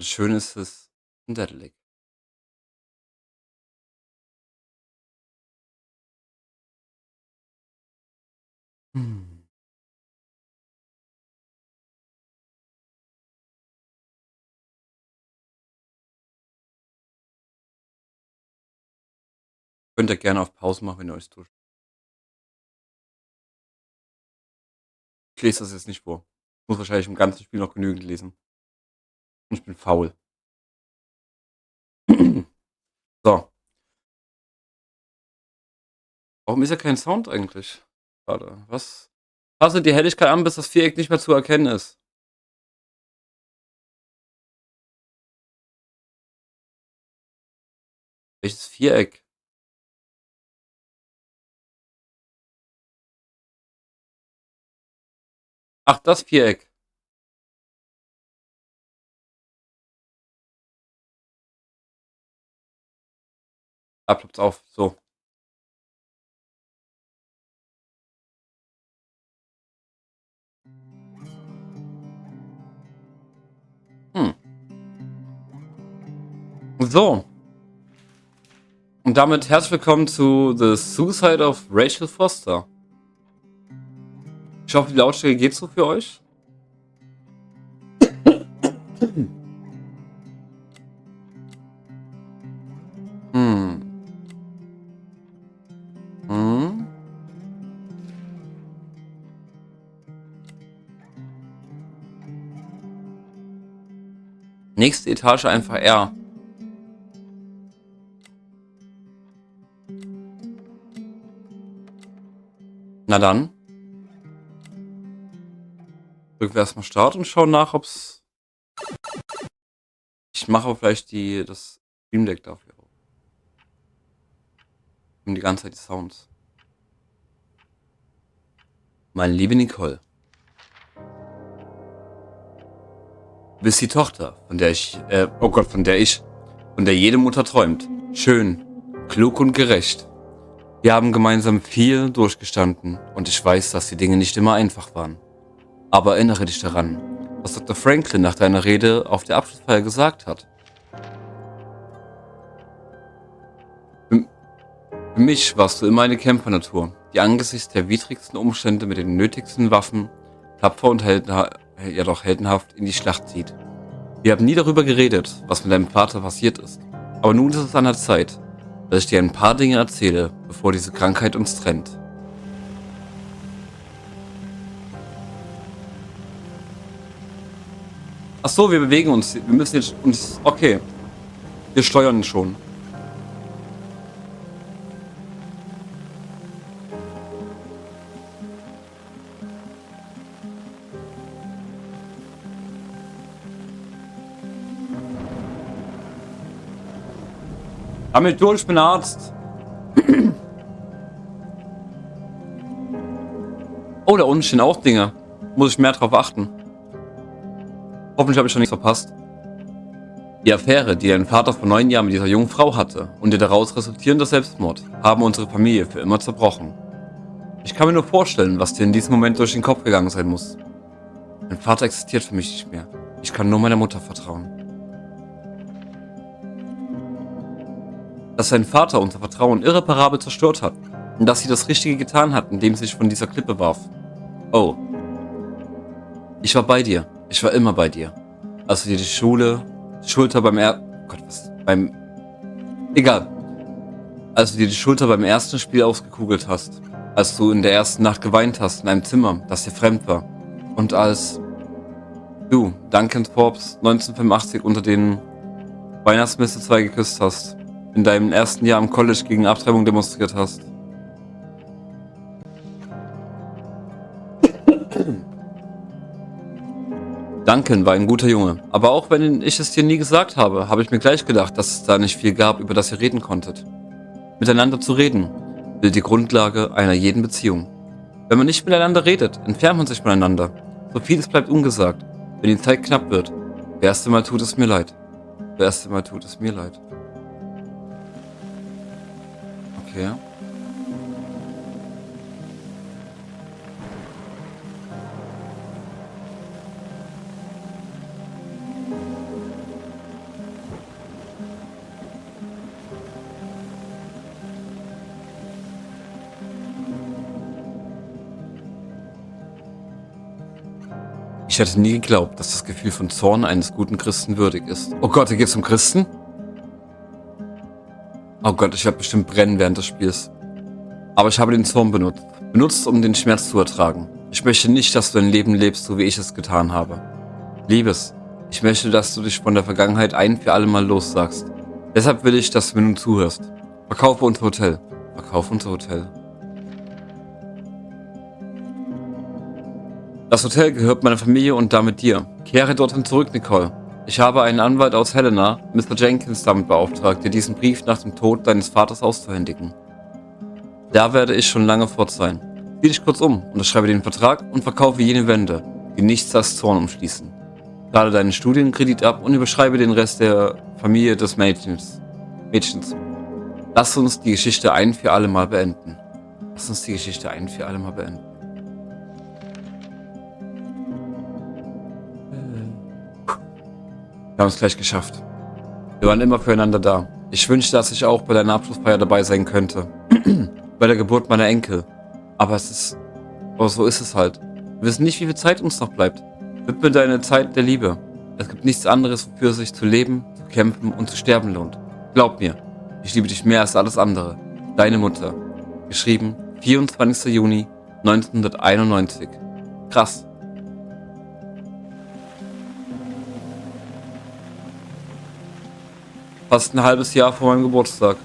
Schön ist es in Daedalic. Hm. Könnt ihr gerne auf Pause machen, wenn ihr euch duscht. Ich lese das jetzt nicht vor. Ich muss wahrscheinlich im ganzen Spiel noch genügend lesen. Und ich bin faul. So. Warum ist ja kein Sound eigentlich? Schade. Was? Passe die Helligkeit an, bis das Viereck nicht mehr zu erkennen ist. Welches Viereck? Ach, das Viereck. Ah, ploppt's auf. So. Hm. So. Und damit herzlich willkommen zu The Suicide of Rachel Foster. Ich hoffe, die Lautstärke geht so für euch. Hm. Hm. Nächste Etage einfach R. Na dann. Drücken wir erstmal Start und schauen nach, ob's. Ich mache aber vielleicht das Stream Deck dafür. Und die ganze Zeit die Sounds. Meine liebe Nicole. Du bist die Tochter, von der jede Mutter träumt. Schön, klug und gerecht. Wir haben gemeinsam viel durchgestanden und ich weiß, dass die Dinge nicht immer einfach waren. Aber erinnere dich daran, was Dr. Franklin nach deiner Rede auf der Abschlussfeier gesagt hat. Für mich warst du immer eine Kämpfernatur, die angesichts der widrigsten Umstände mit den nötigsten Waffen tapfer und jedoch heldenhaft in die Schlacht zieht. Wir haben nie darüber geredet, was mit deinem Vater passiert ist. Aber nun ist es an der Zeit, dass ich dir ein paar Dinge erzähle, bevor diese Krankheit uns trennt. Ach so, wir bewegen uns. Wir müssen jetzt uns. Okay, wir steuern schon. Damit durch, ich bin Arzt. Oh, da unten stehen auch Dinge. Muss ich mehr drauf achten. Hoffentlich habe ich schon nichts verpasst. Die Affäre, die dein Vater vor 9 Jahren mit dieser jungen Frau hatte und der daraus resultierende Selbstmord, haben unsere Familie für immer zerbrochen. Ich kann mir nur vorstellen, was dir in diesem Moment durch den Kopf gegangen sein muss. Mein Vater existiert für mich nicht mehr. Ich kann nur meiner Mutter vertrauen. Dass sein Vater unser Vertrauen irreparabel zerstört hat und dass sie das Richtige getan hat, indem sie sich von dieser Klippe warf. Oh. Ich war bei dir. Ich war immer bei dir. Als du dir die Schulter beim Gott, was? Egal. Als du dir die Schulter beim ersten Spiel ausgekugelt hast. Als du in der ersten Nacht geweint hast in einem Zimmer, das dir fremd war. Und als du Duncan Forbes 1985 unter den Weihnachtsmiste 2 geküsst hast. In deinem ersten Jahr am College gegen Abtreibung demonstriert hast. Duncan war ein guter Junge, aber auch wenn ich es dir nie gesagt habe, habe ich mir gleich gedacht, dass es da nicht viel gab, über das ihr reden konntet. Miteinander zu reden, bildet die Grundlage einer jeden Beziehung. Wenn man nicht miteinander redet, entfernt man sich voneinander. So vieles bleibt ungesagt. Wenn die Zeit knapp wird, das erste Mal tut es mir leid. Das erste Mal tut es mir leid. Okay. Ich hätte nie geglaubt, dass das Gefühl von Zorn eines guten Christen würdig ist. Oh Gott, hier geht's um Christen? Oh Gott, ich werde bestimmt brennen während des Spiels. Aber ich habe den Zorn benutzt. Benutzt, um den Schmerz zu ertragen. Ich möchte nicht, dass du dein Leben lebst, so wie ich es getan habe. Liebes, ich möchte, dass du dich von der Vergangenheit ein für alle Mal lossagst. Deshalb will ich, dass du mir nun zuhörst. Verkaufe unser Hotel. Verkaufe unser Hotel. Das Hotel gehört meiner Familie und damit dir. Kehre dorthin zurück, Nicole. Ich habe einen Anwalt aus Helena, Mr. Jenkins, damit beauftragt, dir diesen Brief nach dem Tod deines Vaters auszuhändigen. Da werde ich schon lange fort sein. Sieh dich kurz um, unterschreibe den Vertrag und verkaufe jene Wände, die nichts als Zorn umschließen. Lade deinen Studienkredit ab und überschreibe den Rest der Familie des Mädchens. Lass uns die Geschichte ein für alle Mal beenden. Lass uns die Geschichte ein für alle Mal beenden. Wir haben es gleich geschafft. Wir waren immer füreinander da. Ich wünschte, dass ich auch bei deiner Abschlussfeier dabei sein könnte. Bei der Geburt meiner Enkel. Aber so ist es halt. Wir wissen nicht, wie viel Zeit uns noch bleibt. Widme deine Zeit der Liebe. Es gibt nichts anderes, wofür sich zu leben, zu kämpfen und zu sterben lohnt. Glaub mir, ich liebe dich mehr als alles andere. Deine Mutter. Geschrieben 24. Juni 1991. Krass. Fast ein halbes Jahr vor meinem Geburtstag.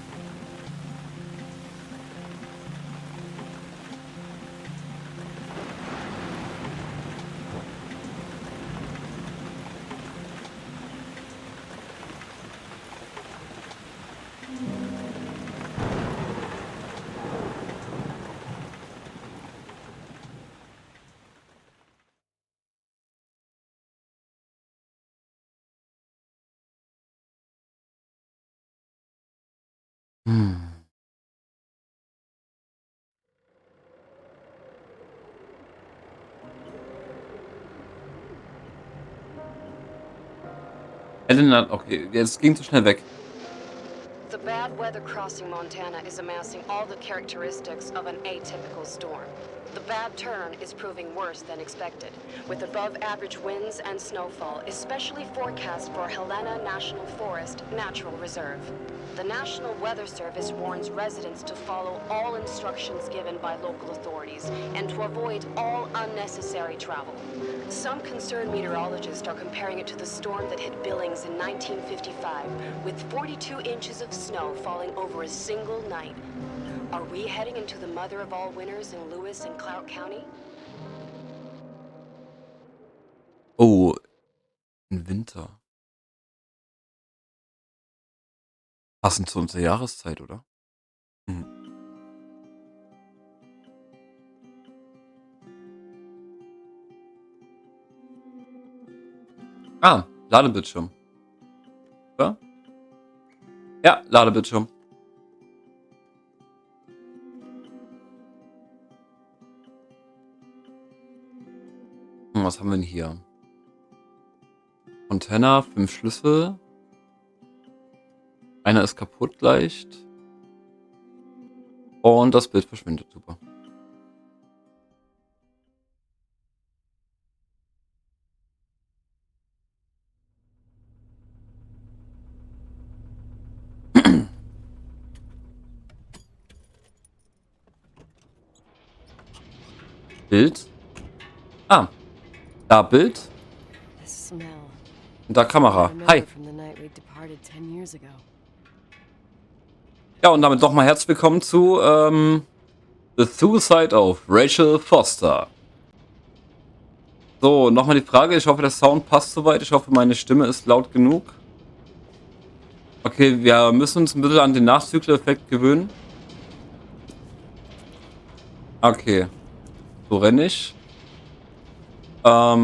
Hm. Elena, okay, jetzt ging zu schnell weg. The bad weather crossing Montana is amassing all the characteristics of an atypical storm. The bad turn is proving worse than expected, with above-average winds and snowfall, especially forecast for Helena National Forest Natural Reserve. The National Weather Service warns residents to follow all instructions given by local authorities and to avoid all unnecessary travel. Some concerned meteorologists are comparing it to the storm that hit Billings in 1955, with 42 inches of snow falling over a single night. Are we heading into the mother of all winters in Lewis and Clark County? Oh, ein Winter. Passend zu unserer Jahreszeit, oder? Mhm. Ah, Ladebildschirm. Ja, ja, Ladebildschirm. Was haben wir denn hier? Container, 5 Schlüssel. Einer ist kaputt leicht. Und das Bild verschwindet. Super. Bild. Ah, da Bild. The smell. Und da Kamera. Hi. From the night we departed 10 years ago. Ja, und damit nochmal herzlich willkommen zu The Suicide of Rachel Foster. So, nochmal die Frage. Ich hoffe, der Sound passt soweit. Ich hoffe, meine Stimme ist laut genug. Okay, wir müssen uns ein bisschen an den Nachzügler-Effekt gewöhnen. Okay. So renne ich. Ja,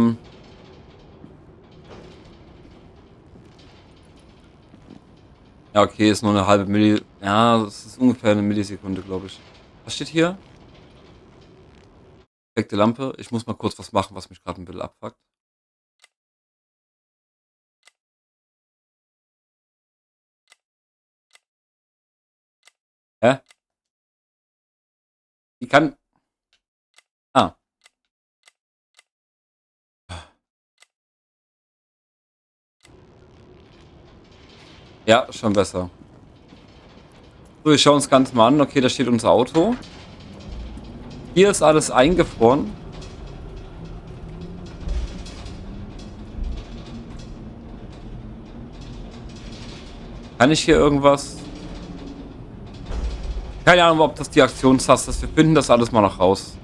okay, ist nur eine halbe Milli... Ja, das ist ungefähr eine Millisekunde, glaube ich. Was steht hier? Perfekte Lampe. Ich muss mal kurz was machen, was mich gerade ein bisschen abfuckt. Hä? Die kann... Ah. Ja, schon besser. So, wir schauen uns ganz mal an. Okay, da steht unser Auto. Hier ist alles eingefroren. Kann ich hier irgendwas? Keine Ahnung, ob das die Aktionstaste ist. Wir finden das alles mal noch raus.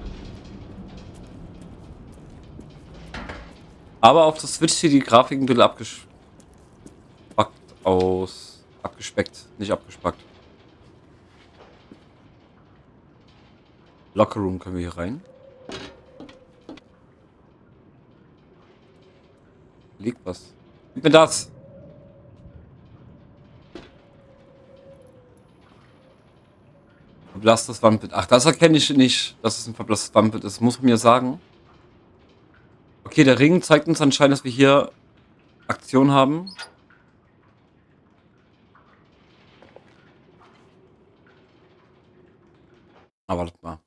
Aber auf der Switch sieht die Grafik ein bisschen abgespackt aus. Abgespeckt, nicht abgespackt. Lockerroom können wir hier rein. Liegt was? Gib mir das! Verblasstes Wandbild. Ach, das erkenne ich nicht, dass es ein verblasstes Wandbild ist. Muss man mir sagen. Okay, der Ring zeigt uns anscheinend, dass wir hier Aktion haben. Aber wartet mal.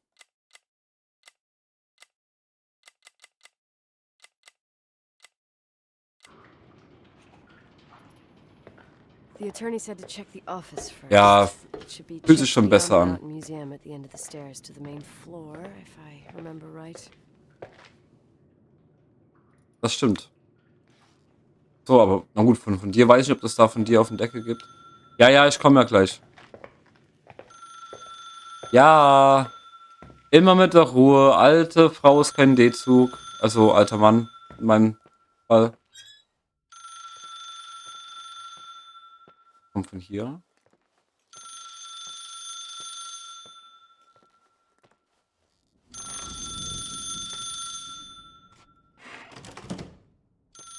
The attorney said to check the office first. Ja, It should be fühlt sich just schon besser beyond an. the Mountain Museum at the end of the stairs to the main floor, if I remember right. Das stimmt. So, aber na gut, von dir weiß ich nicht, ob das da von dir auf den Deckel gibt. Ja, ja, ich komme ja gleich. Ja, immer mit der Ruhe. Alte Frau ist kein D-Zug. Also alter Mann in meinem Fall. Kommt von hier.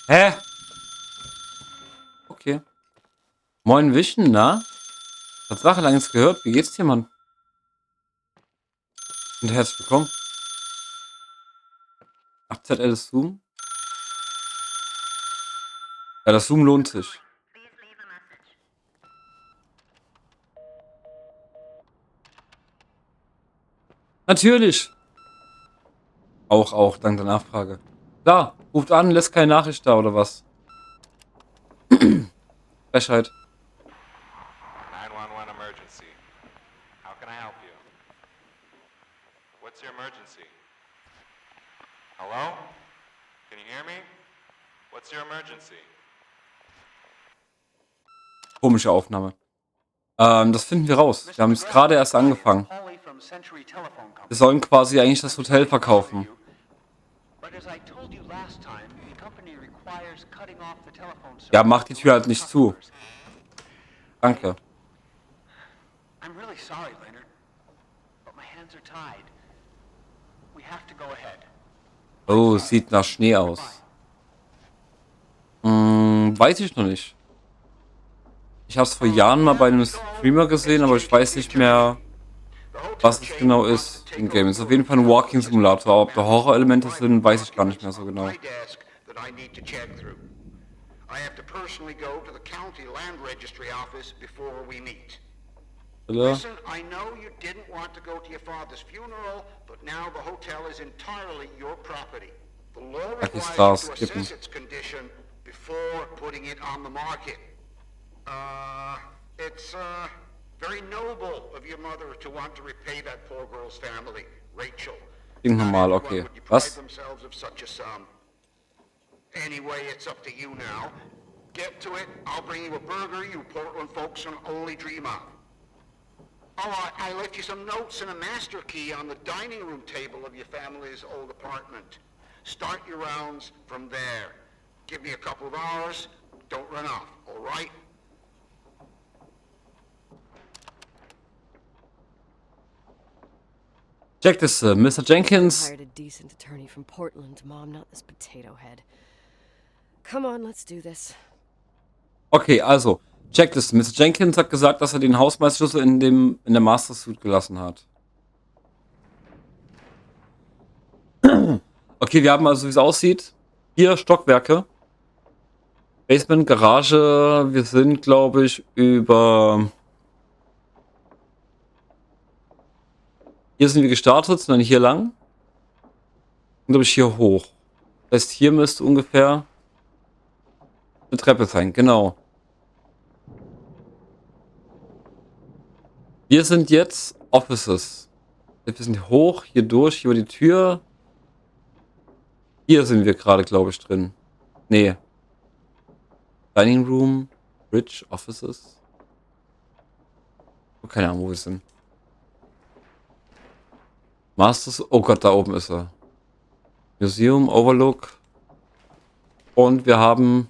Hä? Okay. Moin Wischen, na? Tatsache, lange nichts gehört. Wie geht's dir, Mann? Und herzlich willkommen. 8ZL ist Zoom. Ja, das Zoom lohnt sich. Natürlich. Auch, dank der Nachfrage. Klar, ruft an, lässt keine Nachricht da, oder was? Frechheit. 911 emergency. How can I help you? What's your emergency? Hello? Can you hear me? What's your emergency? Komische Aufnahme. Das finden wir raus. Wir haben es gerade erst angefangen. Wir sollen quasi eigentlich das Hotel verkaufen. Ja, mach die Tür halt nicht zu. Danke. I'm really sorry, Leonard, but my hands are tied. We have to go ahead. Oh, sieht nach Schnee aus. Weiß ich noch nicht. Ich habe es vor Jahren mal bei einem Streamer gesehen, aber ich weiß nicht mehr, was es genau ist im Game. Es ist auf jeden Fall ein Walking Simulator, aber ob da Horror-Elemente sind, weiß ich gar nicht mehr so genau. I have to personally go to the county land registry office before we meet. Listen, I know you didn't want to go to your father's funeral, but now the hotel is entirely your property. The law requires you to assess its condition before putting it on the market. It's very noble of your mother to want to repay that poor girl's family, Rachel. Klingt normal, okay. Was? Anyway, it's up to you now. Get to it. I'll bring you a burger you Portland folks can only dream of. Oh, I left you some notes and a master key on the dining room table of your family's old apartment. Start your rounds from there. Give me a couple of hours. Don't run off, all right? Check this, Mr. Jenkins. Hired a decent attorney from Portland, Mom, not this potato head. Come on, let's do this. Okay, also, check this. Mr. Jenkins hat gesagt, dass er den Hausmeisterschlüssel in der Master Suite gelassen hat. Okay, wir haben also, wie es aussieht, 4 Stockwerke. Basement, Garage. Wir sind, glaube ich, über... Hier sind wir gestartet, sind dann hier lang. Und, glaube ich, hier hoch. Das heißt, hier müsste ungefähr eine Treppe sein, genau. Wir sind jetzt Offices. Wir sind hoch, hier durch, hier über die Tür. Hier sind wir gerade, glaube ich, drin. Nee. Dining Room, Bridge, Offices. Keine Ahnung, wo wir sind. Masters. Oh Gott, da oben ist er. Museum, Overlook. Und wir haben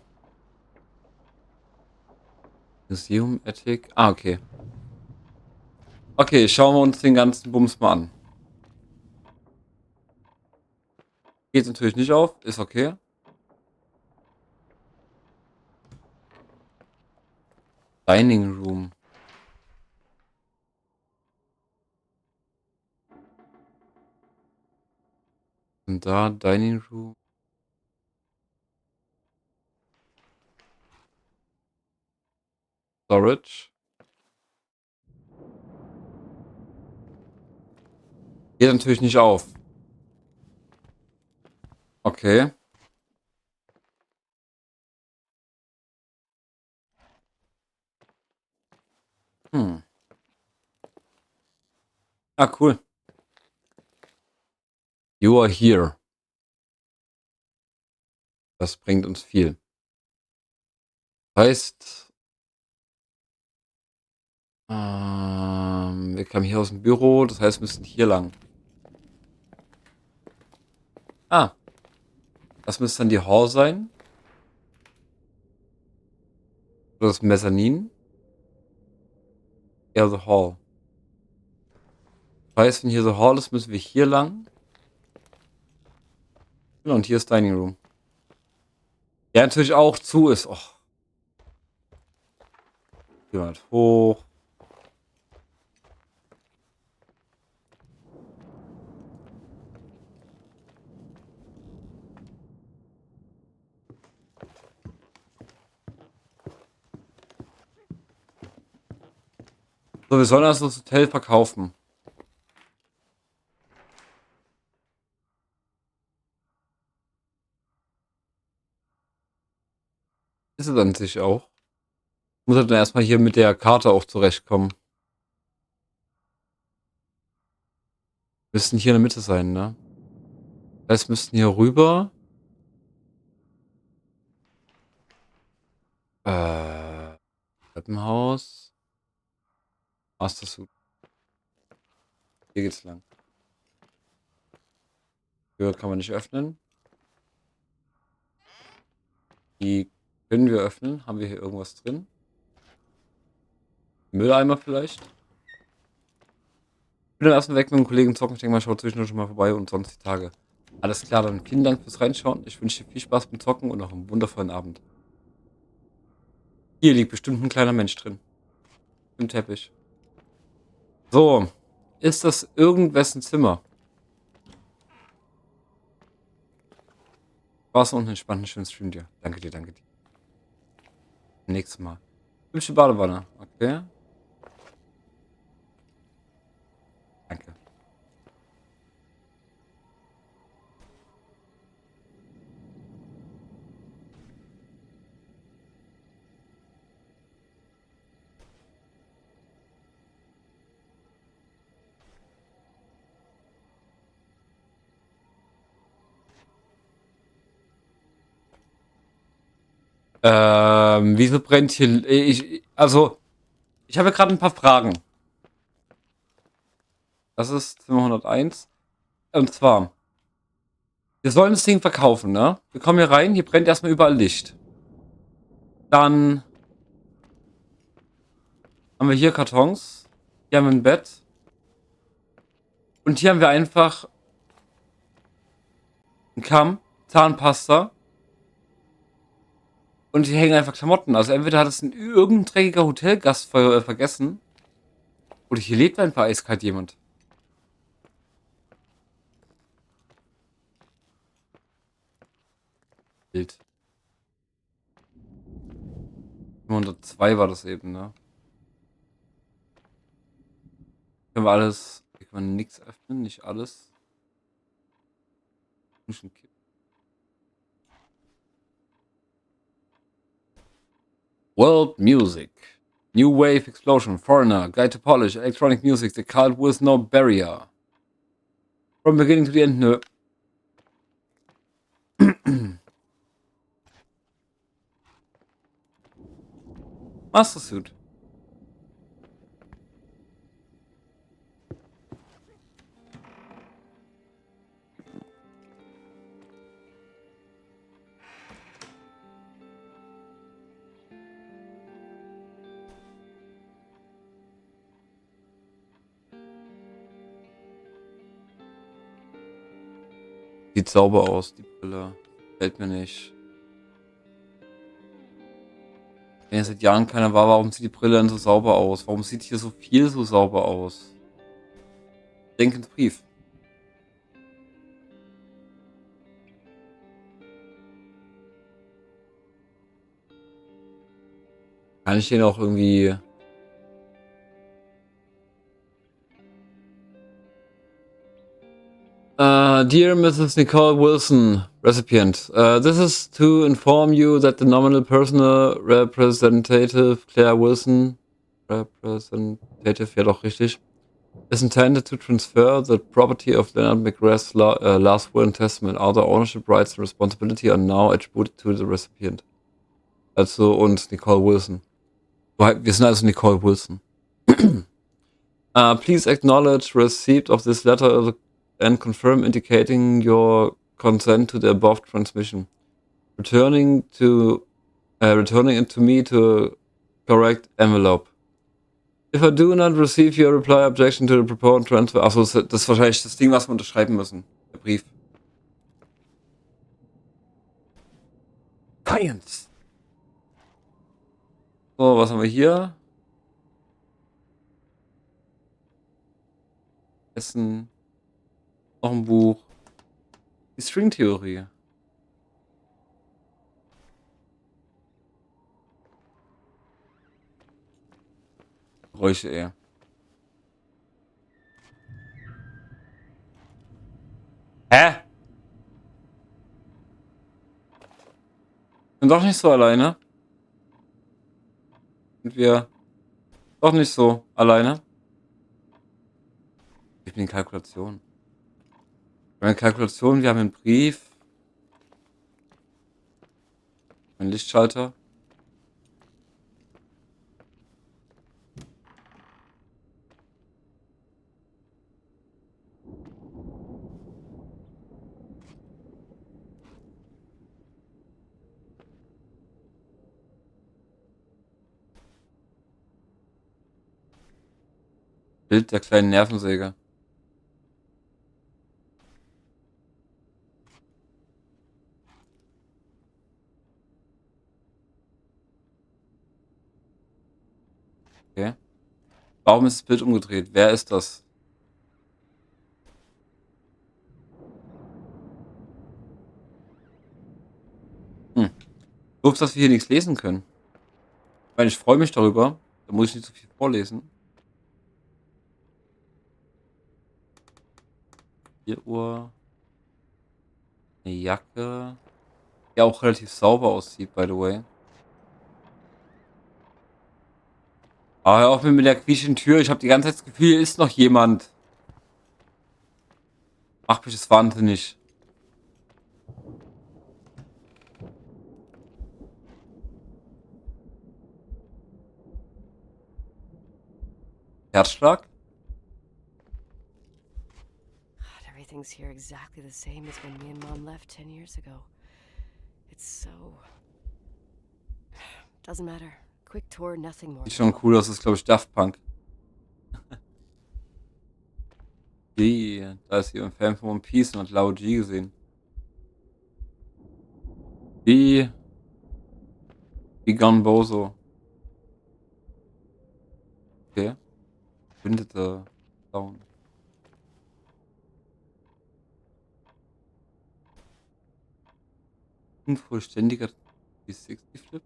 Museum, Attic. Ah, okay. Okay, schauen wir uns den ganzen Bums mal an. Geht natürlich nicht auf. Ist okay. Dining Room. Und da Dining Room. Storage. Geht natürlich nicht auf. Okay. Hm. Ah, cool. You are here. Das bringt uns viel. Heißt, wir kamen hier aus dem Büro, das heißt, wir müssen hier lang. Ah, das müsste dann die Hall sein. Oder das Mezzanin. Ja, the Hall. Das heißt, wenn hier the Hall ist, müssen wir hier lang. Genau, und hier ist Dining Room. Der natürlich auch zu ist. Och. Hier halt hoch. So, wir sollen also das Hotel verkaufen. Ist es an sich auch. Muss halt dann erstmal hier mit der Karte auch zurechtkommen. Müssten hier in der Mitte sein, ne? Das heißt, müssten hier rüber. Treppenhaus. Master Suite. Hier geht's lang. Tür kann man nicht öffnen. Die können wir öffnen. Haben wir hier irgendwas drin? Mülleimer vielleicht? Ich bin dann erstmal weg mit dem Kollegen zocken. Ich denke mal, schaut zwischendurch schon mal vorbei und sonst die Tage. Alles klar, dann vielen Dank fürs Reinschauen. Ich wünsche dir viel Spaß beim Zocken und noch einen wundervollen Abend. Hier liegt bestimmt ein kleiner Mensch drin. Im Teppich. So. Ist das irgendwessen Zimmer? War's und einen entspannten, schönen Stream dir. Danke dir, danke dir. Nächstes Mal. Hübsche Badewanne. Okay. Danke. Wieso brennt hier... ich habe gerade ein paar Fragen. Das ist Zimmer 101. Und zwar, wir sollen das Ding verkaufen, ne? Wir kommen hier rein, hier brennt erstmal überall Licht. Dann haben wir hier Kartons. Hier haben wir ein Bett. Und hier haben wir einfach einen Kamm, Zahnpasta. Und hier hängen einfach Klamotten. Also entweder hat es ein irgendein dreckiger Hotelgast vergessen. Oder hier lebt einfach eiskalt jemand. Bild. 102 war das eben, ne? Können wir alles... Hier kann man nichts öffnen, nicht alles. World Music. New Wave Explosion, Foreigner, Guide to Polish, Electronic Music, The Cult with No Barrier. From beginning to the end, nö. Master Suit. Sieht sauber aus, die Brille. Gefällt mir nicht. Wenn ja seit Jahren keiner war, warum sieht die Brille dann so sauber aus? Warum sieht hier so viel so sauber aus? Denk ins Brief. Kann ich den auch irgendwie... Dear Mrs. Nicole Wilson, recipient, this is to inform you that the nominal personal representative Claire Wilson, representative, ja doch richtig, is intended to transfer the property of Leonard McGrath's last will and testament. Other ownership rights and responsibility are now attributed to the recipient. Also und Nicole Wilson. Wir sind also Nicole Wilson. Please acknowledge receipt of this letter and confirm indicating your consent to the above transmission. Returning it to me to correct envelope. If I do not receive your reply, objection to the proposed transfer. Achso, das ist wahrscheinlich das Ding, was wir unterschreiben müssen. Der Brief. Science. So, was haben wir hier? Essen. Noch ein Buch. Die Stringtheorie. Geräusche eher. Hä? Sind doch nicht so alleine. Sind wir doch nicht so alleine. Ich bin in Kalkulation. Wir haben eine Kalkulation, wir haben einen Brief. Ein Lichtschalter. Bild der kleinen Nervensäge. Okay. Warum ist das Bild umgedreht? Wer ist das? Doof, dass wir hier nichts lesen können. Ich meine, ich freue mich darüber. Da muss ich nicht so viel vorlesen. 4 Uhr. Eine Jacke. Die auch relativ sauber aussieht, by the way. Aber hör auf mit der quietschenden Tür. Ich habe die ganze Zeit das Gefühl, hier ist noch jemand. Macht mich das wahnsinnig. Herzschlag? God, everything's here exactly the same as when me and Mom left 10 years ago. It's so... Doesn't matter. Quick tour, nothing more. Sieht schon cool aus, das ist glaube ich Daft Punk. Da ist hier ein Fan von One Piece und hat Lao G gesehen. Wie Gunbozo. Okay. Bindete Down. Unvollständiger 360 Flip.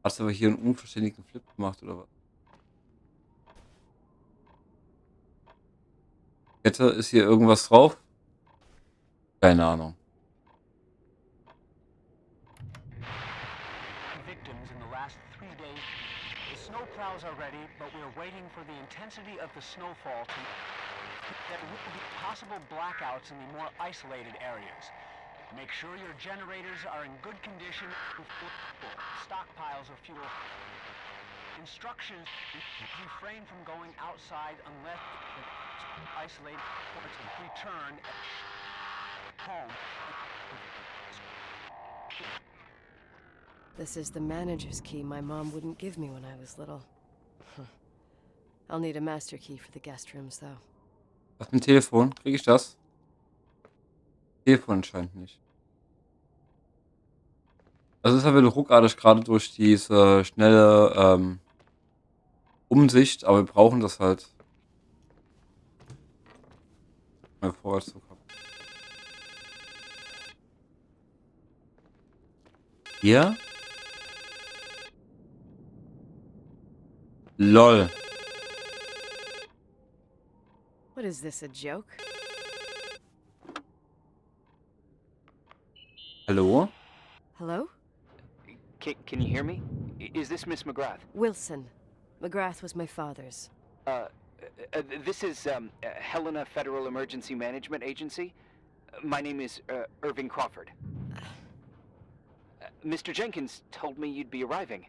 Hast du aber hier einen unvollständigen Flip gemacht oder was? Kette, ist hier irgendwas drauf? Keine Ahnung. The snowplows are ready, but we're waiting for the intensity of the snowfall to... There will be possible blackouts in the more isolated areas. Make sure your generators are in good condition. Stockpiles of fuel. Instructions: refrain from going outside unless isolated ports return home. This is the manager's key my mom wouldn't give me when I was little. I'll need a master key for the guest rooms, though. Was mit dem Telefon? Kriege ich das? Telefon anscheinend nicht. Also es ist aber ruckartig gerade durch diese schnelle Umsicht, aber wir brauchen das halt. Mal vorwärts zu kommen. Hier? LOL. What is this, a joke? Hallo? Hello? Can you hear me? Is this Miss McGrath? Wilson. McGrath was my father's. This is Helena Federal Emergency Management Agency. My name is Irving Crawford. Mr. Jenkins told me you'd be arriving.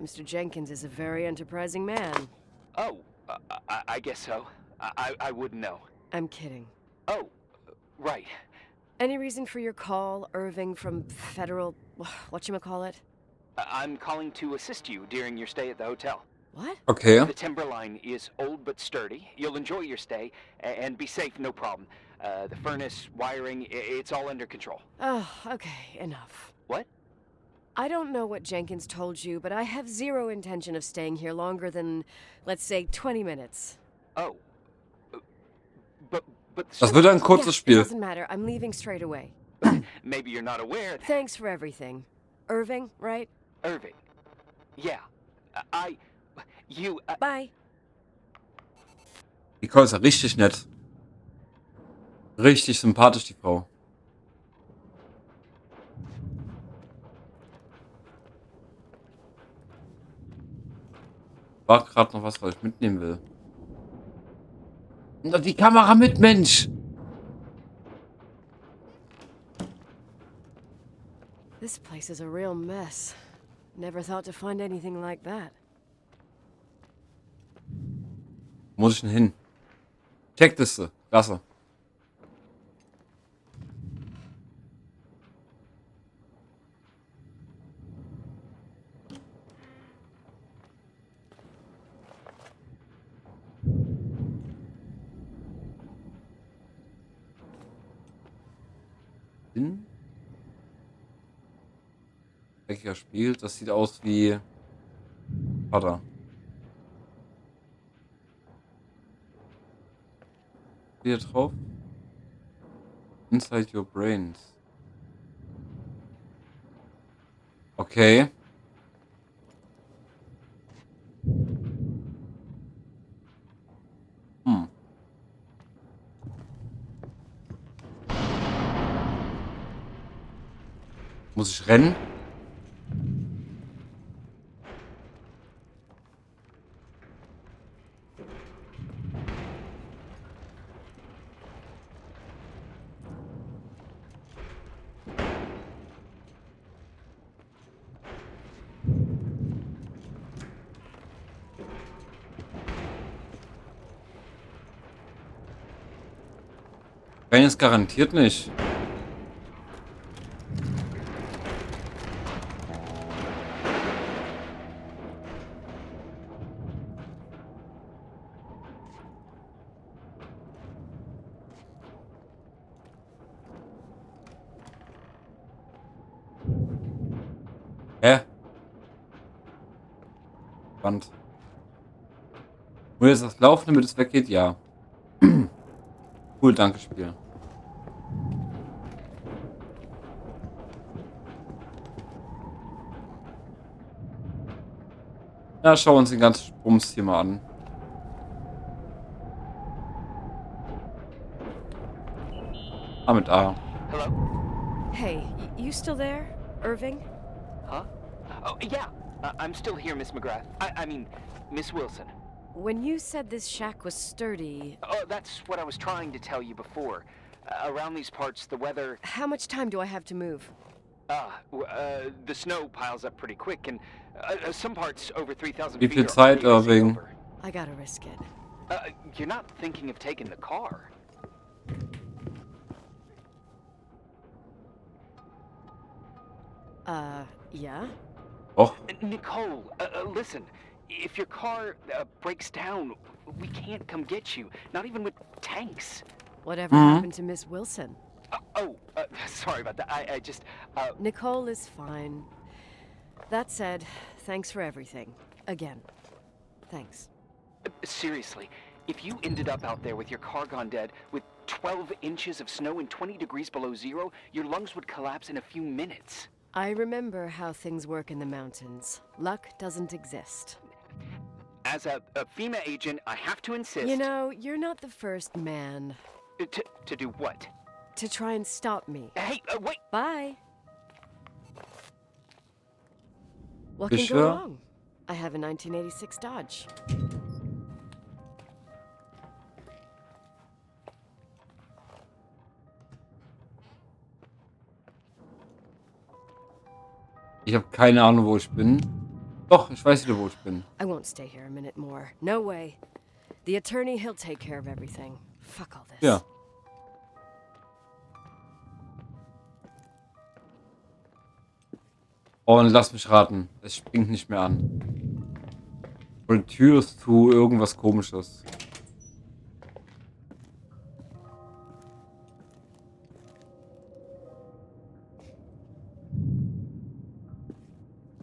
Mr. Jenkins is a very enterprising man. Oh, I guess so. I wouldn't know. I'm kidding. Oh, right. Any reason for your call, Irving from Federal... whatchamacallit? I'm calling to assist you during your stay at the hotel. What? Okay. The Timberline is old but sturdy. You'll enjoy your stay and be safe, no problem. The furnace, wiring, it's all under control. Oh, okay, enough. What? I don't know what Jenkins told you, but I have zero intention of staying here longer than, let's say, 20 minutes. Oh. But Das wird ein kurzes It Spiel. doesn't matter. I'm leaving straight away. maybe you're not aware. Thanks for everything. Irving, right? Irving. Yeah. You... Bye. Nicole ist ja richtig nett. Richtig sympathisch, die Frau. War gerade noch was ich mitnehmen will. Und die Kamera mit, Mensch! This place is a real mess. Never thought to find anything like that. Muss ich denn hin? Checkliste. Klasse. Dreckiger Spiel. Das sieht aus wie Vater. Hier drauf. Inside your brains. Okay. Muss ich rennen? Rennen ist garantiert nicht. Hä? Spannend. Muss jetzt das laufen, damit es weggeht? Ja. Cool, danke, Spiel. Ja, schauen wir uns den ganzen Bums hier mal an. A mit A. Hello? Hey, you still there, Irving? Huh? Oh, yeah. I'm still here, Miss McGrath. I mean, Miss Wilson. When you said this shack was sturdy... Oh, that's what I was trying to tell you before. Around these parts, the weather... How much time do I have to move? The snow piles up pretty quick, and some parts over 3,000 Wie feet viel are Zeit, already Irving? over. I gotta risk it. You're not thinking of taking the car? Yeah? Och, Nicole, listen. If your car breaks down, we can't come get you. Not even with tanks. Whatever happened to Miss Wilson? Sorry about that. I just, Nicole is fine. That said, thanks for everything. Again. Thanks. Seriously, if you ended up out there with your car gone dead, with 12 inches of snow and 20 degrees below zero, your lungs would collapse in a few minutes. I remember how things work in the mountains. Luck doesn't exist. As a FEMA agent, I have to insist... You know, you're not the first man. To do what? To try and stop me. Hey, wait! Bye. What You can sure? go wrong? I have a 1986 Dodge. ich habe keine Ahnung, wo ich bin. Doch, ich weiß wieder, wo ich bin. I won't stay here a minute more. No way. The attorney, he'll take care of everything. Fuck all this. Ja. Oh, und lass mich raten. Es springt nicht mehr an. Und die Tür ist zu, irgendwas Komisches.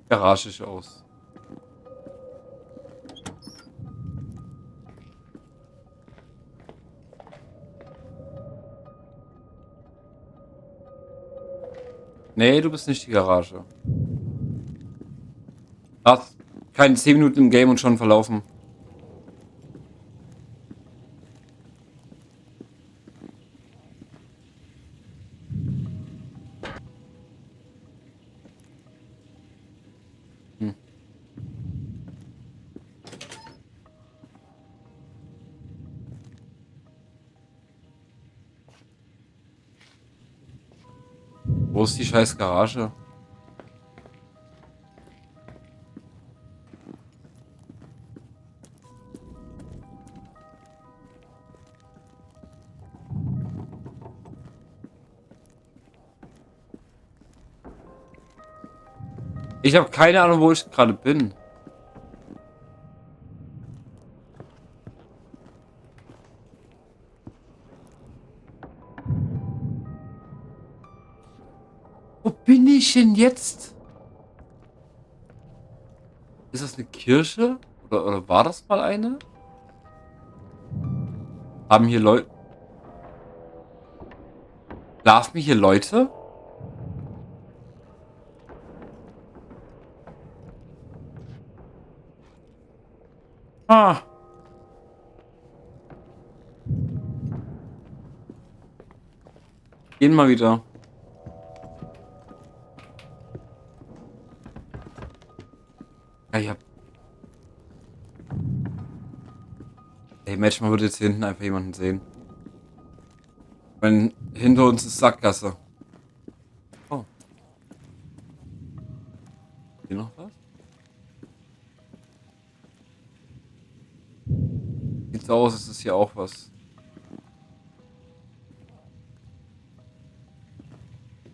Garagig aus. Nee, du bist nicht die Garage. Hast keine 10 Minuten im Game und schon verlaufen. Wo ist die scheiß Garage? Ich habe keine Ahnung, wo ich gerade bin. Wo bin ich denn jetzt? Ist das eine Kirche? Oder war das mal eine? Haben hier Leute... Schlafen hier Leute? Ah. Gehen mal wieder. Ja, ich hab... Ey, Mensch, man würde jetzt hier hinten einfach jemanden sehen. Wenn hinter uns ist Sackgasse. Oh. Hier noch was? Sieht so aus, als ist hier auch was.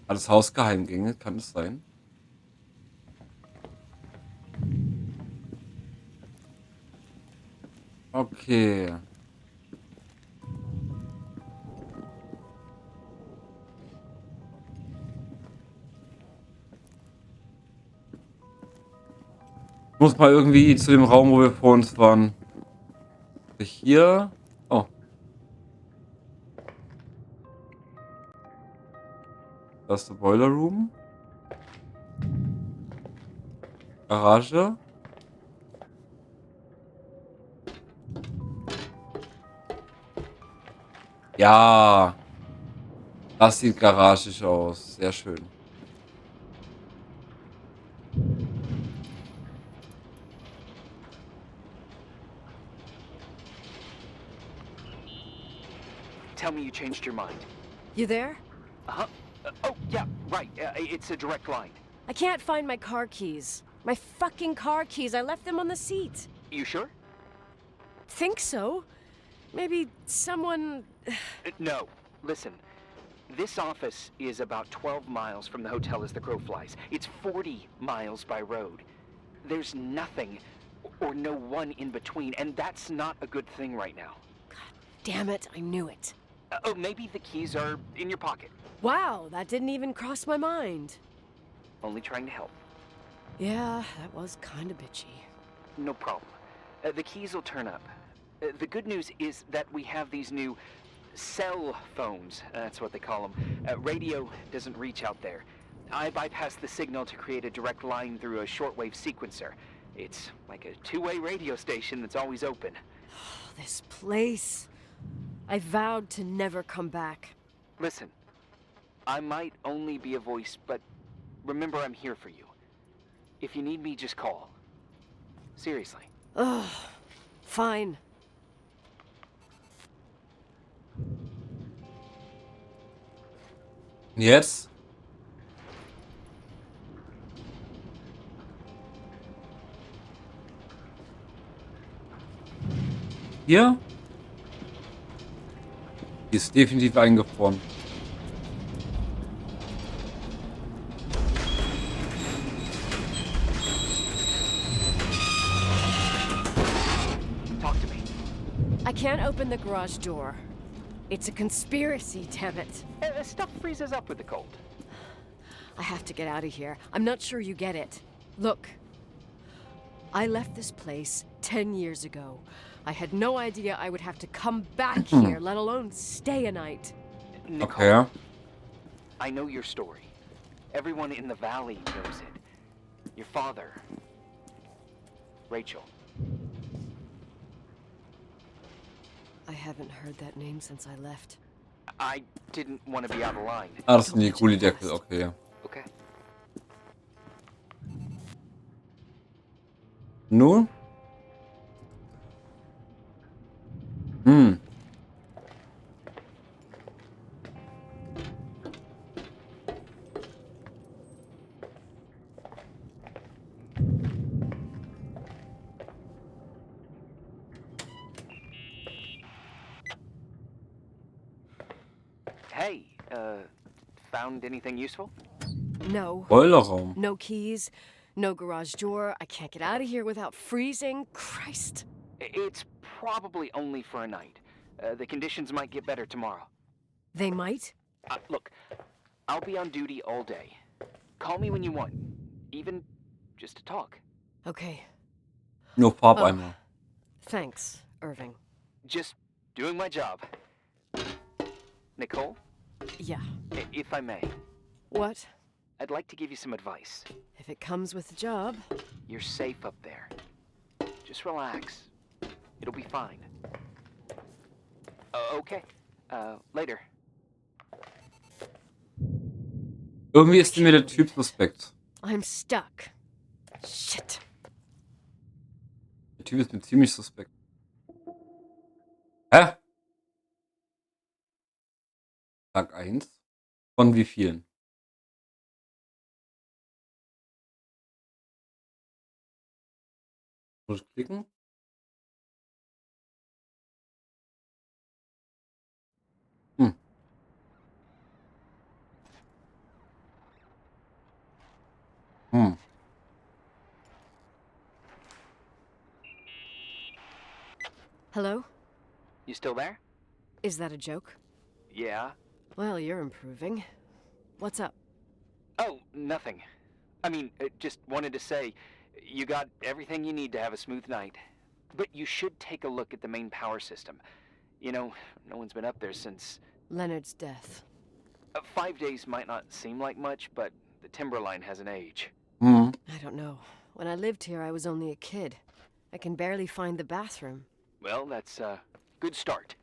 Alles Hausgeheimgänge, kann es sein? Okay. Ich muss mal irgendwie zu dem Raum, wo wir vor uns waren. Hier. Oh. Das ist der Boiler Room. Garage. Ja. Das sieht garagig aus. Sehr schön. tell me you changed your mind. You there? Uh-huh. Oh, yeah, right. It's a direct line. I can't find my car keys. My fucking car keys. I left them on the seat. You sure? Think so. Maybe someone... No. Listen. This office is about 12 miles from the hotel as the crow flies. It's 40 miles by road. There's nothing or no one in between, and that's not a good thing right now. God damn it, I knew it. Oh, maybe the keys are in your pocket. Wow, that didn't even cross my mind. Only trying to help. Yeah, that was kinda bitchy. No problem. The keys will turn up. The good news is that we have these new cell phones. That's what they call them. Radio doesn't reach out there. I bypassed the signal to create a direct line through a shortwave sequencer. It's like a two-way radio station that's always open. This place. I vowed to never come back. Listen, I might only be a voice, but remember I'm here for you. If you need me, just call. Seriously. Ugh, fine. Jetzt? Hier? Die ist definitiv eingefroren. Talk to me. I can't open the garage door. It's a conspiracy, damn it. Stuff freezes up with the cold. I have to get out of here. I'm not sure you get it. Look, I left this place 10 years ago. I had no idea I would have to come back here, let alone stay a night. Nicole, Okay. I know your story. Everyone in the valley knows it. Your father, Rachel. I haven't heard that name since I left. I didn't want to be out of line. Ah, das sind die Gullideckel, okay. Okay. Nun? Hm. Hey, found anything useful? No. Boilerraum. No keys, no garage door. I can't get out of here without freezing. Christ. It's probably only for a night. The conditions might get better tomorrow. They might? Look, I'll be on duty all day. Call me when you want, even just to talk. Okay. Nur Farbeimer. Thanks, Irving. Just doing my job. Nicole, Yeah. if I may, What? I'd like to give you some advice. If it comes with the job. You're safe up there. Just relax. It'll be fine. Okay. Later. Irgendwie ist mir der Typ suspekt. I'm stuck. Shit. Der Typ ist mir ziemlich suspekt. Hä? Tag 1? Von wie vielen? Muss ich klicken? Hm. Hm. Hello? You still there? Is that a joke? Yeah. Well, you're improving. What's up? Oh, nothing. I mean, just wanted to say, you got everything you need to have a smooth night. But you should take a look at the main power system. You know, no one's been up there since... Leonard's death. 5 days might not seem like much, but the Timberline has an age. Hm. I don't know. When I lived here, I was only a kid. I can barely find the bathroom. Well, that's a good start.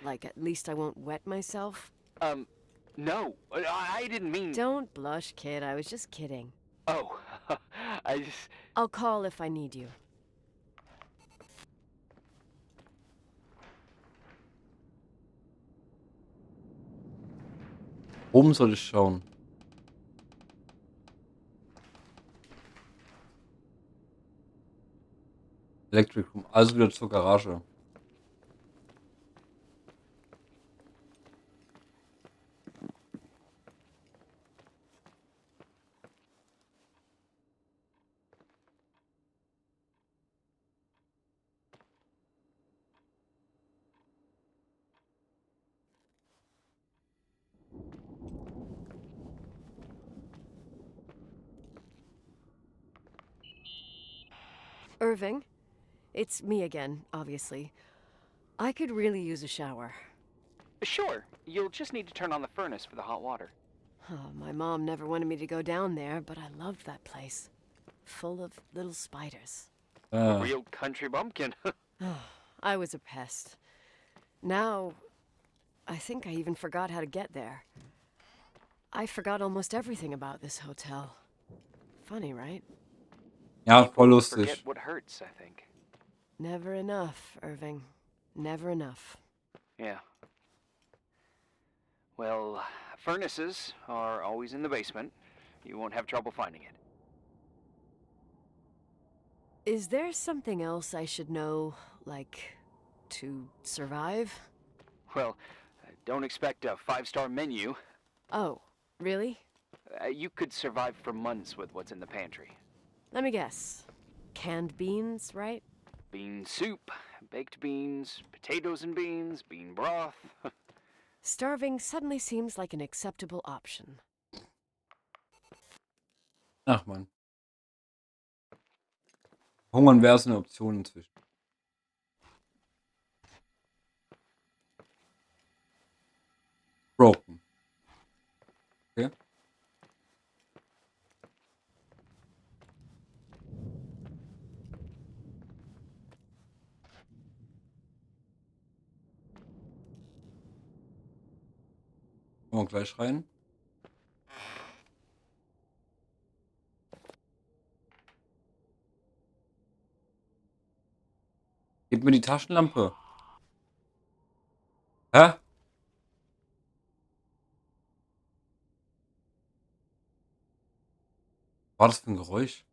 Like, at least I won't wet myself. No, I didn't mean... Don't blush, kid. I was just kidding. Oh, I just... I'll call if I need you. Oben soll ich schauen. Electric Room. Also wieder zur Garage. Irving, it's me again, obviously. I could really use a shower. Sure, you'll just need to turn on the furnace for the hot water. Oh, my mom never wanted me to go down there, but I loved that place. Full of little spiders. Real country bumpkin. I was a pest. Now, I think I even forgot how to get there. I forgot almost everything about this hotel. Funny, right? Ja, voll People lustig. forget what hurts, I think. Never enough, Irving. Never enough. Yeah. Well, furnaces are always in the basement. You won't have trouble finding it. Is there something else I should know, like, to survive? Well, don't expect a 5-star menu. Oh, really? You could survive for months with what's in the pantry. Let me guess. Canned beans, right? Bean soup, baked beans, potatoes and beans, bean broth. Starving suddenly seems like an acceptable option. Ach man. Hungern wäre es eine Option inzwischen. Broken. Okay. Kommen wir gleich rein. Gib mir die Taschenlampe. Hä? Was war das für ein Geräusch?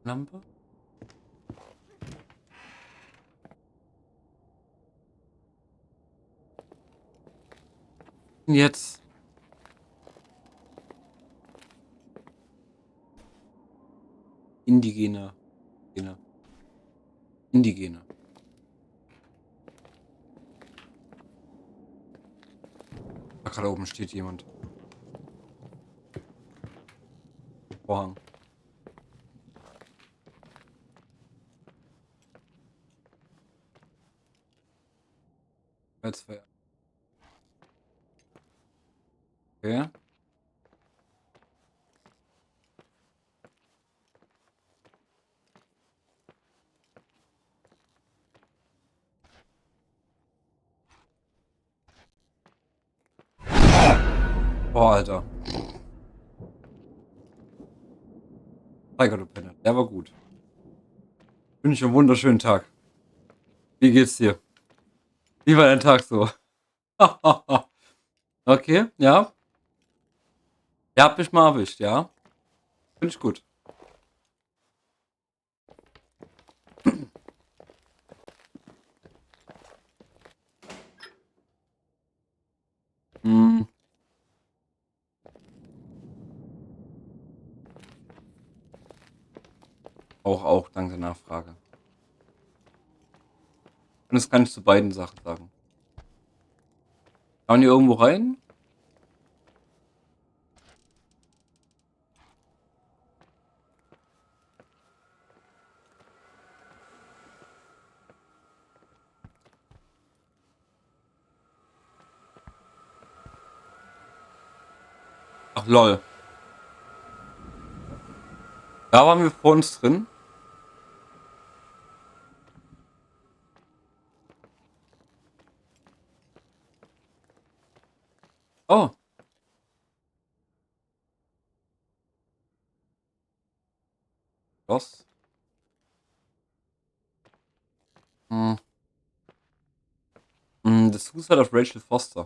Lampe? Und jetzt? Indigene. Indigene. Da gerade oben steht jemand. Vorhang. Als wäre. Okay. Boah, Alter. Tiger, du Penner. Der war gut. Wünsche dir einen wunderschönen Tag. Wie geht's dir? Wie war dein Tag so? Okay, ja. Ihr habt mich mal erwischt, ja. Finde ich gut. Hm. Auch, danke der Nachfrage. Und das kann ich zu beiden Sachen sagen. Schauen die irgendwo rein? Ach lol. Da waren wir vor uns drin. Oh. Was? Suicide of Rachel Foster.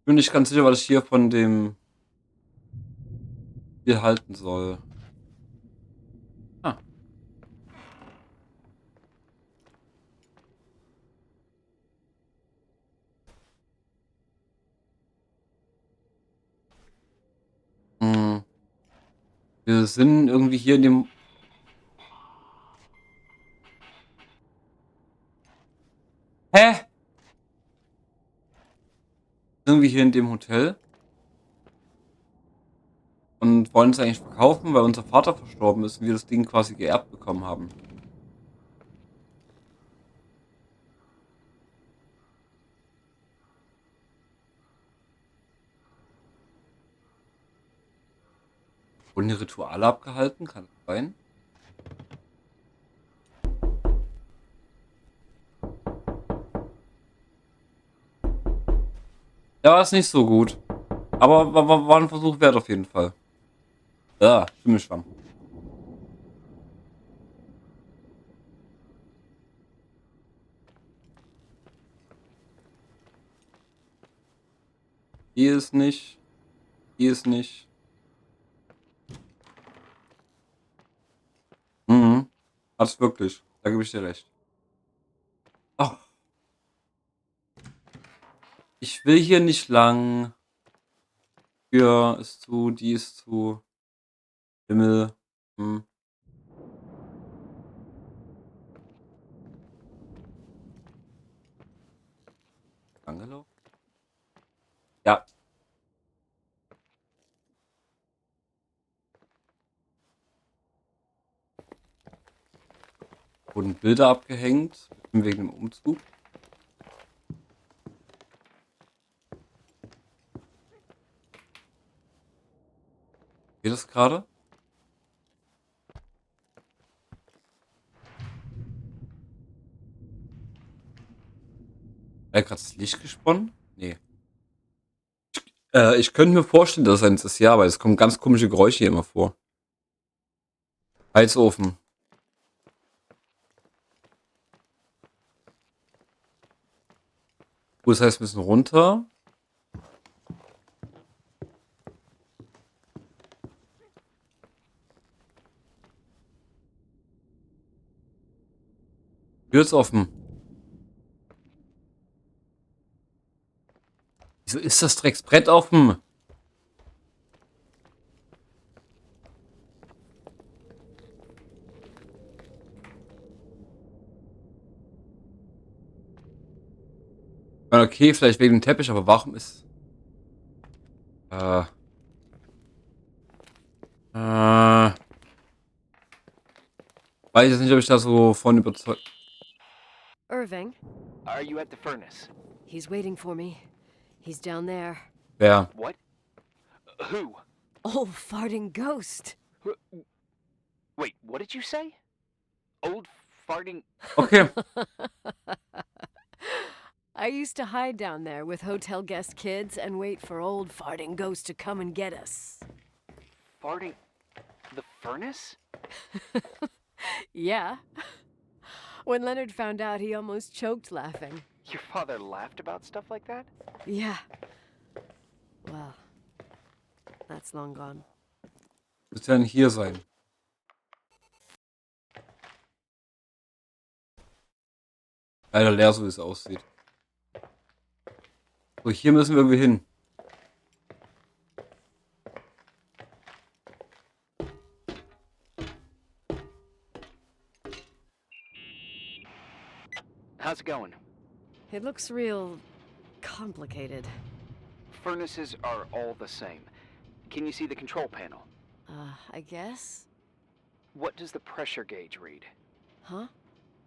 Bin nicht ganz sicher, was ich hier von dem Spiel halten soll. Ah. Hm. Wir sind irgendwie hier in dem... Hä? Sind wir hier in dem Hotel? Und wollen es eigentlich verkaufen, weil unser Vater verstorben ist und wir das Ding quasi geerbt bekommen haben. Wurden die Rituale abgehalten? Kann das sein? Ja, war es nicht so gut. Aber war ein Versuch wert auf jeden Fall. Ja, Schimmelschwamm. Hier ist nicht. Hier ist nicht. Mhm. Hat's wirklich. Da gebe ich dir recht. Ach. Ich will hier nicht lang. Tür ist zu, die ist zu. Himmel. Hm. Angelaufen? Ja. Wurden Bilder abgehängt wegen dem Umzug. Geht das gerade? Hat gerade das Licht gesponnen? Nee. Ich könnte mir vorstellen, dass es ist, ja, weil es kommen ganz komische Geräusche hier immer vor. Heizofen. Gut, das heißt, wir müssen runter. Tür ist offen. Wieso ist das Drecksbrett offen? Okay, vielleicht wegen dem Teppich, aber warum ist... Weiß jetzt nicht, ob ich da so von überzeugt... Irving, Are you at the furnace? he's waiting for me. He's down there. Wer? What? Who? Old farting ghost. Wait, what did you say? Old farting... Okay. I used to hide down there with hotel guest kids and wait for old farting ghost to come and get us. Farting... The furnace? Yeah. When Leonard found out, he almost choked laughing. Your father laughed about stuff like that? Yeah. Well, that's long gone. Wird ja nicht hier sein. Leider leer, so wie es aussieht. So, hier müssen wir irgendwie hin. How's it going? It looks real complicated. Furnaces are all the same. Can you see the control panel? I guess? What does the pressure gauge read? Huh?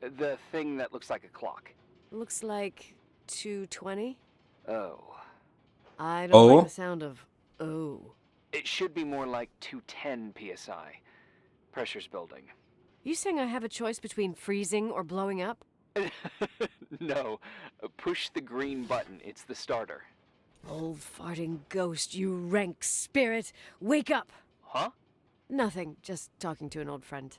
The thing that looks like a clock. Looks like 220. Oh. I don't Oh? like the sound of oh. It should be more like 210 psi. Pressure's building. You saying I have a choice between freezing or blowing up? No. Push the green button. It's the starter. Old farting ghost, you rank spirit! Wake up! Huh? Nothing, just talking to an old friend.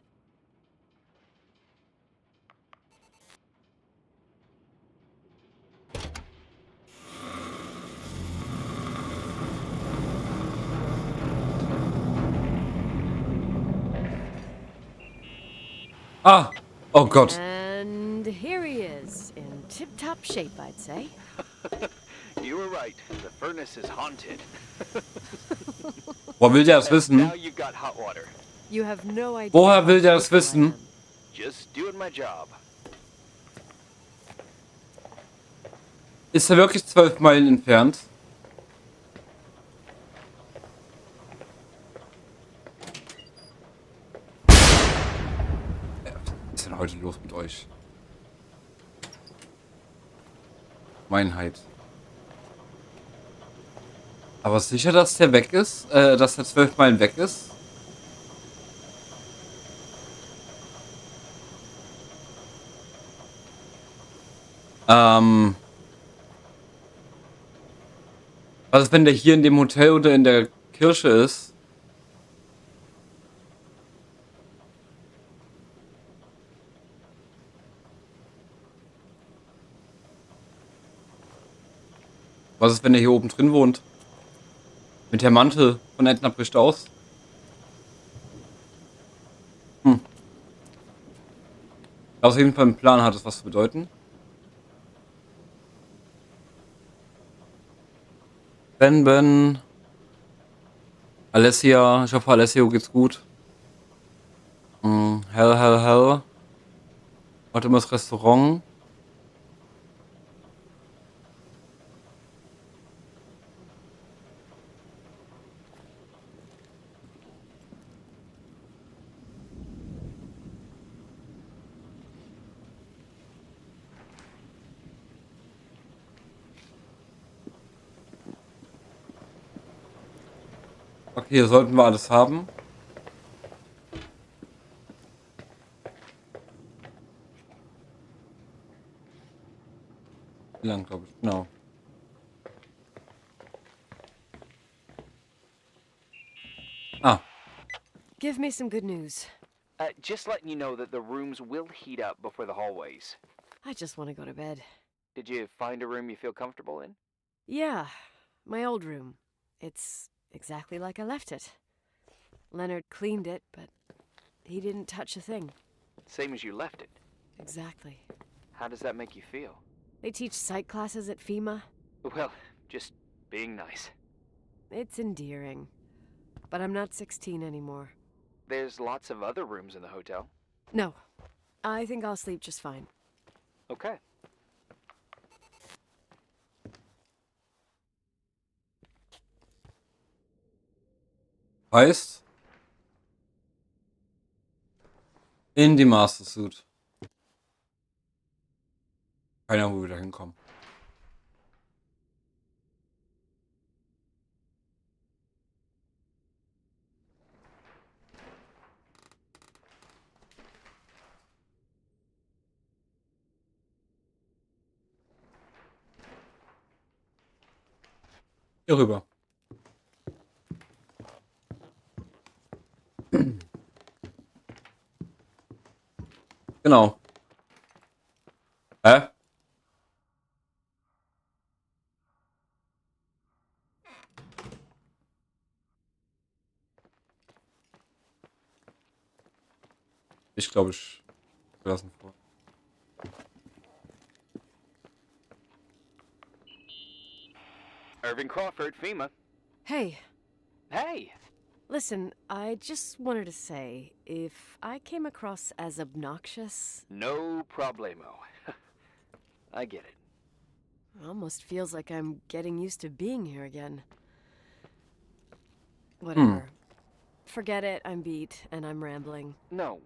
Ah! Oh Gott. And here he is, in tip-top shape, I'd say. You were right. The furnace is haunted. Woher will der das wissen? Now you've got hot water. You have no idea. Woher will der how das grateful I wissen? am. Just doing my job. Ist er wirklich 12 Meilen entfernt? Was ist denn heute los mit euch? Meinheit. Aber sicher, dass der weg ist? Dass der 12 Meilen weg ist? Was ist, wenn der hier in dem Hotel oder in der Kirche ist? Was ist, wenn er hier oben drin wohnt? Mit der Mantel von Edna bricht aus. Auf jeden Fall einen Plan hat es was zu bedeuten. Ben. Alessia, ich hoffe Alessio geht's gut. Hell. Heute immer das Restaurant. Okay, hier sollten wir alles haben. Wie lang, glaube ich. Genau. Ah, Give me some good news. Just letting you know that the rooms will heat up before the hallways. I just want to go to bed. Did you find a room you feel comfortable in? Yeah, my old room. It's exactly like I left it. Leonard cleaned it, but he didn't touch a thing. Same as you left it. Exactly. How does that make you feel? They teach psych classes at FEMA. Well, just being nice. It's endearing. But I'm not 16 anymore. There's lots of other rooms in the hotel. No, I think I'll sleep just fine. Okay. heißt in die Master Suit. Keiner, wo wir da hinkommen. Hier rüber. Genau. Hä? Ich glaube, ich lassen vor. Irving Crawford, FEMA. Hey, Hey! listen, I just wanted to say, if I came across as obnoxious, No problemo. I get it. it almost feels like I'm getting used to being here again. Whatever. Forget it, I'm beat, and I'm rambling. No.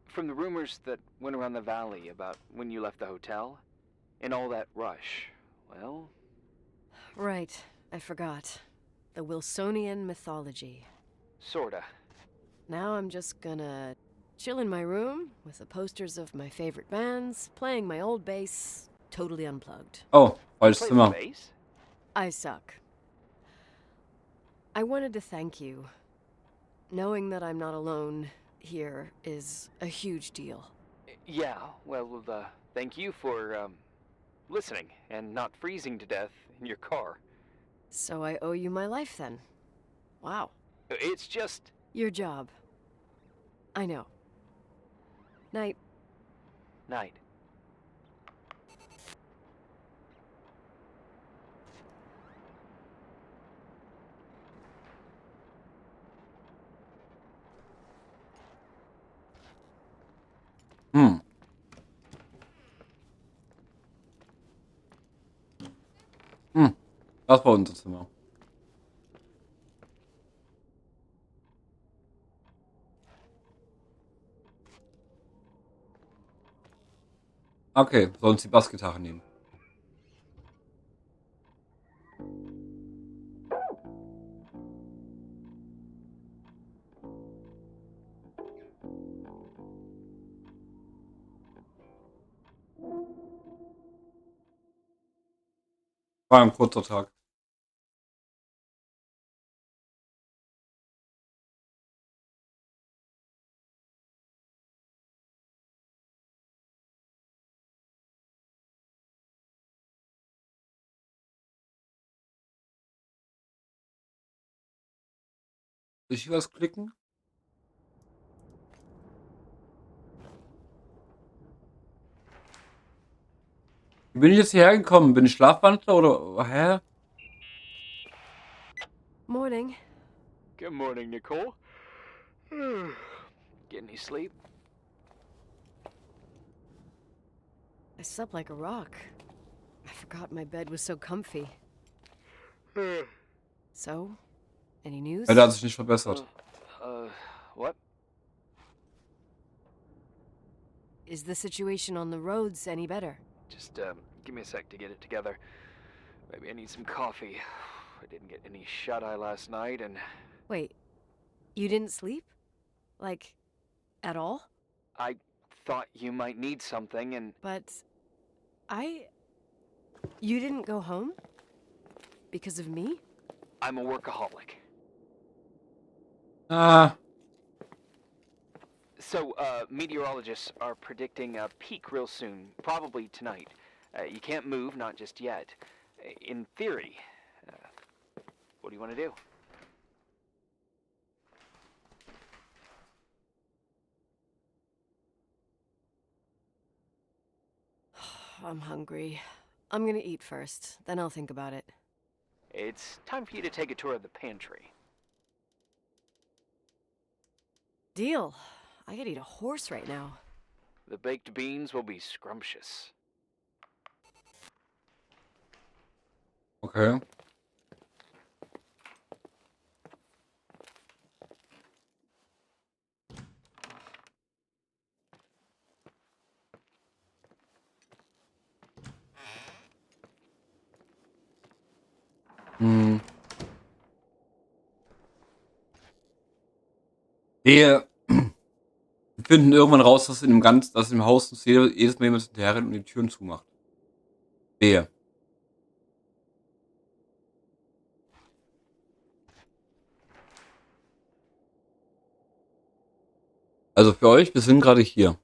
From the rumors that went around the valley about when you left the hotel, and all that rush, well... Right, I forgot. The Wilsonian mythology. Sorta. Now I'm just gonna chill in my room with the posters of my favorite bands, playing my old bass, totally unplugged. Oh, falsches Play the Zimmer. bass? I suck. I wanted to thank you. Knowing that I'm not alone here is a huge deal. Yeah, well, thank you for, listening and not freezing to death in your car. So I owe you my life then. Wow. It's just... Your job. I know. Night. Night. Hm. Das war unser Zimmer. Okay, sollen uns die Bassgitarre nehmen. War ein kurzer Tag. Soll ich was klicken? Wie bin ich jetzt hierher gekommen? Bin ich Schlafwandler oder hä? Morning. Good morning, Nicole. Get any sleep? I slept like a rock. I forgot my bed was so comfy. So, any news? Der hat sich nicht verbessert. What? Is the situation on the roads any better? Just, give me a sec to get it together. Maybe I need some coffee. I didn't get any shut-eye last night, and... Wait, you didn't sleep? Like, at all? I thought you might need something, and... But you didn't go home? Because of me? I'm a workaholic. Ah, So, meteorologists are predicting a peak real soon, probably tonight. You can't move, not just yet. In theory. What do you want to do? I'm hungry. I'm gonna eat first, then I'll think about it. It's time for you to take a tour of the pantry. Deal. I could eat a horse right now. The baked beans will be scrumptious. okay. Hm. Wir finden irgendwann raus, dass dass im Haus uns jedes Mal jemand hinterher rennt und die Türen zumacht. Wehe. Also für euch, wir sind gerade hier.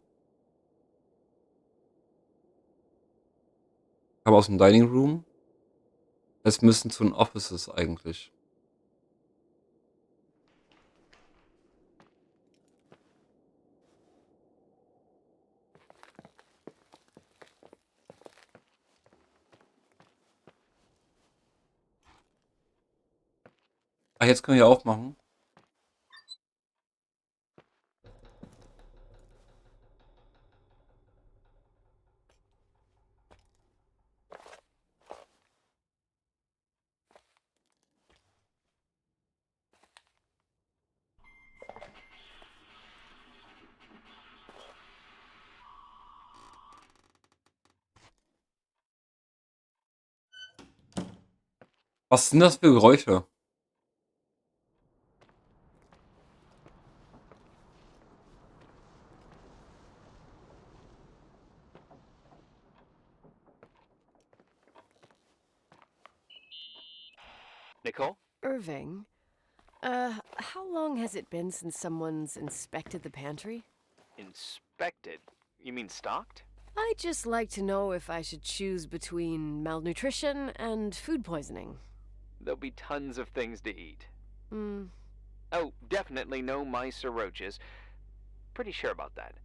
Ich komme aus dem Dining Room. Es müssen zu den Offices eigentlich. Ah, jetzt können wir aufmachen. Was sind das für Geräusche? Nicole? Irving, how long has it been since someone's inspected the pantry? Inspected? You mean stocked? I'd just like to know if I should choose between malnutrition and food poisoning. There'll be tons of things to eat. Hmm. Oh, definitely no mice or roaches. Pretty sure about that.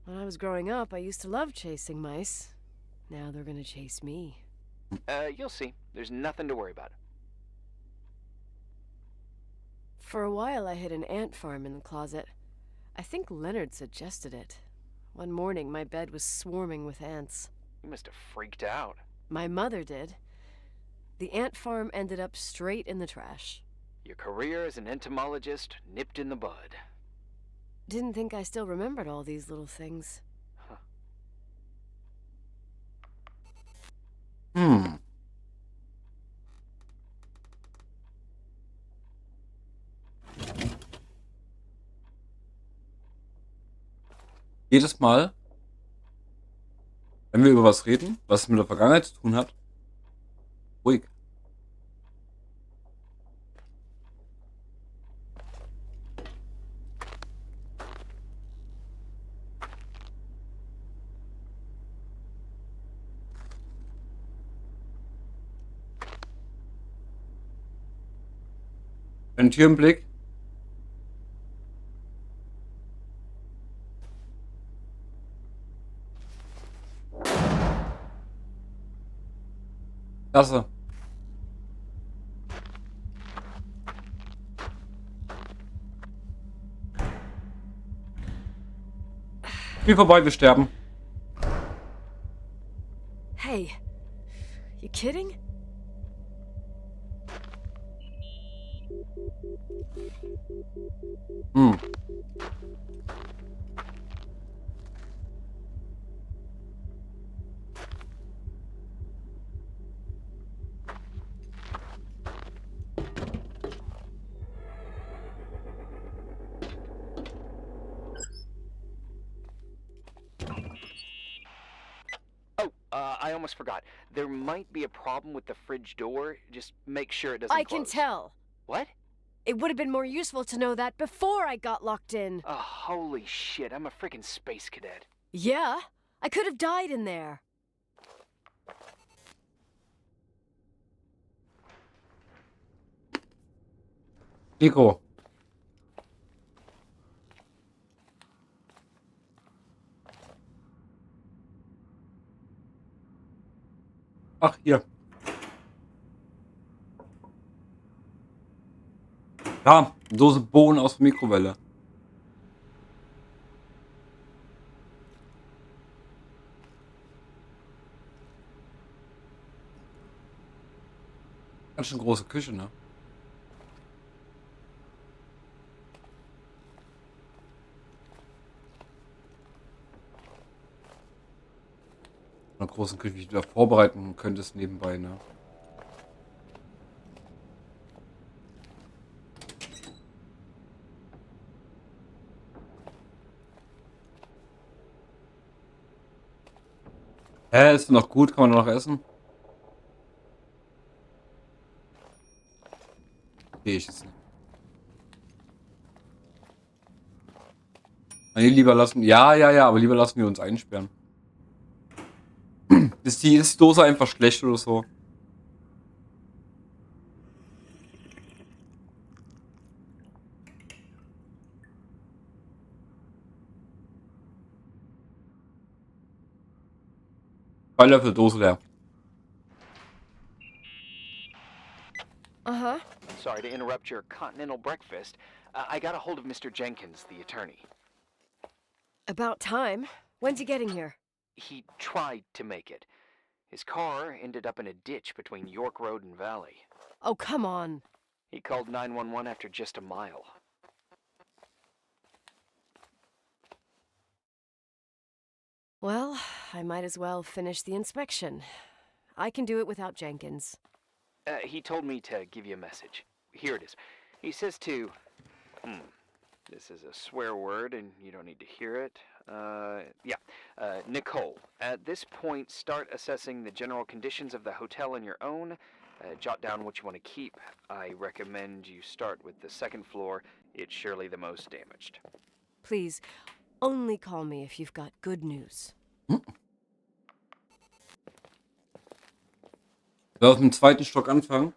When I was growing up, I used to love chasing mice. Now they're gonna chase me. You'll see. There's nothing to worry about. For a while, I hid an ant farm in the closet. I think Leonard suggested it. One morning, my bed was swarming with ants. You must have freaked out. My mother did. The ant farm ended up straight in the trash. Your career as an entomologist nipped in the bud. Didn't think I still remembered all these little things. Jedes Mal, wenn wir über was reden, was mit der Vergangenheit zu tun hat, ruhig. Ein Tür im Blick. Klasse. Spiel vorbei, wir sterben. Hey, you kidding? I almost forgot. There might be a problem with the fridge door. Just make sure it doesn't I close. can tell. What? It would have been more useful to know that before I got locked in. Oh, holy shit. I'm a freaking space cadet. Yeah, I could have died in there. Nico. Ach, hier. Ja, Dose Bohnen aus der Mikrowelle. Ganz schön große Küche, ne? Einer großen Küche, wie du da vorbereiten könntest nebenbei, ne? Hä, ist noch gut? Kann man noch essen? Sehe ich jetzt nicht. Nee, lieber lassen. Ja, aber lieber lassen wir uns einsperren. Ist die Dose einfach schlecht oder so? Zwei Löffel Dose leer. Uh-huh. Sorry to interrupt your continental breakfast. I got a hold of Mr. Jenkins, the attorney. About time. When's he getting here? He tried to make it. His car ended up in a ditch between York Road and Valley. Oh, come on. He called 911 after just a mile. Well, I might as well finish the inspection. I can do it without Jenkins. He told me to give you a message. Here it is. He says to... This is a swear word, and you don't need to hear it. Nicole. At this point, start assessing the general conditions of the hotel on your own. Jot down what you want to keep. I recommend you start with the second floor. It's surely the most damaged. Please, only call me if you've got good news. Soll aus dem zweiten Stock anfangen?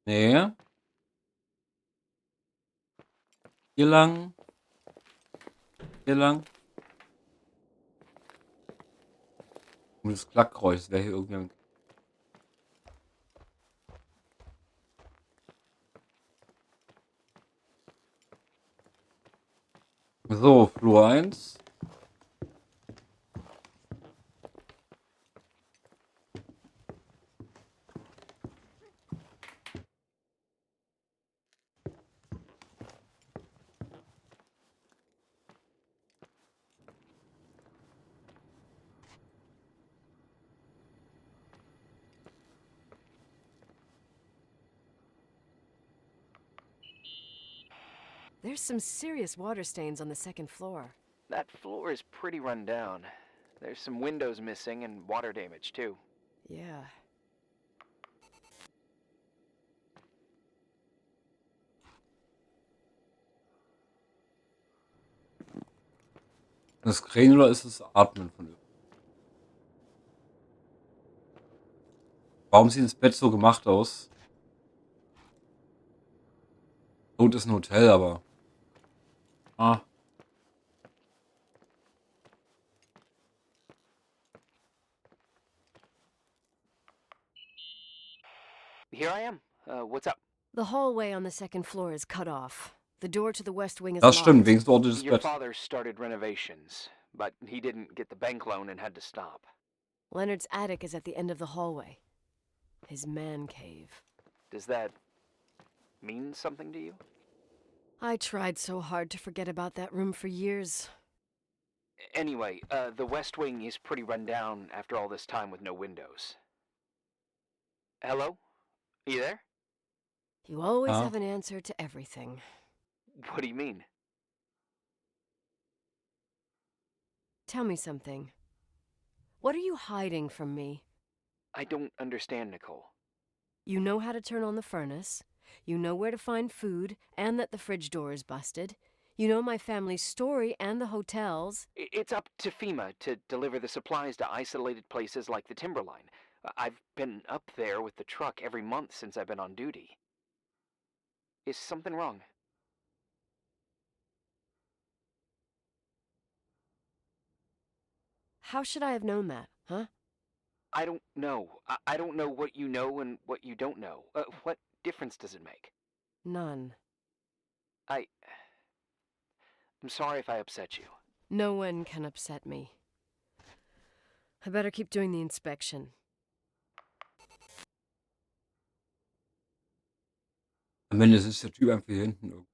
Nee. Hier lang. Hier lang. Und das Klackgeräusch, das wäre hier irgendwie. So, Flur 1. There's some serious water stains on the second floor. That floor is pretty run down. There's some windows missing and water damage, too. Yeah. Das Krähen oder ist es Atmen von irgendwas? Warum sieht das Bett so gemacht aus? Gut, ist ein Hotel, aber. Ah. Here I am. What's up? The hallway on the second floor is cut off. The door to the west wing is Das stimmt, locked. wenigstens ordentliches Your Bett. father started renovations, but he didn't get the bank loan and had to stop. Leonard's attic is at the end of the hallway. His man cave. Does that mean something to you? I tried so hard to forget about that room for years. Anyway, the west wing is pretty run down after all this time with no windows. Hello? You there? You always Huh? have an answer to everything. What do you mean? Tell me something. What are you hiding from me? I don't understand, Nicole. You know how to turn on the furnace. You know where to find food and that the fridge door is busted. You know my family's story and the hotels. It's up to FEMA to deliver the supplies to isolated places like the Timberline. I've been up there with the truck every month since I've been on duty. Is something wrong? How should I have known that, huh? I don't know. I don't know what you know and what you don't know. What difference does it make? None. I'm sorry if I upset you. No one can upset me. I better keep doing the inspection. Am Ende ist der Typ einfach hier hinten irgendwo.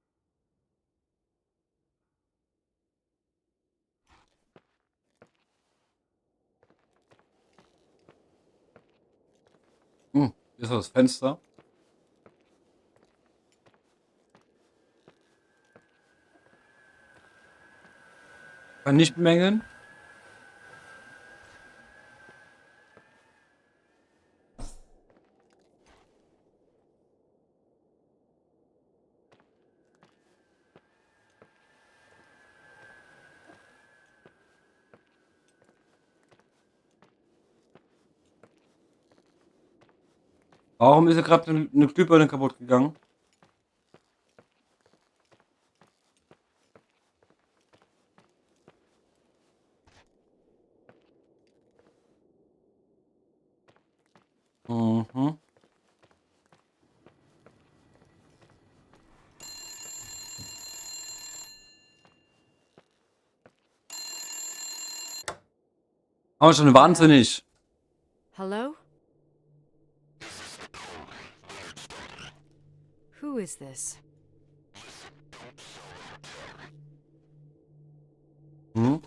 Hier ist das Fenster. Kann nicht bemängeln. Warum ist ja gerade eine Glühbirne kaputt gegangen? Mhm. Aber schon wahnsinnig. Hello? Who is this? Hm?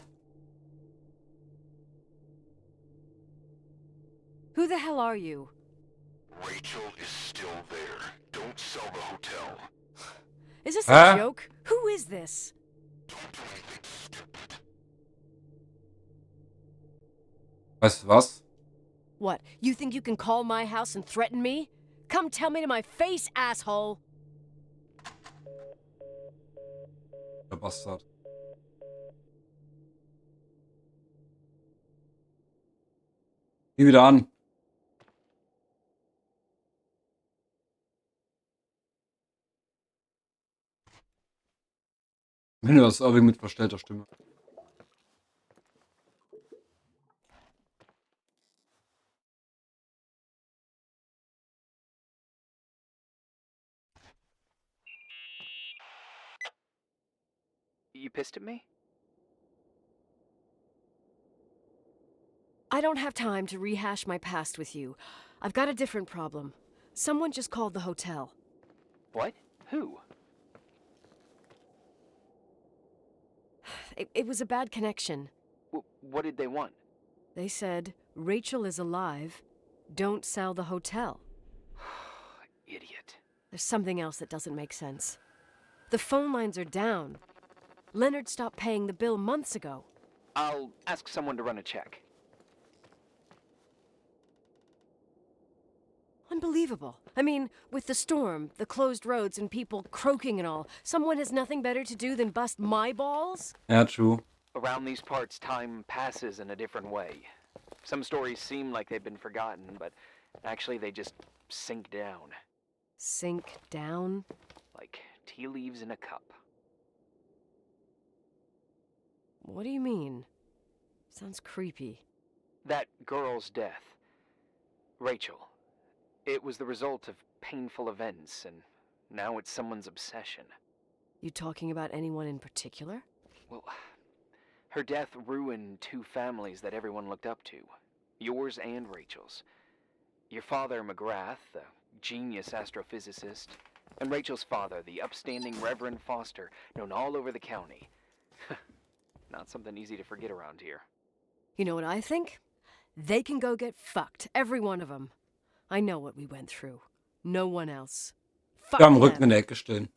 Who the hell are you? Rachel is still there. Don't sell the hotel. Is this Huh? a joke? Who is this? Don't do anything stupid. Weißt du was? What, you think you can call my house and threaten me? Come tell me to my face, asshole! Der Bastard. Nie wieder an. Du hast Irving mit verstellter Stimme. You pissed at me? I don't have time to rehash my past with you. I've got a different problem. Someone just called the hotel. What? Who? It was a bad connection. What did they want? They said, Rachel is alive. Don't sell the hotel. Idiot. There's something else that doesn't make sense. The phone lines are down. Leonard stopped paying the bill months ago. I'll ask someone to run a check. Unbelievable. I mean, with the storm, the closed roads, and people croaking and all, someone has nothing better to do than bust my balls? Ja, true. Around these parts, time passes in a different way. Some stories seem like they've been forgotten, but actually they just sink down. Sink down? Like tea leaves in a cup. What do you mean? Sounds creepy. That girl's death. Rachel. It was the result of painful events, and now it's someone's obsession. You talking about anyone in particular? Well, her death ruined two families that everyone looked up to. Yours and Rachel's. Your father, McGrath, the genius astrophysicist, and Rachel's father, the upstanding Reverend Foster, known all over the county. Not something easy to forget around here. You know what I think? They can go get fucked, every one of them. I know what we went through. No one else. Fuck Ja, am Rücken in them. der Ecke stehen.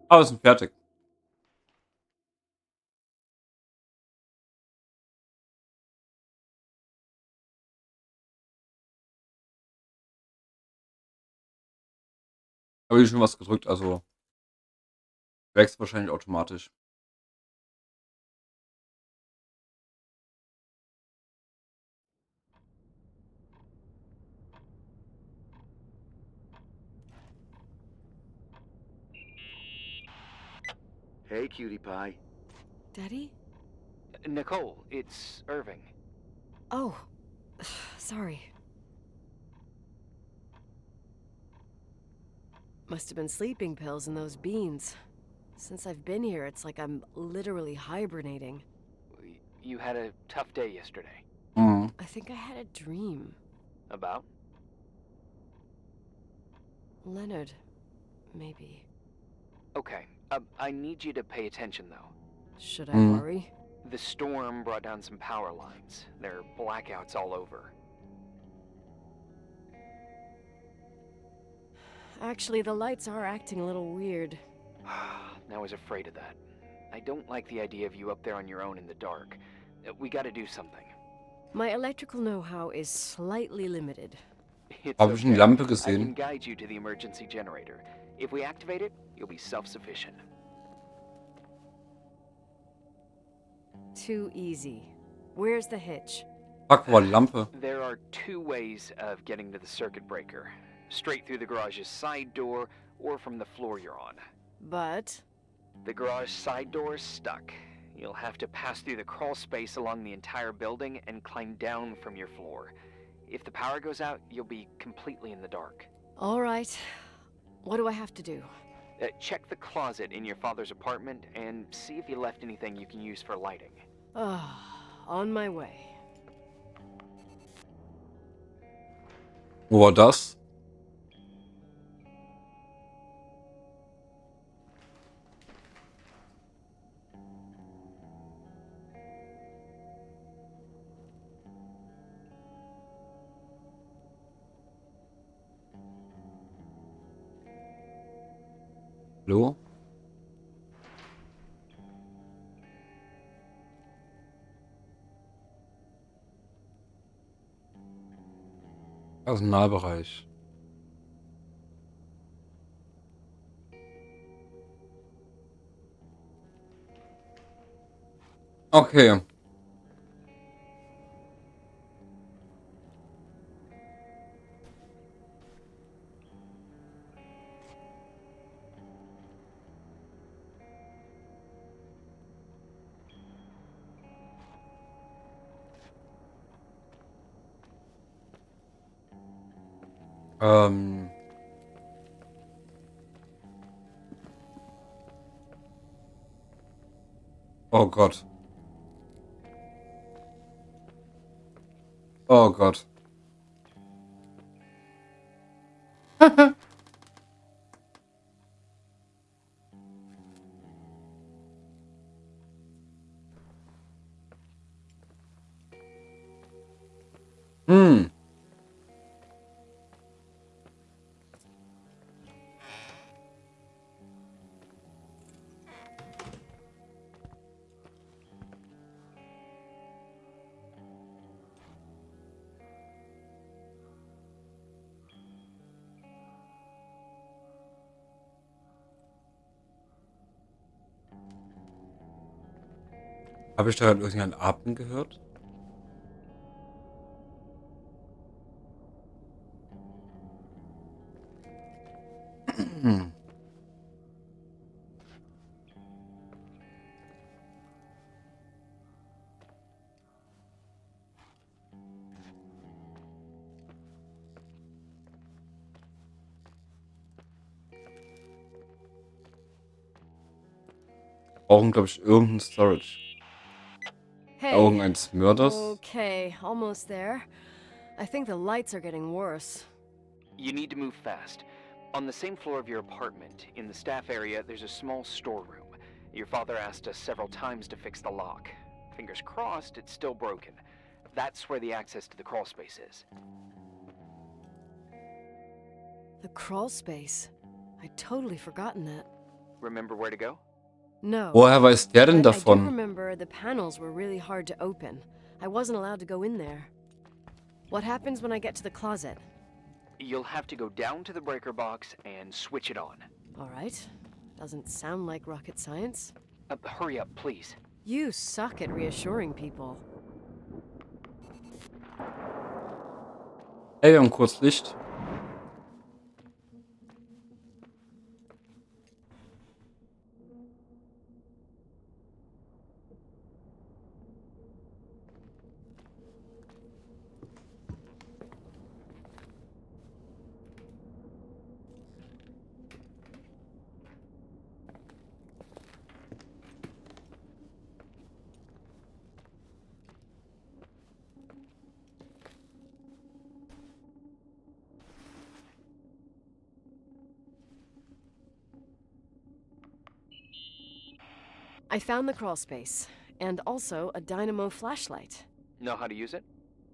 Aber wir sind fertig. Habe ich schon was gedrückt, also wächst wahrscheinlich automatisch. Hey, cutie pie. Daddy? Nicole, it's Irving. Oh, sorry. Must have been sleeping pills in those beans. Since I've been here, it's like I'm literally hibernating. You had a tough day yesterday. Mhm. I think I had a dream. About? Leonard, maybe. Okay, I need you to pay attention though. Should I Mm. worry? The storm brought down some power lines. There are blackouts all over. Actually, the lights are acting a little weird. I was afraid of that. I don't like the idea of you up there on your own in the dark. We gotta do something. My electrical know-how is slightly limited. It's Habe ich eine okay. Lampe I can gesehen? guide you to the emergency generator. If we activate it, you'll be self-sufficient. Too easy. Where's the hitch? Fuck, wo war die Lampe? There are two ways of getting to the circuit breaker. Straight through the garage's side door, or from the floor you're on. But The garage side door is stuck. You'll have to pass through the crawl space along the entire building and climb down from your floor. If the power goes out, you'll be completely in the dark. all right. What do I have to do? Check the closet in your father's apartment and see if you left anything you can use for lighting. On my way. Wo war das? Hallo? Personalbereich. Okay. Ähm. Oh Gott. Oh Gott. Hm. Habe ich da gerade irgendeinen Atmen gehört? Hm. Brauchen, glaube ich, irgendein Storage. Hey. Augen eines Mörders. Okay, almost there. I think the lights are getting worse. You need to move fast. On the same floor of your apartment, in the staff area, there's a small storeroom. Your father asked us several times to fix the lock. Fingers crossed, it's still broken. That's where the access to the crawl space is. The crawl space. I'd totally forgotten that. Remember where to go? No. Woher weiß der denn But I do davon? remember the panels were really hard to open. I wasn't allowed to go in there. What happens when I get to the closet? You'll have to go down to the breaker box and switch it on. All right. Doesn't sound like rocket science. Hurry up, please. You suck at reassuring people. Hey, wir haben kurz Licht. I found the crawl space, and also a dynamo flashlight. Know how to use it?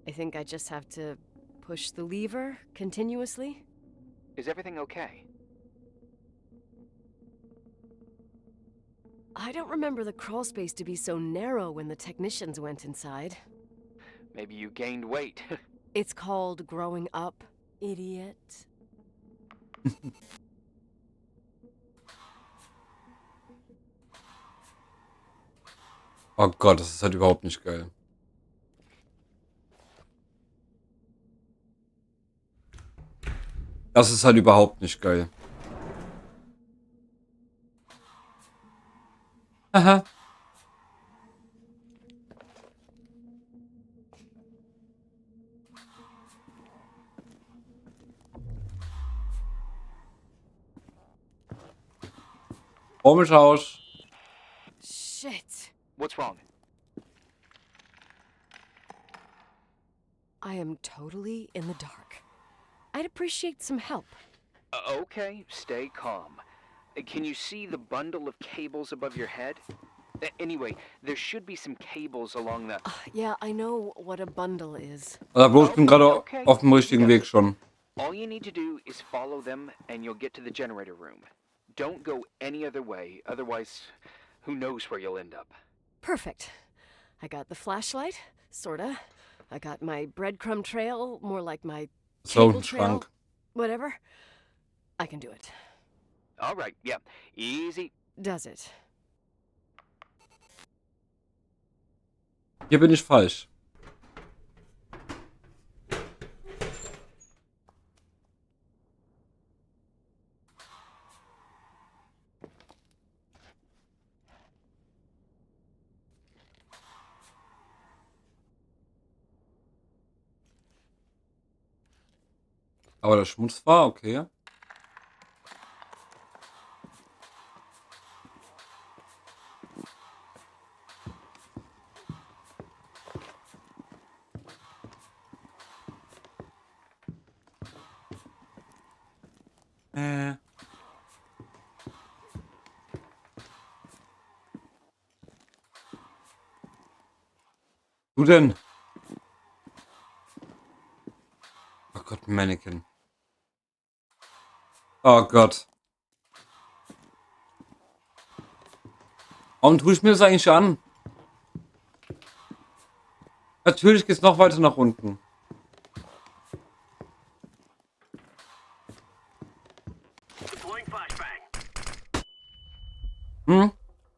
I think I just have to push the lever continuously. Is everything okay? I don't remember the crawl space to be so narrow when the technicians went inside. Maybe you gained weight. It's called growing up, idiot. Oh Gott, das ist halt überhaupt nicht geil. Das ist halt überhaupt nicht geil. Haha. Komisch aus. Shit. What's wrong? I am totally in the dark. I'd appreciate some help. Okay, stay calm. Can you see the bundle of cables above your head? Anyway, there should be some cables along the... Yeah, I know what a bundle is. Also bloß, ich bin gerade Okay. auf dem richtigen Weg schon. All you need to do is follow them and you'll get to the generator room. Don't go any other way, otherwise, who knows where you'll end up. Perfect. I got the flashlight, sorta. I got my breadcrumb trail, more like my So, cable ein trail. Schrank. Whatever. I can do it. All right, yeah, easy. Does it? Hier bin ich falsch. Aber der Schmutz war okay. Äh. Du denn? Oh Gott, Mannequin. Oh Gott. Warum tue ich mir das eigentlich an? Natürlich geht's noch weiter nach unten.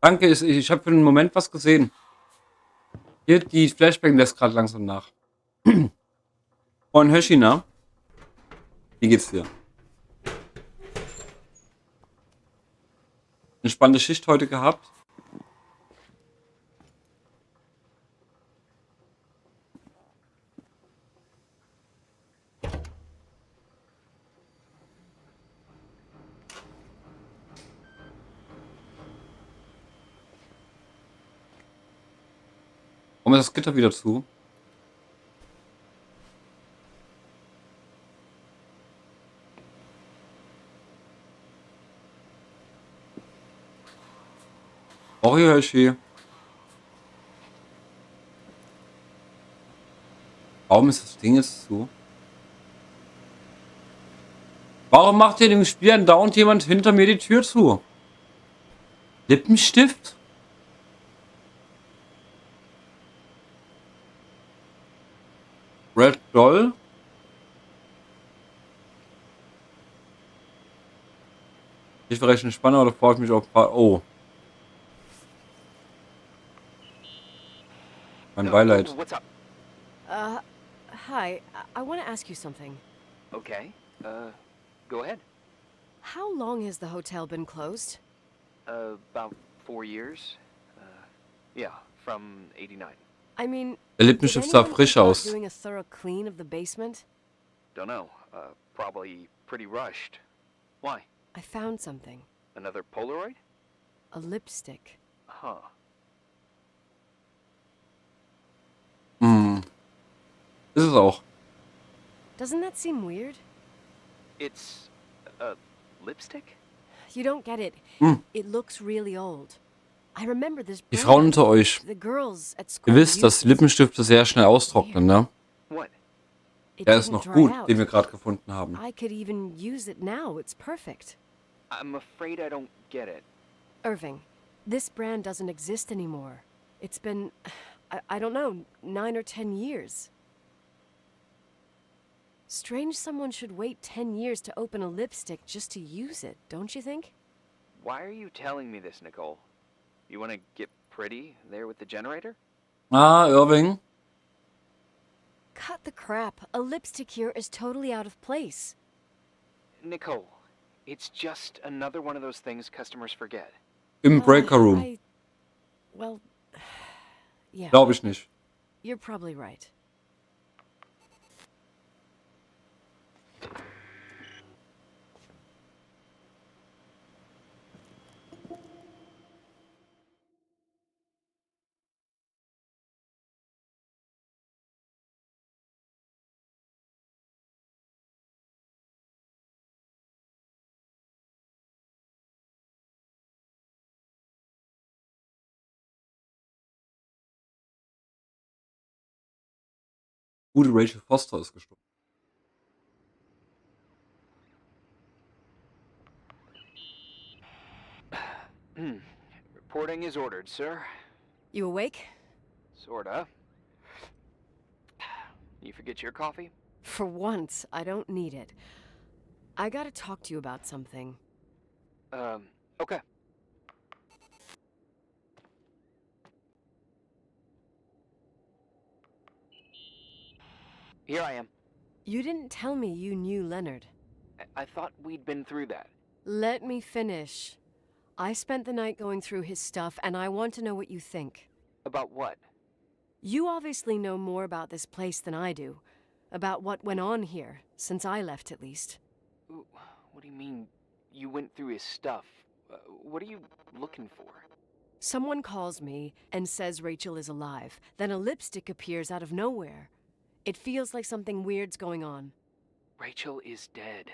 Danke, ich habe für einen Moment was gesehen. Hier, die Flashbang lässt gerade langsam nach. Und Höschina, wie geht's dir? Eine spannende Schicht heute gehabt. Warum ist das Gitter wieder zu? Sorry, Hershey. Warum ist das Ding jetzt zu? Warum macht ihr dem Spiel andauernd jemand hinter mir die Tür zu? Lippenstift? Red Doll? Ich verrechne Spanner oder freue ich mich auf... Oh. Mein Beileid. What's up? Hi. I want to ask you something. Okay. Go ahead. How long has the hotel been closed? About 4 years. Yeah, from 89. I mean, Der did Lippenstift sah anyone frisch think about aus. doing a thorough clean of the basement? Don't know. Probably pretty rushed. Why? I found something. Another Polaroid? A lipstick. Huh. Ist es auch. Doesn't that seem weird? It's a lipstick? You don't get it. It looks really old. I remember this Die brand. Frauen unter euch. The girls at Ihr school wisst, dass used die Lippenstifte sehr schnell austrocknen, ne? What? it. Der ist didn't noch dry gut, out. den wir gerade gefunden haben. I could even use it now. It's perfect. I'm afraid I don't get it. Irving, this brand doesn't exist anymore. It's been, I don't know, 9 or 10 years. Strange someone should wait 10 years to open a lipstick just to use it, don't you think? Why are you telling me this, Nicole? You want to get pretty there with the generator? Ah, Irving. Cut the crap. A lipstick here is totally out of place. Nicole, it's just another one of those things customers forget. Im Breaker Room. Well, yeah, Glaube ich nicht. you're probably right. Gute Rachel Foster ist gestorben. Reporting is ordered, sir. You awake? Sorta. You forget your coffee? For once, I don't need it. I gotta talk to you about something. Okay. Here I am. You didn't tell me you knew Leonard. I thought we'd been through that. Let me finish. I spent the night going through his stuff, and I want to know what you think. About what? You obviously know more about this place than I do. about what went on here, since I left at least. What do you mean, you went through his stuff? What are you looking for? Someone calls me and says Rachel is alive. Then a lipstick appears out of nowhere. It feels like something weird's going on. Rachel is dead.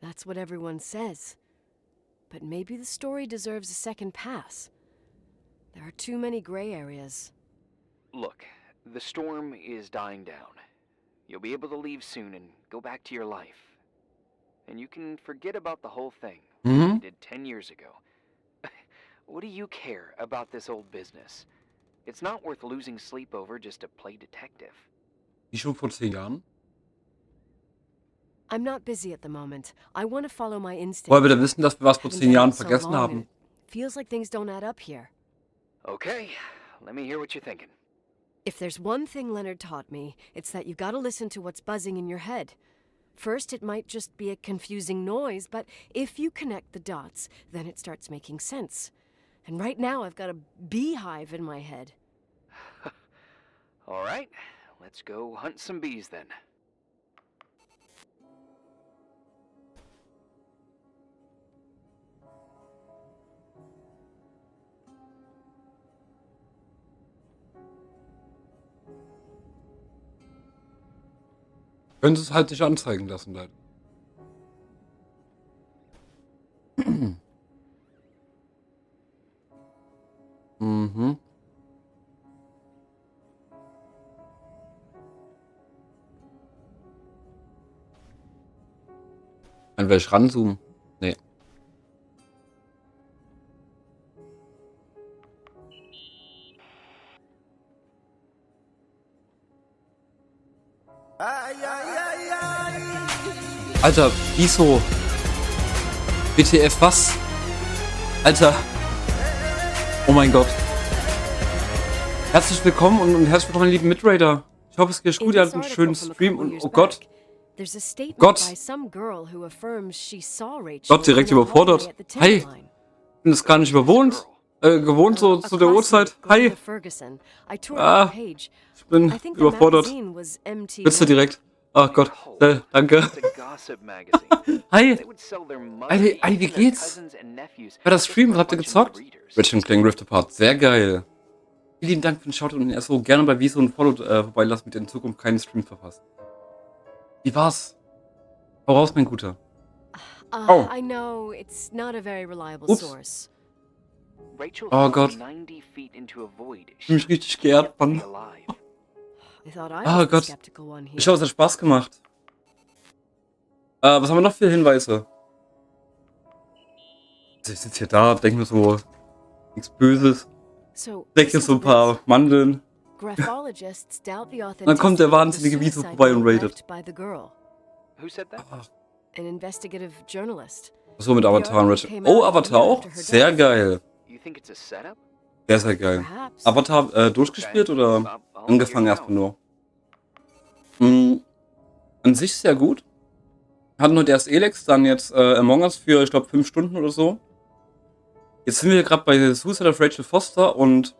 That's what everyone says. But maybe the story deserves a second pass. There are too many gray areas. Look, the storm is dying down. You'll be able to leave soon and go back to your life. And you can forget about the whole thing you did 10 years ago. What do you care about this old business? It's not worth losing sleep over just to play detective. Wie schon vor 10 Jahren? I'm not busy at the moment. I want to follow my instincts. Woher wir da wissen, dass wir was vor Haven't 10 done Jahren it so vergessen long, haben? and it feels like things don't add up here. Okay, let me hear what you're thinking. If there's one thing Leonard taught me, it's that you gotta listen to what's buzzing in your head. First, it might just be a confusing noise, but if you connect the dots, then it starts making sense. And right now, I've got a beehive in my head. All right, let's go hunt some bees then. Können Sie es halt nicht anzeigen lassen, leider. Mhm. Dann werde ich ranzoomen. Nee. Alter, wieso? WTF, was? Alter. Oh mein Gott. Herzlich willkommen und herzlich willkommen, meine lieben Mitraider. Ich hoffe, es geht euch gut, ihr hattet einen schönen Stream und oh Gott. Gott. Gott, direkt überfordert. Hi. Ich bin das gar nicht gewohnt so zu der Uhrzeit. Hi. Ich bin überfordert. Bitte direkt. Oh Gott, danke. Hi. Alter, wie geht's? Bei der Stream, was habt ihr gezockt? Rich and Clang Rift Apart, sehr geil. Vielen Dank für den Shoutout und erst so gerne bei Wieso und Follow vorbeilassen, mit in Zukunft keinen Stream verpasst. Wie war's? Hau raus, mein Guter. Oh. I know it's not a very reliable Ups. source. Oh Gott. Ich bin richtig geehrt, Mann. I thought I Oh was the Gott. skeptical one here. Ich hoffe, es hat Spaß gemacht. Was haben wir noch für Hinweise? Also ich sitze hier da, denke mir so, nichts Böses. So, Denke mir listen so ein to paar this. Mandeln. Graphologists doubt the Dann kommt der authenticity of the wahnsinnige Wieso suicide vorbei und note raidet. left by the girl, Who said that? an investigative journalist. So mit Avatar und Ratchet. Oh, Avatar auch? Sehr geil. You think it's a setup? Sehr, sehr geil. Perhaps. Avatar durchgespielt oder I'll angefangen hear you erstmal nur? An sich sehr gut. Hatten heute erst Elex, dann jetzt Among Us für, ich glaube, 5 Stunden oder so. Jetzt sind wir gerade bei Suicide of Rachel Foster und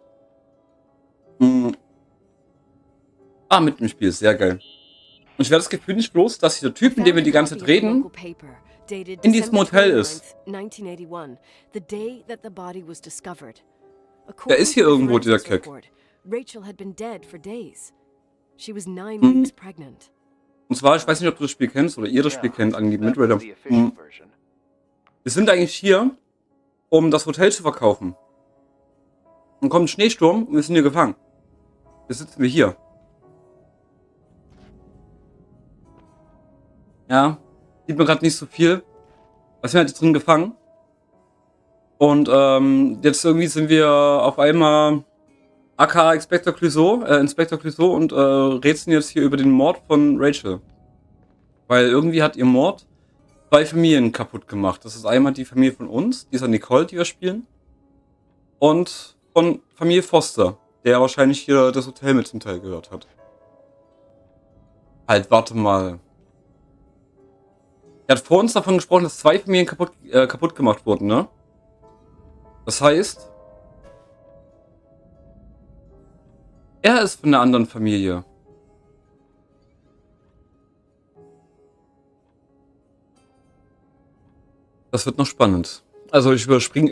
mitten im Spiel, sehr geil. Und ich werde das Gefühl nicht bloß, dass dieser Typ, mit dem wir die ganze Zeit reden, in diesem Hotel ist. Der ist hier irgendwo, dieser Keck. Rachel had been dead for days. She was 9 Mhm. weeks pregnant. Und zwar, ich weiß nicht, ob du das Spiel kennst oder ihr das Spiel kennt, angeblich Mitraider. Wir sind eigentlich hier, um das Hotel zu verkaufen. Dann kommt ein Schneesturm und wir sind hier gefangen. Jetzt sitzen wir hier. Ja, sieht man gerade nicht so viel. Wir sind halt jetzt drin gefangen. Und jetzt irgendwie sind wir auf einmal aka Inspector Clouseau und rätseln jetzt hier über den Mord von Rachel. Weil irgendwie hat ihr Mord 2 Familien kaputt gemacht. Das ist einmal die Familie von uns, dieser Nicole, die wir spielen. Und von Familie Foster, der wahrscheinlich hier das Hotel mit zum Teil gehört hat. Halt, warte mal. Er hat vor uns davon gesprochen, dass 2 Familien kaputt gemacht wurden, ne? Das heißt, Er ist von einer anderen Familie. Das wird noch spannend. Also ich fliege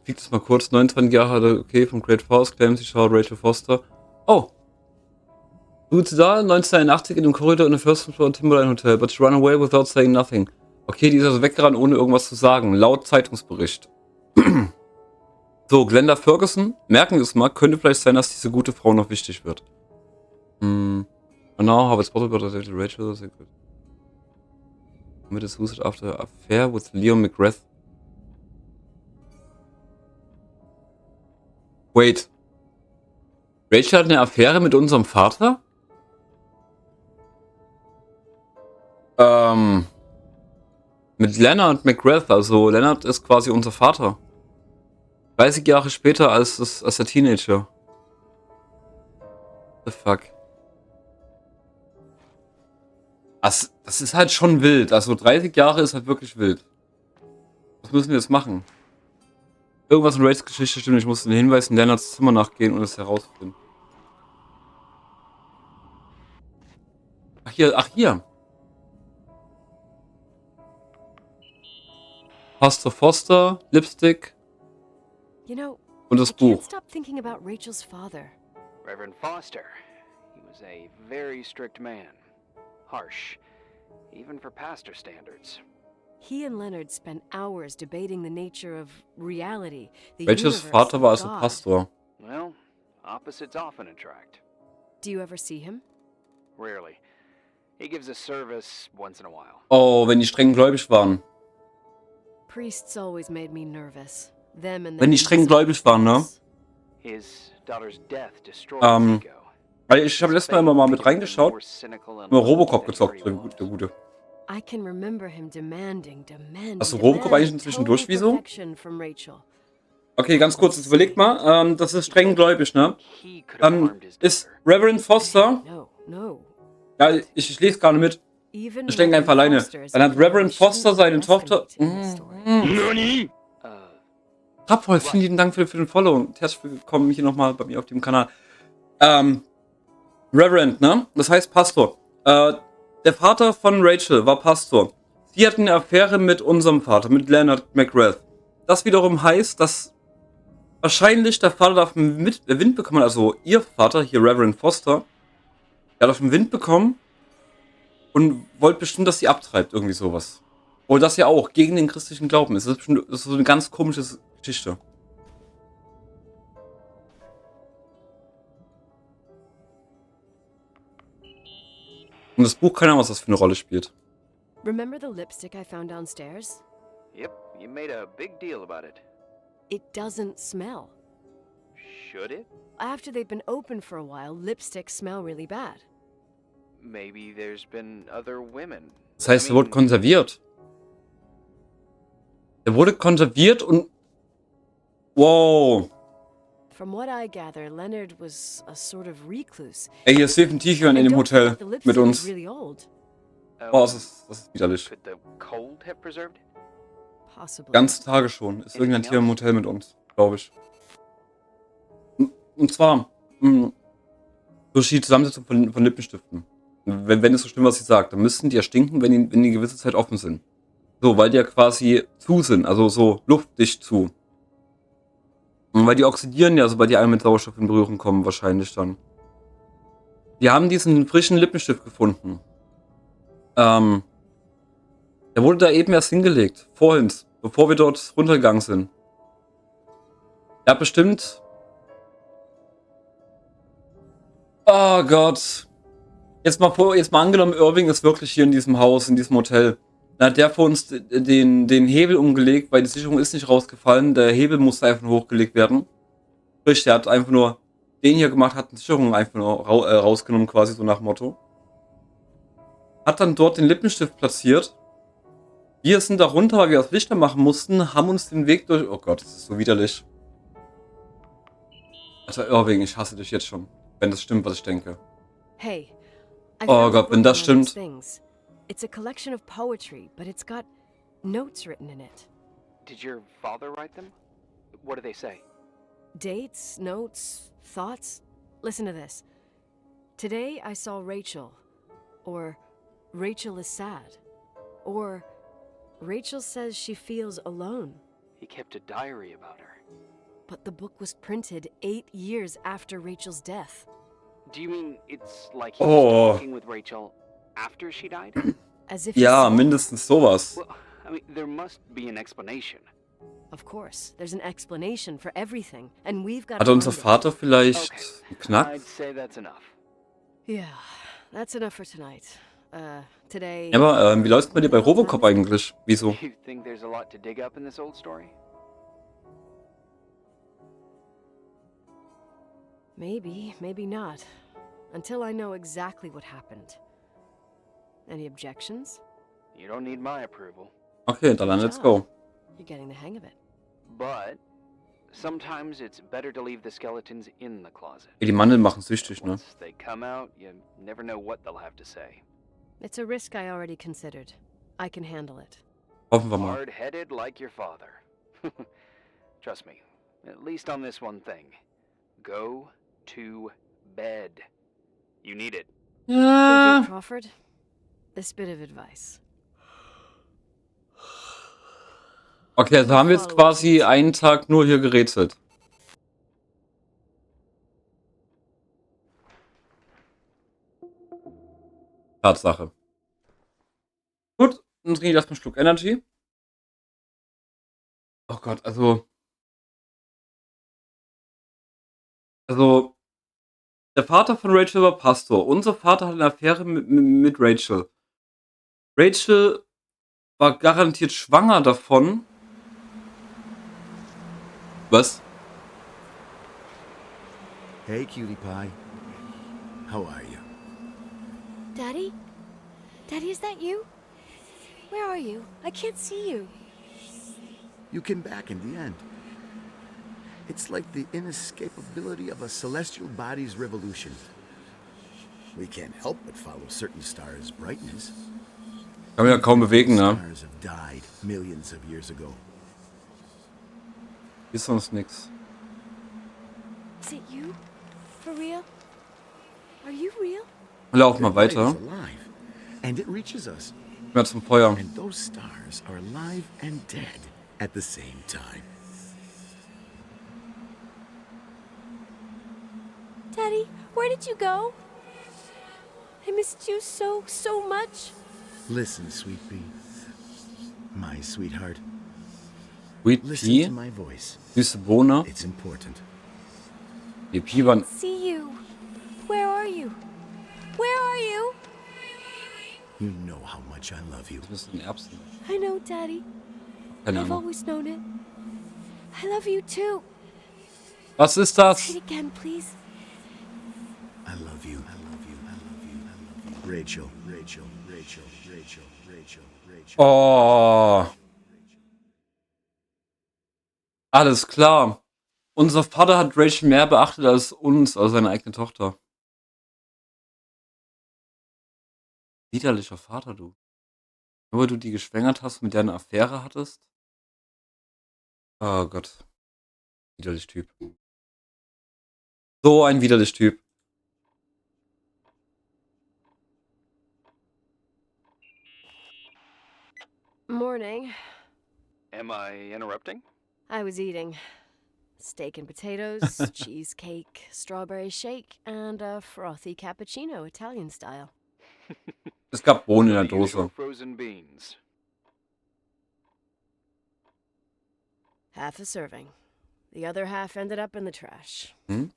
das mal kurz. 29 Jahre hatte, okay, von Great Falls, Clancy Shaw, Rachel Foster. Oh. Suizidal, 1981 in dem Korridor in der First Floor Timberline Hotel, but she ran away without saying nothing. Okay, die ist also weggerannt, ohne irgendwas zu sagen, laut Zeitungsbericht. So, Glenda Ferguson, merken wir es mal, könnte vielleicht sein, dass diese gute Frau noch wichtig wird. Now, how it's possible that Rachel is committed suicide after affair with Leo McGrath. Wait. Rachel hat eine Affäre mit unserem Vater? Mit Leonard McGrath, also Leonard ist quasi unser Vater. 30 Jahre später als der Teenager. The fuck. Das ist halt schon wild. Also 30 Jahre ist halt wirklich wild. Was müssen wir jetzt machen? Irgendwas in Rachels Geschichte stimmt. Ich muss den Hinweis in Leonards Zimmer nachgehen und es herausfinden. Ach hier. Pastor Foster, Lipstick und das I can't Buch. stop thinking about Rachel's father. Reverend Foster. He was a very strict man. Harsh, even for pastor standards. He and Leonard spent hours debating the nature of reality, the Rachels universe, Vater war and also God. Pastor. Well, opposites often attract. Do you ever see him? Rarely. He gives a service once in a while. Oh, wenn die streng gläubig waren. Priests always made me nervous. Them and Wenn die their streng gläubig waren, ne? His daughter's death destroyed his ego. Weil ich habe letztes Mal immer mal mit reingeschaut. Immer Robocop gezockt, der Gute. I can remember him demanding. Hast du Robocop eigentlich inzwischen durch? Wieso? Perfection from Rachel. Okay, ganz kurz, jetzt überlegt mal. Das ist streng gläubig, ne? He could have harmed his Ist daughter. Reverend Foster... No. Ja, ich lese gar nicht mit. Even Ich denke einfach Reverend alleine. Foster is Dann hat Reverend Foster seine underestimated Tochter... in this story. Rapvoll, vielen lieben Dank für den Follow und herzlich willkommen hier nochmal bei mir auf dem Kanal. Reverend, ne? Das heißt Pastor. Der Vater von Rachel war Pastor. Sie hatten eine Affäre mit unserem Vater, mit Leonard McGrath. Das wiederum heißt, dass wahrscheinlich der Vater davon Wind bekommen hat, also ihr Vater, hier Reverend Foster, der hat davon Wind bekommen und wollte bestimmt, dass sie abtreibt, irgendwie sowas. Oder dass sie auch gegen den christlichen Glauben ist. Das ist so eine ganz komische Geschichte. Und das Buch, keine Ahnung, was das für eine Rolle spielt. Remember the lipstick I found downstairs? Yep, you made a big deal about it. It doesn't smell. Should it? After they've been open for a while, lipsticks smell really bad. Maybe there's been other women. Das heißt, er wurde konserviert. Er wurde konserviert und... Wow. From what I gather, Leonard was a sort of recluse. Ey, hier ist definitiv jemand in I dem don't Hotel think the mit lipstick uns. is really old. Oh, das ist widerlich. Could the cold have preserved? Possibly. Ganze Tage schon. Ist irgendein Tier im Hotel mit uns, glaube ich. Und zwar durch die Zusammensetzung von Lippenstiften. Wenn es so stimmt, was sie sagt, dann müssten die ja stinken, wenn die eine gewisse Zeit offen sind. So, weil die ja quasi zu sind, also so luftdicht zu. Und weil die oxidieren ja, sobald die alle mit Sauerstoff in Berührung kommen, wahrscheinlich dann. Die haben diesen frischen Lippenstift gefunden. Der wurde da eben erst hingelegt, vorhin, bevor wir dort runtergegangen sind. Er hat bestimmt... Oh Gott. Jetzt mal angenommen, Irving ist wirklich hier in diesem Haus, in diesem Hotel. Dann hat der vor uns den Hebel umgelegt, weil die Sicherung ist nicht rausgefallen. Der Hebel musste einfach nur hochgelegt werden. Sprich, der hat einfach nur den hier gemacht, hat die Sicherung einfach nur rausgenommen, quasi so nach Motto. Hat dann dort den Lippenstift platziert. Wir sind da runter, weil wir das Lichter machen mussten, haben uns den Weg durch... Oh Gott, das ist so widerlich. Alter, Irving, ich hasse dich jetzt schon. Wenn das stimmt, was ich denke. Hey. I Oh found a Gott, wenn book das on those stimmt. things. It's a collection of poetry, but it's got notes written in it. Did your father write them? What do they say? Dates, notes, thoughts. Listen to this. Today I saw Rachel. Or Rachel is sad. Or Rachel says she feels alone. He kept a diary about her. But the book was printed 8 years after Rachel's death. Do you mean it's like he was talking with Rachel after she died? As if he Ja, saw her. mindestens sowas. Well, I mean, there must be an explanation. Of course, there's an explanation for everything, and we've got Hat to unser find it. Vater vielleicht Okay, einen Knack? I'd say that's enough. Yeah, that's enough for tonight. Today... Ja, aber wie läuft's bei dir bei Robocop eigentlich? Wieso? You think there's a lot to dig up in this old story? Maybe, maybe not. Until I know exactly what happened. Any objections? You don't need my approval. Okay, dann let's go. You're getting the hang of it. But sometimes it's better to leave the skeletons in the closet. Ey, die Mandeln machen süchtig, ne? Once they come out, you never know what they'll have to say. It's a risk I already considered. I can handle it. Hoffen wir mal. Hard-headed like your father. Trust me, at least on this one thing. Go to bed. You need it. Agent Crawford, this bit of advice. Okay, also haben wir jetzt quasi einen Tag nur hier gerätselt. Tatsache. Gut, dann trinke ich erstmal einen Schluck Energy. Oh Gott, also der Vater von Rachel war Pastor. Unser Vater hat eine Affäre mit Rachel. Rachel war garantiert schwanger davon. Was? Hey, cutie pie. How are you? Daddy? Daddy, is that you? Where are you? I can't see you. You came back in the end. It's like the inescapability of a celestial body's revolution. We can't help but follow certain stars' brightness. Kann man ja kaum bewegen, ne? Stars have died millions of years ago. Ist sonst nix. Is it you? For real? Are you real? Will auch mal That light is weiter. alive, and it reaches us. Mehr zum Feuer. And those stars are alive and dead at the same time. Daddy, where did you go? I missed you so much. Listen, sweet pea. My sweetheart. Sweet Listen Pea. to my voice. Süße Bohne. It's important. Die Pea waren... See you. Where are you? Where are you? You know how much I love you. Das müssen Erbsen. I know, Daddy. Keine I've Ahnung. always known it. I love you too. Was ist Say das? it again, please. I love you. I love you. I love you. I love you. Rachel. Rachel. Rachel. Rachel. Rachel. Rachel. Oh. Alles klar. Unser Vater hat Rachel mehr beachtet als uns, als seine eigene Tochter. Widerlicher Vater, du. Nur weil du die geschwängert hast, mit der eine Affäre hattest? Oh Gott. Widerlich Typ. So ein widerlich Typ. Morning. Am I interrupting? I was eating steak and potatoes, cheesecake, strawberry shake, and a frothy cappuccino, Italian style. Es gab Bohnen in der The usual Dose. frozen beans. Half a serving. The other half ended up in the trash. Hm?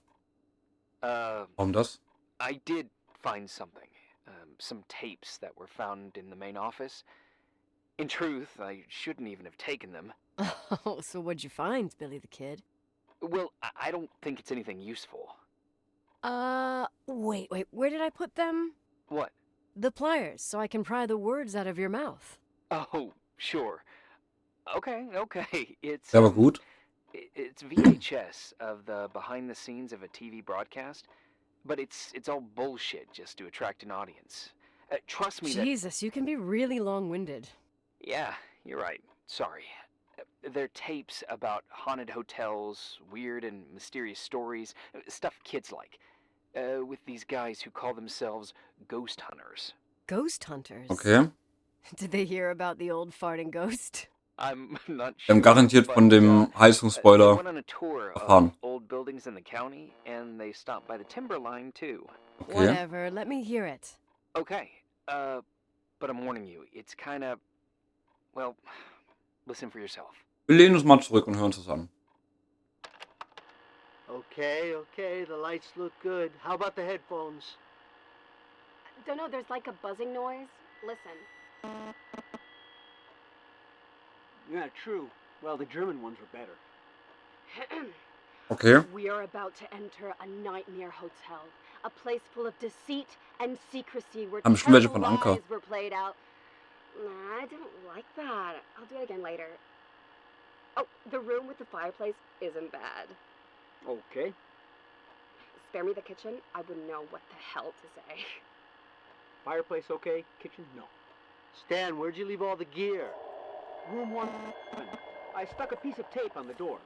Warum das? I did find something. Some tapes that were found in the main office. In truth, I shouldn't even have taken them. Oh, so what'd you find, Billy the Kid? Well, I don't think it's anything useful. Wait, where did I put them? What? The pliers, so I can pry the words out of your mouth. Oh, sure. Okay. It's Der war gut. it's VHS of the behind the scenes of a TV broadcast, but it's all bullshit just to attract an audience. Trust me that... Jesus, you can be really long-winded. Yeah, you're right. Sorry. They're tapes about haunted hotels, weird and mysterious stories, stuff kids like. with these guys who call themselves ghost hunters. Ghost hunters? Okay. Did they hear about the old farting ghost? I'm not Wir sure. haben garantiert von but, dem they Heizungsspoiler went on a tour of erfahren. old buildings in the county, and they stopped by the Timberline too. Okay. Whatever, let me hear it. Okay, but I'm warning you, it's kind of, well, listen for yourself. Wir lehnen uns mal zurück und hören uns das an. Okay, the lights look good. How about the headphones? Don't know, there's like a buzzing noise. Listen. Yeah, true. Well, the German ones were better. Okay. We are about to enter a nightmare hotel. A place full of deceit and secrecy where Haben bestimmt welche terrible von Anker. lies were played out. Nah, I didn't like that. I'll do it again later. Oh, the room with the fireplace isn't bad. Okay. Spare me the kitchen. I wouldn't know what the hell to say. Fireplace okay? Kitchen? No. Stan, where'd you leave all the gear? Room 1. I stuck a piece of tape on the door.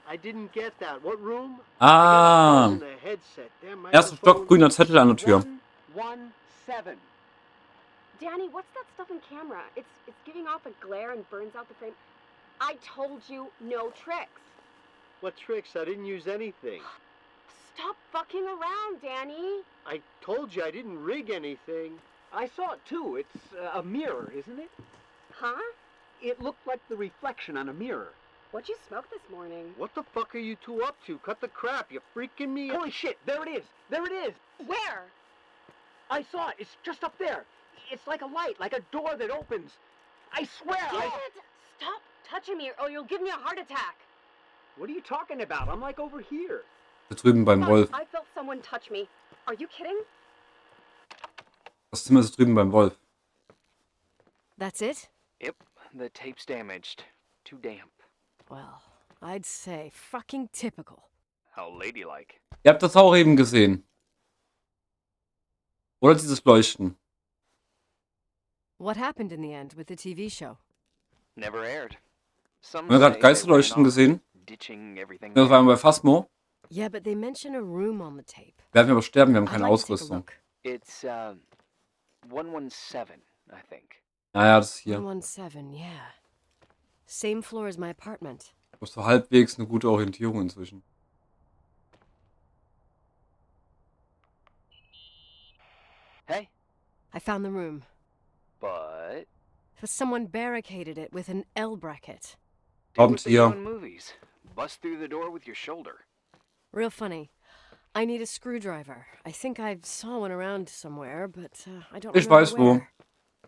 I didn't get that. What room? Ah. I got a buzz in the headset. Damn Erster Stock, grüner Zettel an der Tür. 117. Danny, what's that stuff in camera? It's giving off a glare and burns out the frame. I told you no tricks. What tricks? I didn't use anything. Stop fucking around, Danny. I told you I didn't rig anything. I saw it too. It's a mirror, isn't it? Huh? It looked like the reflection on a mirror. What'd you smoke this morning? What the fuck are you two up to? Cut the crap. You're freaking me out. Holy shit, there it is. There it is. Where? I saw it. It's just up there. It's like a light, like a door that opens. I swear. Stop touching me or you'll give me a heart attack. What are you talking about? I'm like over here. Da drüben beim Wolf. I felt someone touch me. Are you kidding? Das Zimmer ist drüben beim Wolf. That's it? Yep, the tape's damaged. Too damp. Well, I'd say fucking typical. How ladylike. Ihr habt das auch eben gesehen. Oder dieses Leuchten. What happened in the end with the TV show? Never aired. Some Haben wir gerade say they ran Geisterleuchten off, gesehen? ditching everything. Das waren wir bei Phasmo. Yeah, but they mention a room on the tape. Werden wir aber sterben, wir haben I'd keine like to take a Ausrüstung. look. It's 117, I think. Naja, das ist hier. 117, yeah. Same floor as my apartment. Du hast so halbwegs eine gute Orientierung inzwischen. Hey, I found the room. but But someone barricaded it with an L bracket. do Kommt what they do hier. in movies. Bust through the door with your shoulder. Real funny. I need a screwdriver. I think I saw one around somewhere, but I don't Ich remember weiß wo. where.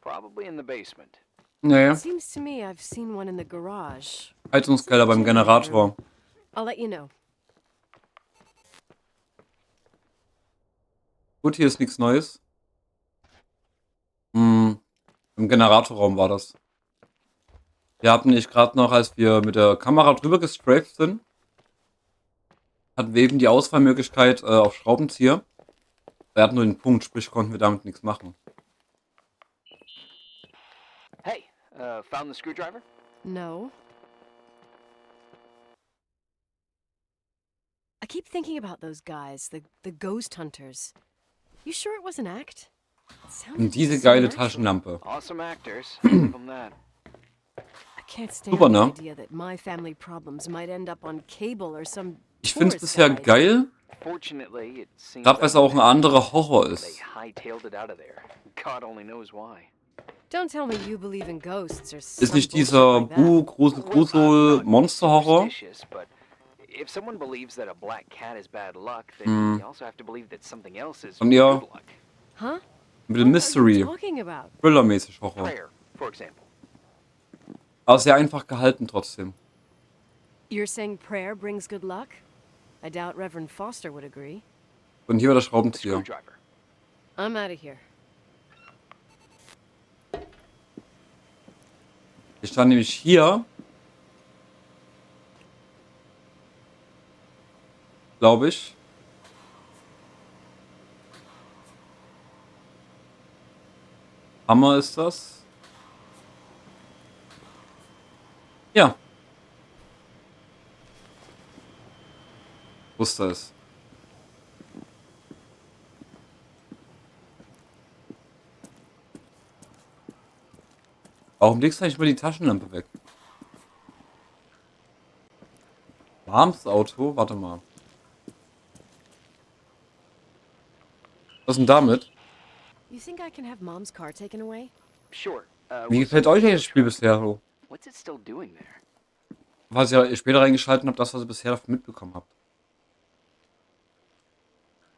Probably in the basement. Nee, It seems to me I've seen one in the garage. Heizungskeller beim Generator. I'll let you know. Gut, hier ist nichts Neues. Im Generatorraum war das. Wir hatten nicht gerade noch, als wir mit der Kamera drüber gestrafed sind, hatten wir eben die Auswahlmöglichkeit auf Schraubenzieher. Wir hatten nur den Punkt, sprich konnten wir damit nichts machen. Hey, found the screwdriver? No. I keep thinking about those guys, the ghost hunters. You sure it was an act? It sounded Und diese so geile natural. Taschenlampe. Taschenlampe. Awesome actors. Give them that. I can't stand Super, the ne? idea that my family problems might end up on cable or some Ich finde es tourist bisher guide. geil, Fortunately, it seems gerade weil es that auch ein anderer Horror they ist. hightailed it out of there. God only knows why. Don't tell me you believe in ghosts or Ist some nicht bullshit dieser like that. Grusel, Monster-Horror? Superstitious, but if someone believes that a black cat is bad luck, then you also have to believe that something else is Und ja, good luck. Huh? mit dem What Mystery, are you talking about? Thriller-mäßig Horror. Prayer, for example. Aber sehr einfach gehalten trotzdem. You're saying prayer brings good luck? I doubt Reverend Foster would agree. Und hier war der The Schraubenzieher. screwdriver. I'm out of here. Ich stand nämlich hier, glaube ich. Hammer ist das. Ja. Wusste es. Warum legst du eigentlich mal die Taschenlampe weg? Warmes Auto? Warte mal. Was ist denn damit? You think I can have Mom's car taken away? Sure. Wie gefällt euch eigentlich das Spiel bisher so? What's it still doing there? Was ihr später reingeschalten habt, das, was ihr bisher davon mitbekommen habt.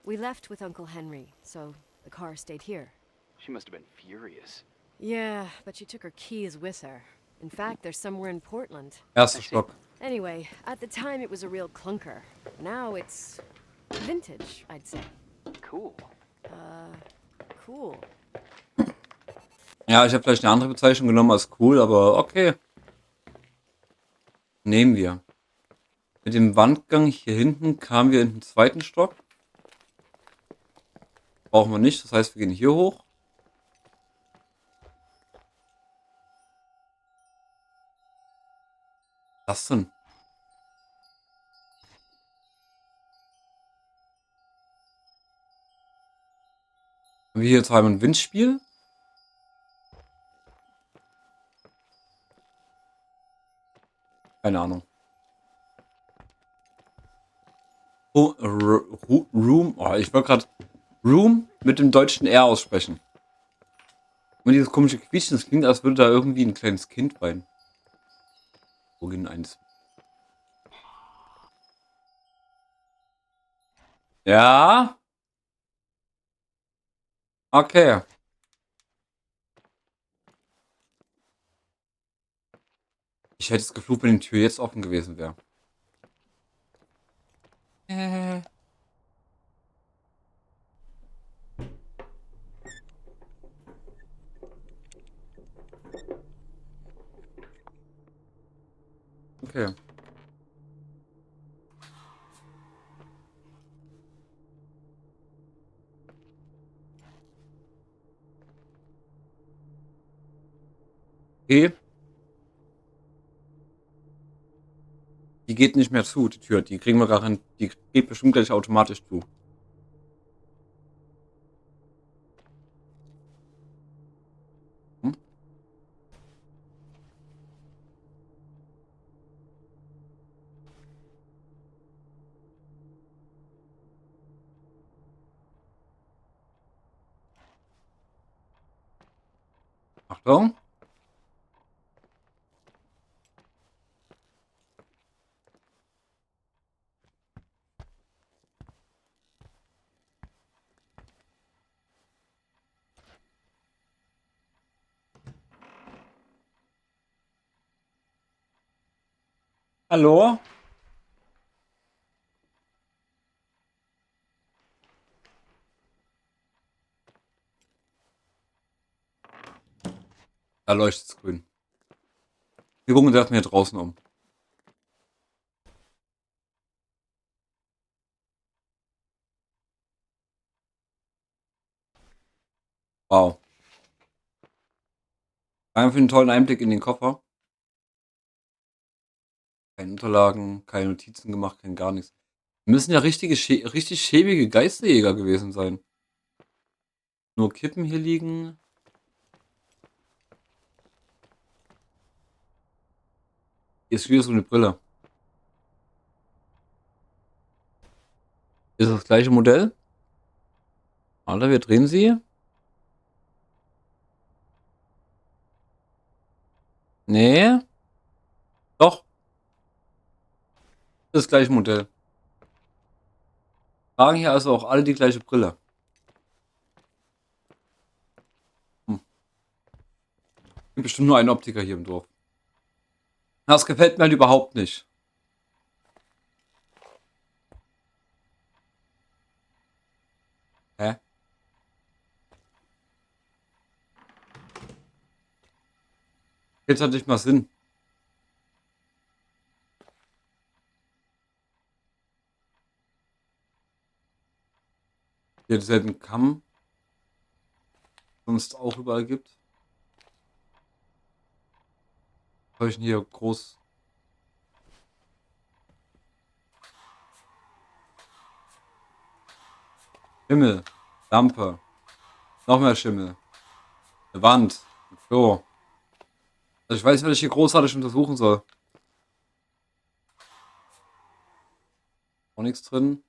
We left with Uncle Henry, so the car stayed here. She must have been furious. Yeah, but she took her keys with her. In fact, they're somewhere in Portland. Erster Stock. Anyway, at the time it was a real clunker. Now it's vintage, I'd say. Cool. Cool. Ja, ich habe vielleicht eine andere Bezeichnung genommen als cool, aber okay. Nehmen wir. Mit dem Wandgang hier hinten kamen wir in den zweiten Stock. Brauchen wir nicht, das heißt, wir gehen hier hoch. Was denn? Haben wir hier jetzt einmal ein Windspiel? Keine Ahnung. Oh, Room. Oh, ich wollte gerade Room mit dem deutschen R aussprechen. Und dieses komische Quietschen, das klingt, als würde da irgendwie ein kleines Kind weinen. Wohin eines. Ja. Okay. Ich hätte es geflucht, wenn die Tür jetzt offen gewesen wäre. Okay. Okay. Die geht nicht mehr zu, die Tür. Die kriegen wir gar nicht. Die geht bestimmt gleich automatisch zu. Hm? Achtung. Hallo? Da leuchtet es grün. Wir gucken uns erstmal hier draußen um. Wow. Danke für den tollen Einblick in den Koffer. Keine Unterlagen, keine Notizen gemacht, kein gar nichts. Wir müssen ja richtig schäbige Geisterjäger gewesen sein. Nur Kippen hier liegen. Hier ist wieder so eine Brille. Ist das gleiche Modell? Alter, wir drehen sie. Nee. Doch. Das gleiche Modell. Tragen hier also auch alle die gleiche Brille. Gibt bestimmt nur einen Optiker hier im Dorf. Das gefällt mir halt überhaupt nicht. Hä? Jetzt hat nicht mal Sinn. Hier denselben Kamm. Sonst auch überall gibt. Habe ich denn hier groß. Schimmel. Lampe. Noch mehr Schimmel. Eine Wand. Ein Klo. Ich weiß nicht, was ich hier großartig untersuchen soll. Auch nichts drin.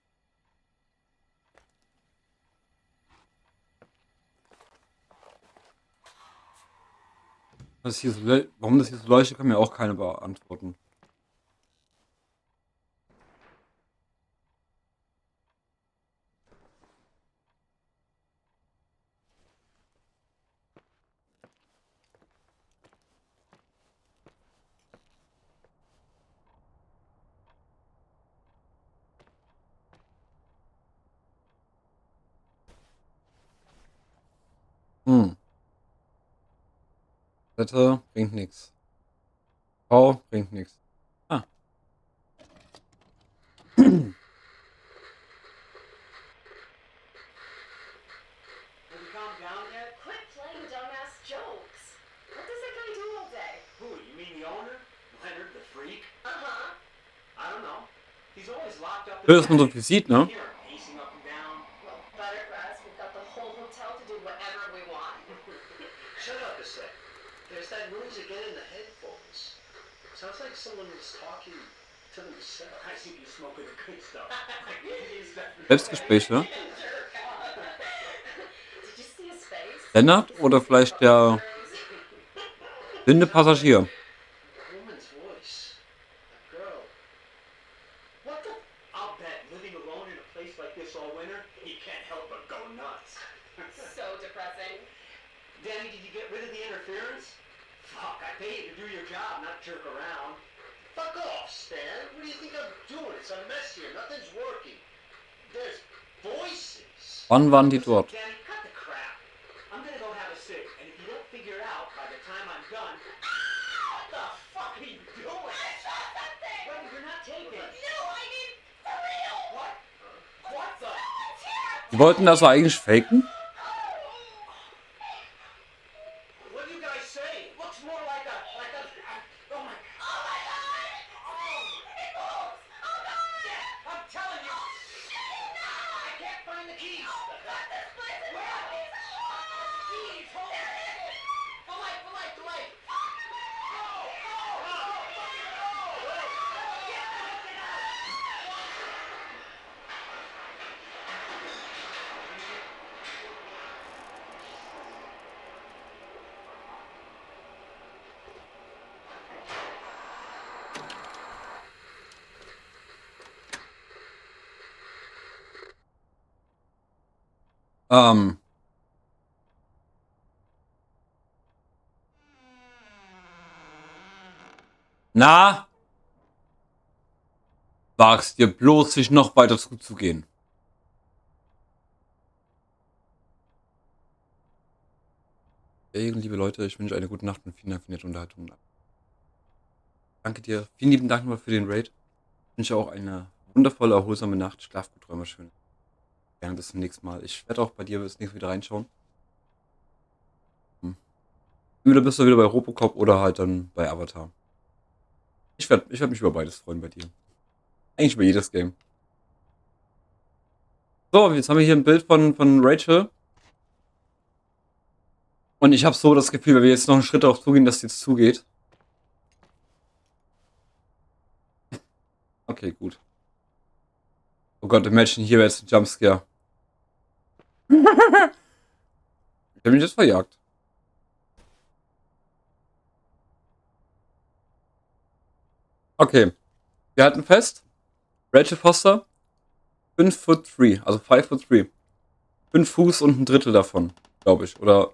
Was hier so, warum das hier so leuchtet, kann mir auch keiner beantworten. Hm. Wetter bringt nichts. V bringt nichts. Ah. Have you calmed down yet? Quit playing dumbass jokes. What does that guy do all day? Who, you mean the owner? Leonard, the freak? Uh-huh. I don't know. He's always locked up in Schön, dass man so the viel sieht, ne? Here, pacing up and down. Well, better for us. We've got the whole hotel to do whatever we want. Shut up a sec. There's that noise again in the headphones. Sounds like someone is talking to themselves. I see you smoking the good stuff. Selbstgespräche. Did you see his face? Leonard oder vielleicht der blinde Passagier? A woman's voice. A girl. What the? I'll bet living alone in a place like this all winter, you can't help but go nuts. So depressing. Danny, did you get rid of the interference? Fuck, I pay you to do your job, not jerk around. Fuck off, Stan. What do you think I'm doing? It's a mess here. Nothing's working. There's voices. Wann waren die dort? Danny, cut the crap. I'm gonna go have a cig, and if you don't figure it out by the time I'm done, what the fuck are you doing? I saw something. Well, you're not taping. No, I mean, for real. What? What the? Die wollten das eigentlich faken? What do you guys say? It looks more like a, oh my. Oh my god! It moves! Oh god! Yeah, I'm telling you. I can't find the keys. This place is Where are broken. Keys, hold on. The light, the light, the light. Na? Wagst dir bloß, sich noch weiter zuzugehen. Liebe Leute, ich wünsche eine gute Nacht und vielen Dank für die nette Unterhaltung. Danke dir. Vielen lieben Dank nochmal für den Raid. Ich wünsche auch eine wundervolle, erholsame Nacht. Schlaf gut, träume schön. Gerne bis zum nächsten Mal. Ich werde auch bei dir bis nächstes wieder reinschauen. Entweder bist du wieder bei Robocop oder halt dann bei Avatar. Ich werd mich über beides freuen bei dir. Eigentlich über jedes Game. So, jetzt haben wir hier ein Bild von Rachel. Und ich habe so das Gefühl, wenn wir jetzt noch einen Schritt darauf zugehen, dass die jetzt zugeht. Okay, gut. Oh Gott, imagine, hier wäre jetzt ein Jumpscare. Ich hab mich jetzt verjagt. Okay. Wir halten fest. Rachel Foster. 5'3", also 5'3". 5 Fuß und ein Drittel davon, glaube ich. Oder.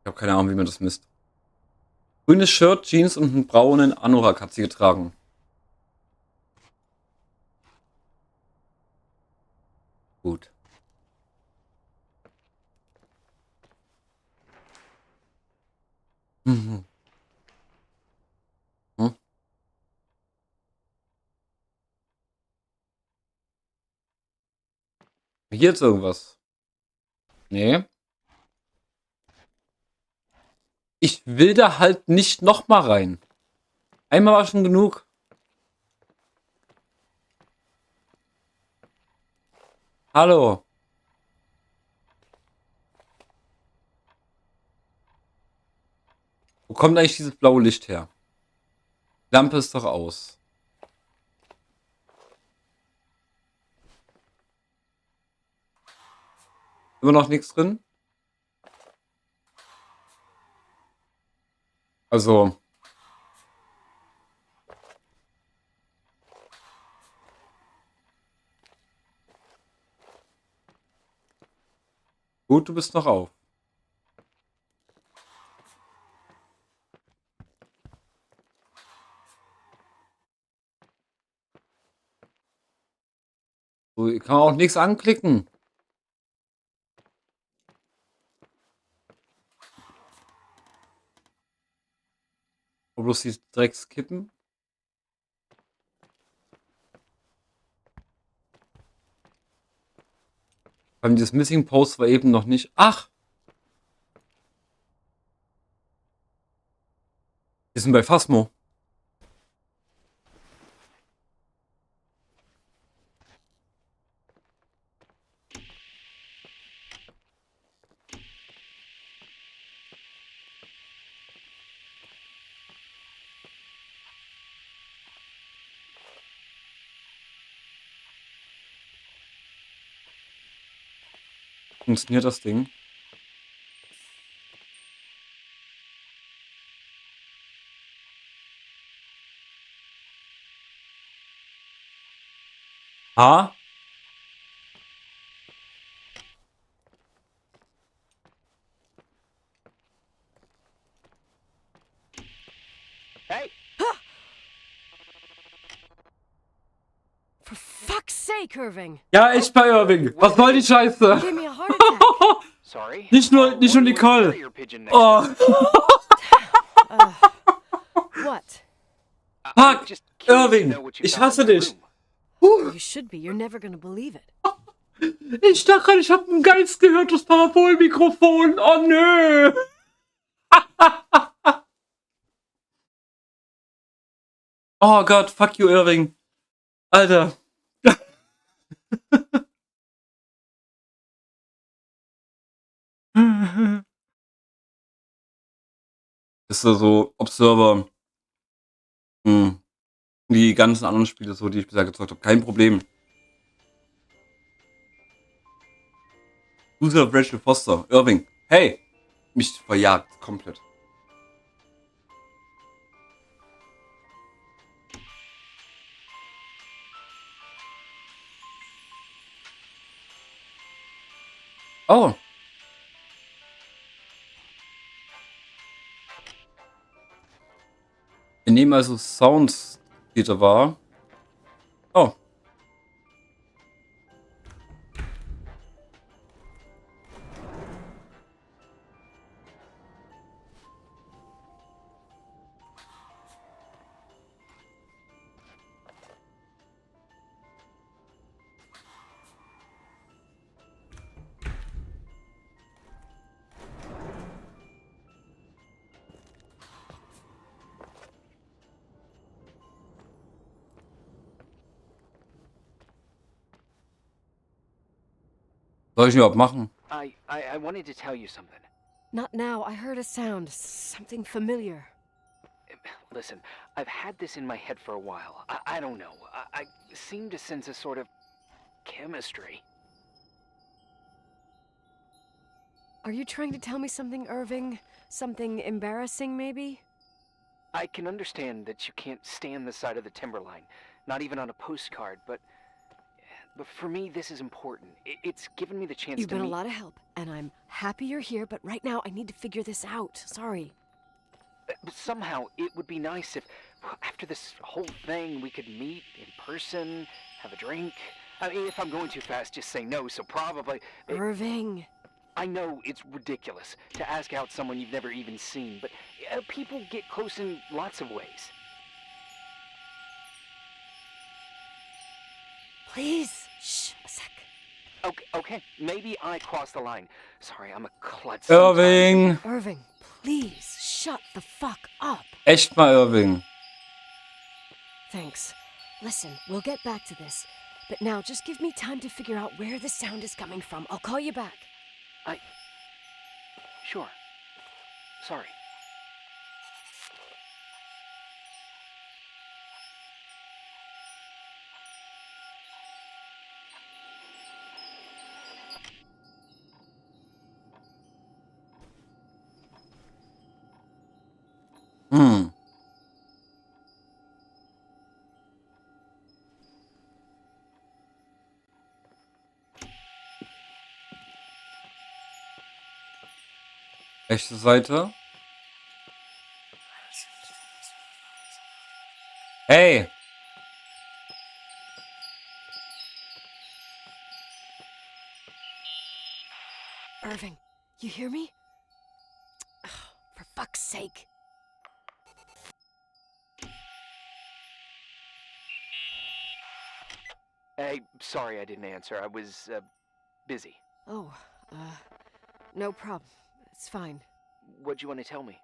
Ich habe keine Ahnung, wie man das misst. Grünes Shirt, Jeans und einen braunen Anorak hat sie getragen. Gut. Mhm. Hm? Hier jetzt irgendwas? Nee. Ich will da halt nicht nochmal rein. Einmal war schon genug. Hallo. Wo kommt eigentlich dieses blaue Licht her? Die Lampe ist doch aus. Immer noch nichts drin? Also. Gut, du bist noch auf. So, hier kann man auch nichts anklicken. Und bloß die Dreckskippen. Vor allem dieses Missing Post war eben noch nicht. Ach! Wir sind bei Phasmo. Funktioniert das Ding? Ah? Hey! For fuck's sake, Irving! Ja, echt bei Irving. Was soll die Scheiße? Give me a heart attack. Sorry. Nicht nur Nicole. Oh. What? Fuck, Irving. Ich hasse dich. You should be. You're never gonna believe it. Ich dachte, ich habe einen Geist gehört, das Parabolmikrofon. Oh nö. Oh Gott, fuck you, Irving. Alter. Ist so Observer. Die ganzen anderen Spiele, so die ich bisher gezockt habe, kein Problem. User Rachel Foster, Irving. Hey! Mich verjagt, komplett. Oh. Wir nehmen also Sounds, die da war. Oh. Soll ich überhaupt machen? I wanted to tell you something. Not now. I heard a sound. Something familiar. Listen, I've had this in my head for a while. I don't know. I seem to sense a sort of chemistry. Are you trying to tell me something, Irving? Something embarrassing, maybe? I can understand that you can't stand the side of the Timberline, not even on a postcard, but for me, this is important. It's given me the chance You've to been meet... a lot of help, and I'm happy you're here, but right now I need to figure this out. Sorry. But somehow, it would be nice if, after this whole thing, we could meet in person, have a drink. I mean, if I'm going too fast, just say no, so probably... Irving. I know it's ridiculous to ask out someone you've never even seen, but people get close in lots of ways. Please, shh, a sec. Okay, maybe I crossed the line. Sorry, I'm a klutz. Irving. Irving, please, shut the fuck up. Echt mal, Irving. Thanks. Listen, we'll get back to this. But now, just give me time to figure out where the sound is coming from. I'll call you back. Sure. Sorry. Hm. Rechte Seite. Hey! Irving, you hear me? Oh, for fuck's sake. Hey, sorry I didn't answer. I was, busy. Oh, no problem. It's fine. What'd you want to tell me?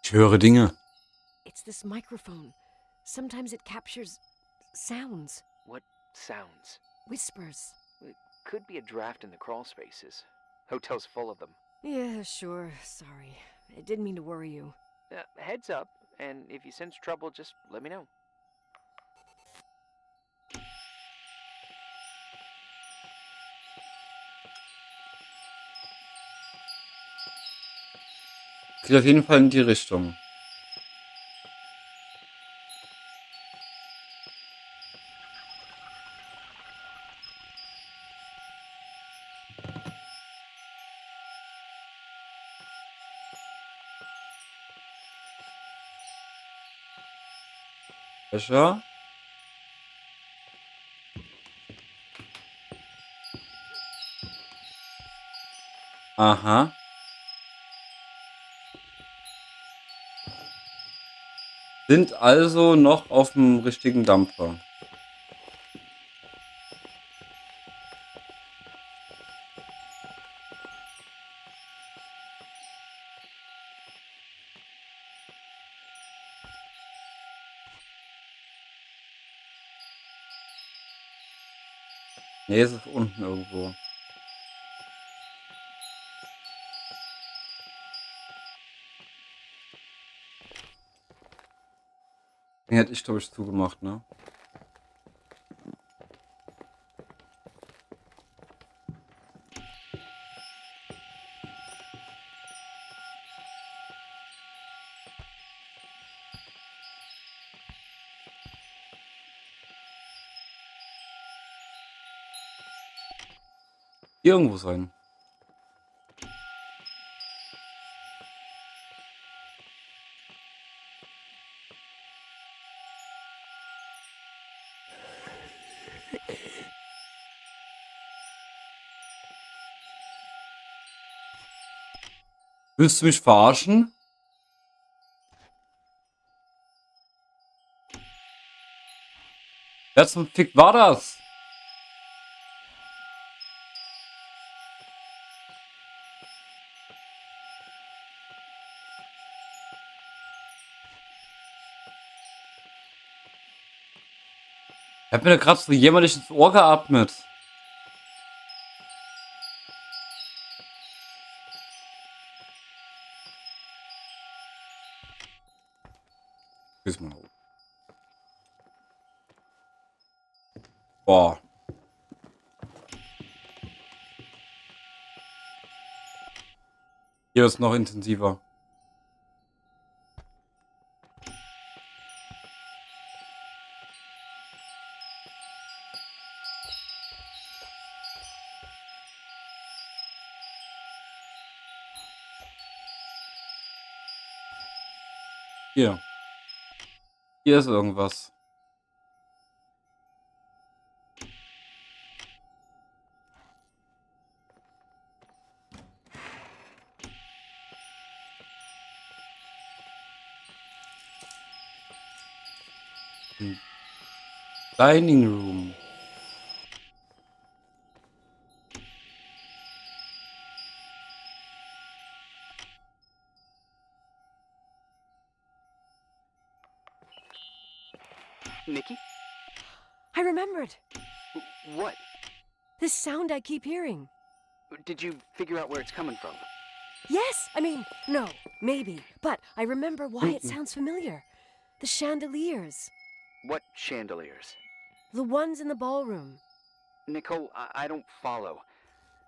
Ich höre Dinge. It's this microphone. Sometimes it captures sounds. What sounds? Whispers. It could be a draft in the crawl spaces. Hotel's full of them. Yeah, sure. Sorry. I didn't mean to worry you. Heads up, and if you sense trouble, just let me know. Geht auf jeden Fall in die Richtung. Welcher? Aha. Sind also noch auf dem richtigen Dampfer. Nee, es ist unten irgendwo. Den hätte ich, glaube ich, zugemacht, ne? Hier irgendwo sein. Willst du mich verarschen? Wer zum Fick war das? Ich hab mir da gerade so jämmerlich ins Ohr geatmet. Bis mal hoch. Boah. Hier ist noch intensiver. Hier. Hier ist irgendwas. Dining Room. Nikki? I remembered. What? This sound I keep hearing. Did you figure out where it's coming from? Yes! I mean, no, maybe. But I remember why it sounds familiar. The chandeliers. What chandeliers? The ones in the ballroom. Nicole, I don't follow.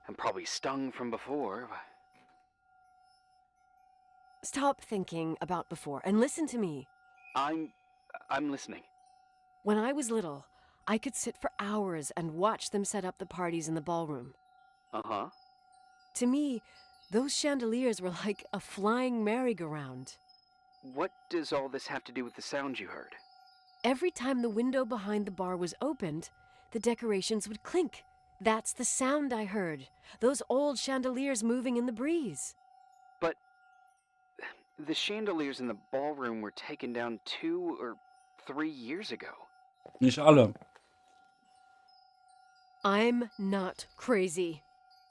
I'm probably stung from before. Stop thinking about before and listen to me. I'm listening. When I was little, I could sit for hours and watch them set up the parties in the ballroom. Uh-huh. To me, those chandeliers were like a flying merry-go-round. What does all this have to do with the sound you heard? Every time the window behind the bar was opened, the decorations would clink. That's the sound I heard. Those old chandeliers moving in the breeze. But the chandeliers in the ballroom were taken down 2 or 3 years ago. Nicht alle. I'm not crazy.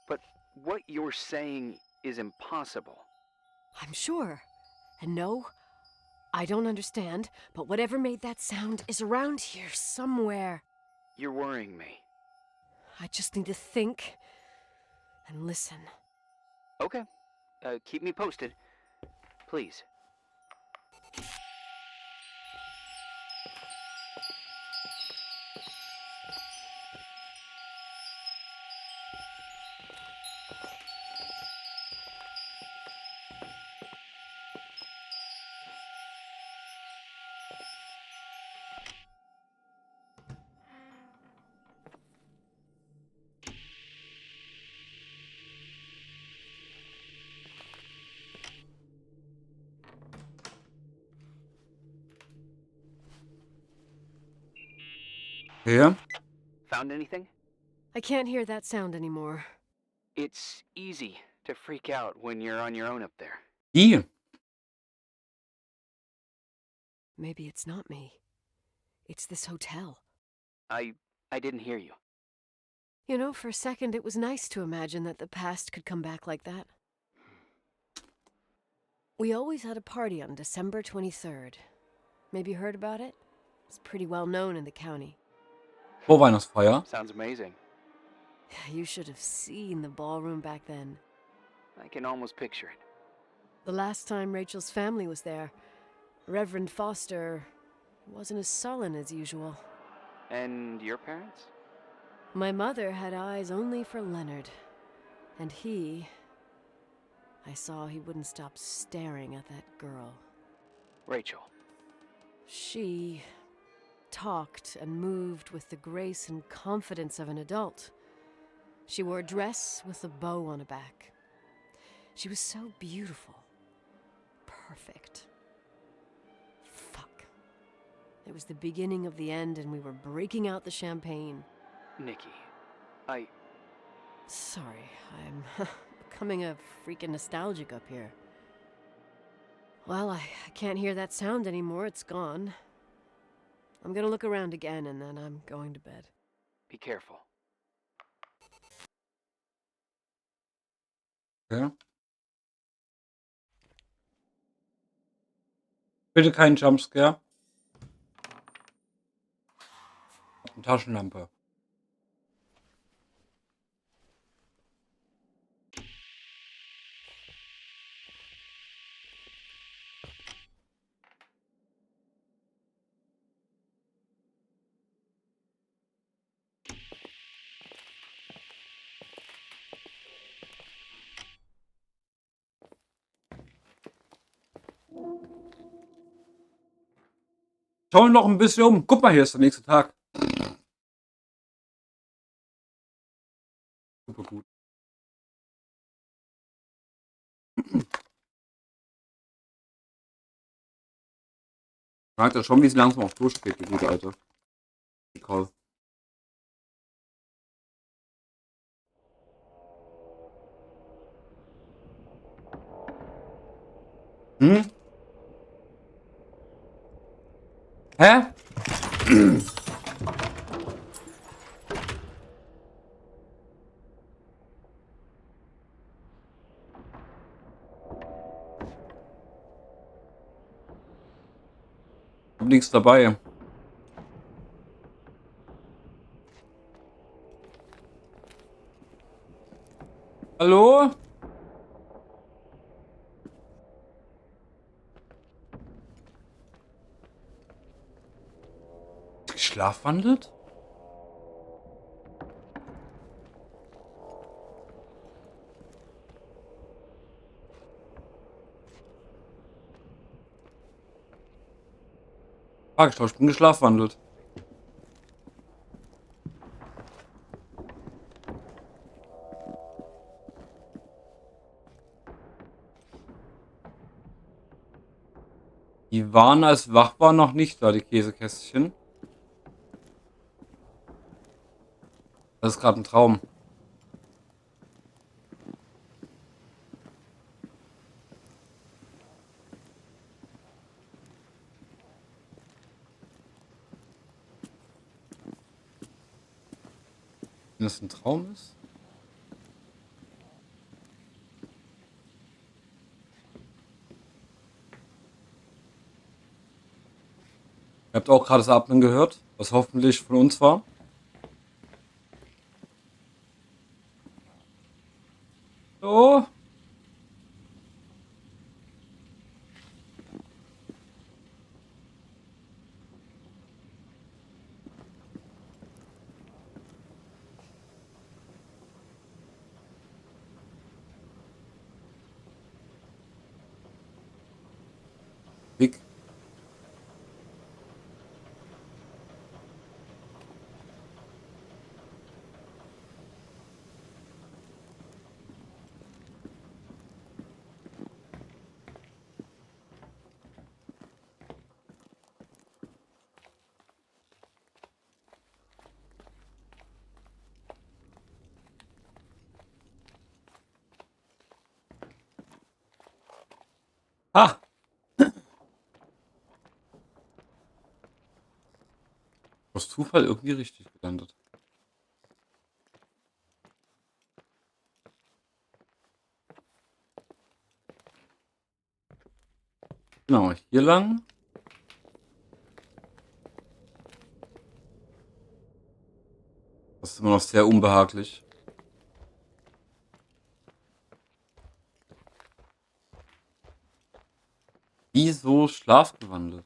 But what you're saying is impossible. I'm sure. And no, I don't understand, but whatever made that sound is around here somewhere. You're worrying me. I just need to think and listen. Okay. Keep me posted. Please. Okay. Found anything? I can't hear that sound anymore. It's easy to freak out when you're on your own up there. Die. Maybe it's not me. It's this hotel. I didn't hear you. You know, for a second it was nice to imagine that the past could come back like that. We always had a party on December 23rd. Maybe you heard about it? It's pretty well known in the county. Vorweihnachtsfeier. Sounds amazing. You should have seen the ballroom back then. I can almost picture it. The last time Rachel's family was there, Reverend Foster wasn't as sullen as usual. And your parents? My mother had eyes only for Leonard. And I saw he wouldn't stop staring at that girl. Rachel. She talked and moved with the grace and confidence of an adult. She wore a dress with a bow on her back. She was so beautiful. Perfect. Fuck. It was the beginning of the end and we were breaking out the champagne. Nikki, Sorry, I'm becoming a freaking nostalgic up here. Well, I can't hear that sound anymore. It's gone. I'm gonna look around again and then I'm going to bed. Be careful. Okay. Bitte kein Jumpscare. Eine Taschenlampe. Schau noch ein bisschen um. Guck mal, hier ist der nächste Tag. Super gut. Merkt ja schon, wie sie langsam auf durchgeht, die gute alte Nicole. Hm? Hä? Hab nichts dabei. Hallo? Schlafwandelt? Ah, ich bin geschlafwandelt. Die waren, als wach war, noch nicht da, die Käsekästchen. Das ist gerade ein Traum. Wenn das ein Traum ist? Ihr habt auch gerade das Atmen gehört, was hoffentlich von uns war. So. Big. Ah! Aus Zufall irgendwie richtig gelandet. Genau, hier lang. Das ist immer noch sehr unbehaglich. Wieso schlafgewandelt?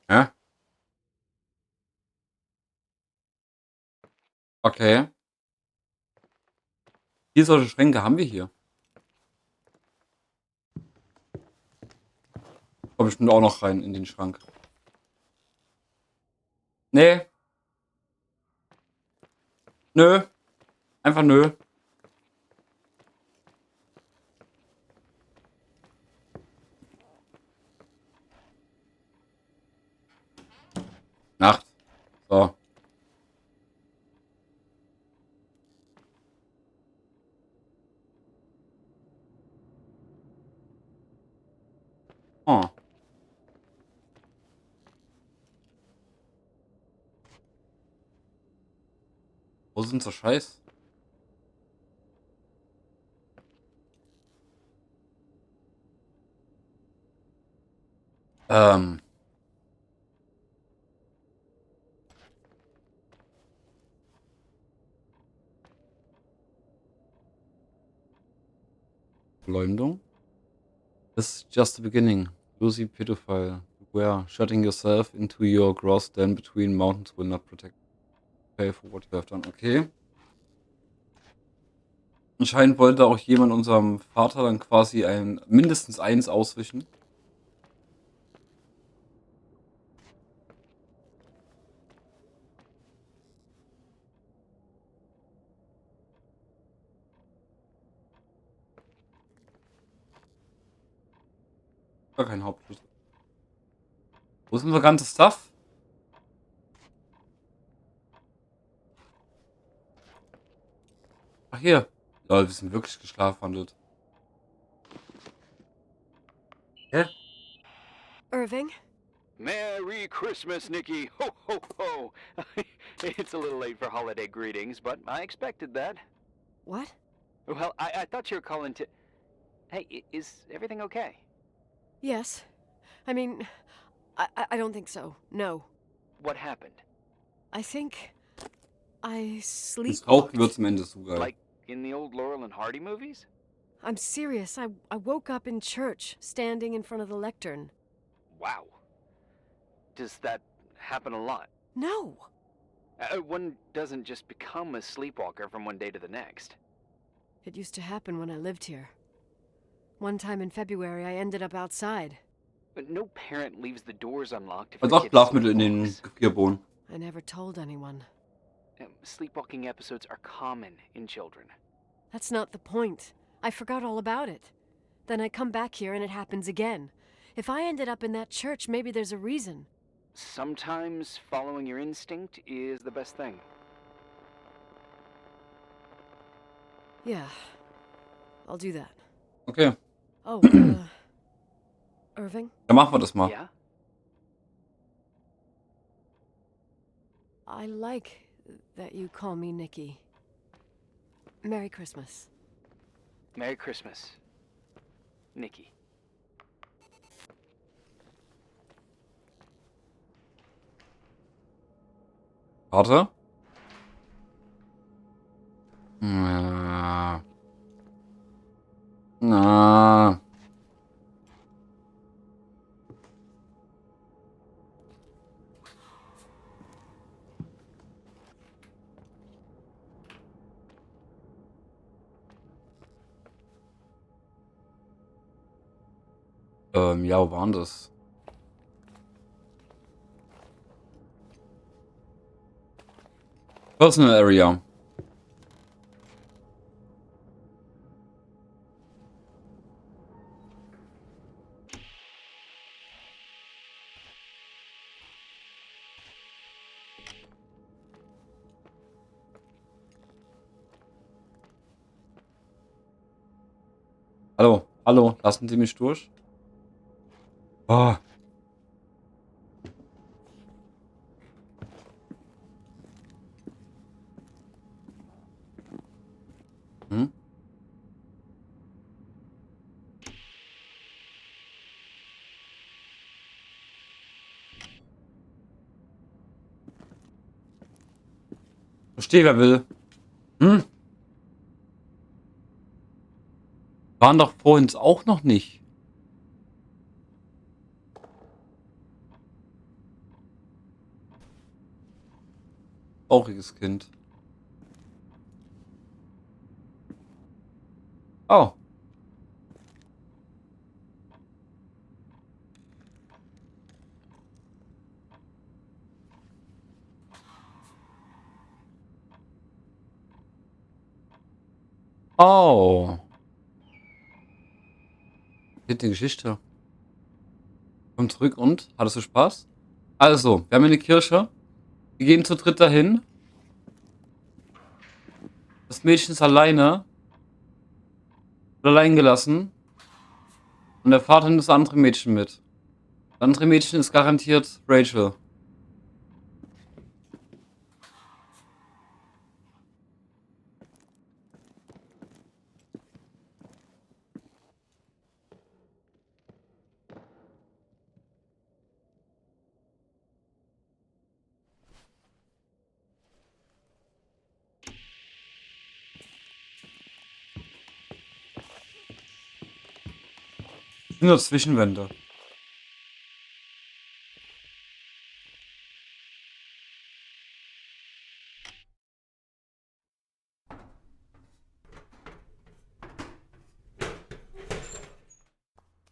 Hä? Okay. Hier solche Schränke haben wir hier. Komm bestimmt auch noch rein in den Schrank. Nee. Nö. Einfach nö. Nacht. So. Oh. Wo sind so Scheiß? Ähm. Verleumdung. This is just the beginning. Lucy pedophile. Beware. Shutting yourself into your gross den between mountains will not protect. Pay for what you have done. Okay. Anscheinend wollte auch jemand unserem Vater dann quasi mindestens eins auswischen. Gar kein Hauptschlüssel. Wo ist unser ganzes Stuff? Ach hier. Lol, wir sind wirklich geschlafwandelt. Hä? Irving? Merry Christmas, Nikki! Ho, ho, ho! It's a little late for holiday greetings, but I expected that. What? Well, I thought you were calling to... Hey, is everything okay? Yes. I mean, I don't think so. No. What happened? I think I Das sleepwalked. Rauchen wird zum Ende so geil. Like in the old Laurel and Hardy movies? I'm serious. I woke up in church, standing in front of the lectern. Wow. Does that happen a lot? No. One doesn't just become a sleepwalker from one day to the next. It used to happen when I lived here. One time in February, I ended up outside. No parent leaves the doors unlocked if Und their auch kid Schlafmittel in den sleepwalks. Gefrierbohnen. I never told anyone. Sleepwalking episodes are common in children. That's not the point. I forgot all about it. Then I come back here and it happens again. If I ended up in that church, maybe there's a reason. Sometimes following your instinct is the best thing. Yeah, I'll do that. Okay, Oh, Irving, dann machen wir das mal. Yeah? I like that you call me Nikki. Merry Christmas. Merry Christmas, Nikki. Warte. Na. Na. Ja, wo waren das? Personal Area. Hallo, hallo, lassen Sie mich durch? Oh. Hm? Verstehe, wer will. Hm? Waren doch vorhin auch noch nicht. Trauriges Kind. Oh. Oh. Geht die Geschichte. Komm zurück und? Hattest du Spaß? Also, wir haben eine Kirche. Wir gehen zu dritt dahin. Das Mädchen ist alleine. Wird allein gelassen. Und der Vater nimmt das andere Mädchen mit. Das andere Mädchen ist garantiert Rachel. Das sind nur Zwischenwände.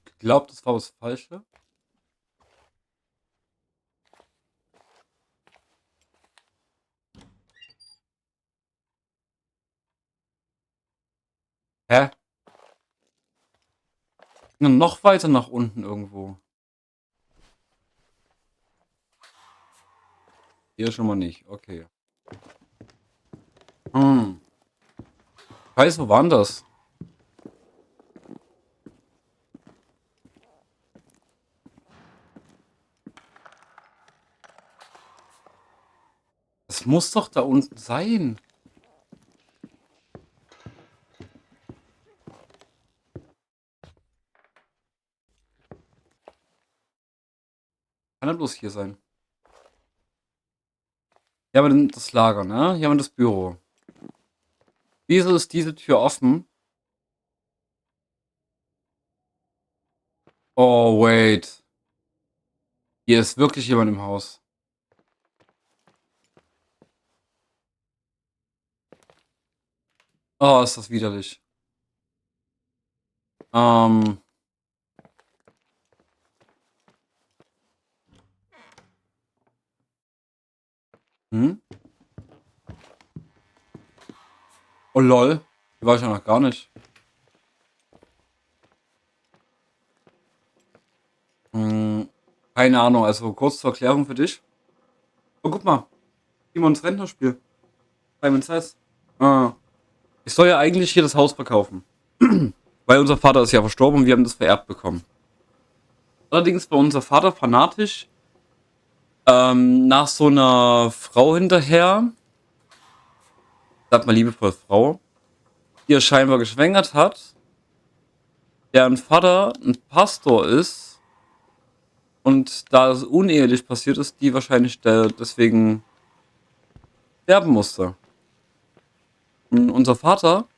Ich glaube, das war das Falsche. Hä? Noch weiter nach unten irgendwo. Hier schon mal nicht. Okay. Scheiße, wo waren das? Das muss doch da unten sein. Kann ja bloß hier sein. Hier haben wir das Lager, ne? Hier haben wir das Büro. Wieso ist diese Tür offen? Oh, wait. Hier ist wirklich jemand im Haus. Oh, ist das widerlich. Hm? Oh lol, die war ich ja noch gar nicht. Keine Ahnung, also kurz zur Erklärung für dich. Oh, guck mal, Simons Rentnerspiel. Simon Says. Ich soll ja eigentlich hier das Haus verkaufen. Weil unser Vater ist ja verstorben und wir haben das vererbt bekommen. Allerdings war unser Vater fanatisch nach so einer Frau hinterher, sagt mal liebevoll Frau, die er scheinbar geschwängert hat, deren Vater ein Pastor ist und da es unehelich passiert ist, die wahrscheinlich deswegen sterben musste. Und unser Vater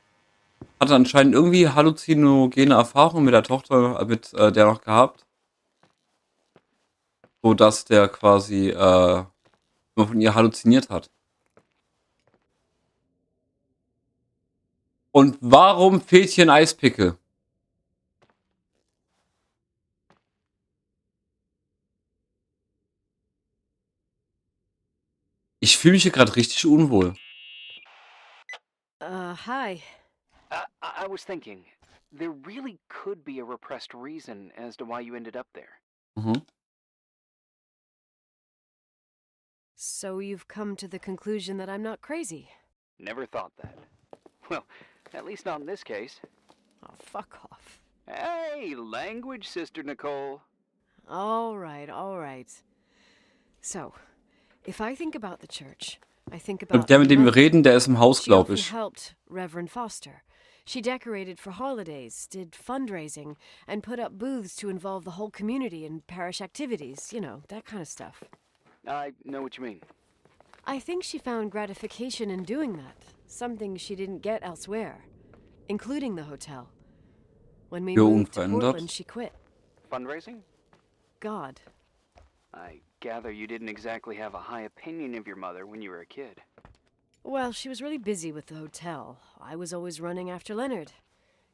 hatte anscheinend irgendwie halluzinogene Erfahrungen mit der Tochter, mit der noch gehabt, so dass der quasi immer von ihr halluziniert hat. Und warum fehlt hier ein Eispickel? Ich fühle mich hier gerade richtig unwohl. Hi. I was thinking, there really could be a repressed reason as to why you ended up there. Mhm. So you've come to the conclusion that I'm not crazy? Never thought that. Well, at least not in this case. Oh, fuck off. Hey, language, Sister Nicole. All right. So, if I think about the church, I think about Der, mit dem wir mother. reden, der ist im Haus, She glaube often ich. helped Reverend Foster. She decorated for holidays, did fundraising, and put up booths to involve the whole community in parish activities, you know, that kind of stuff. I know what you mean. I think she found gratification in doing that, something she didn't get elsewhere, including the hotel. When we Ja, moved to unverändert. Portland, she quit. Fundraising? God. I gather you didn't exactly have a high opinion of your mother when you were a kid. Well, she was really busy with the hotel. I was always running after Leonard.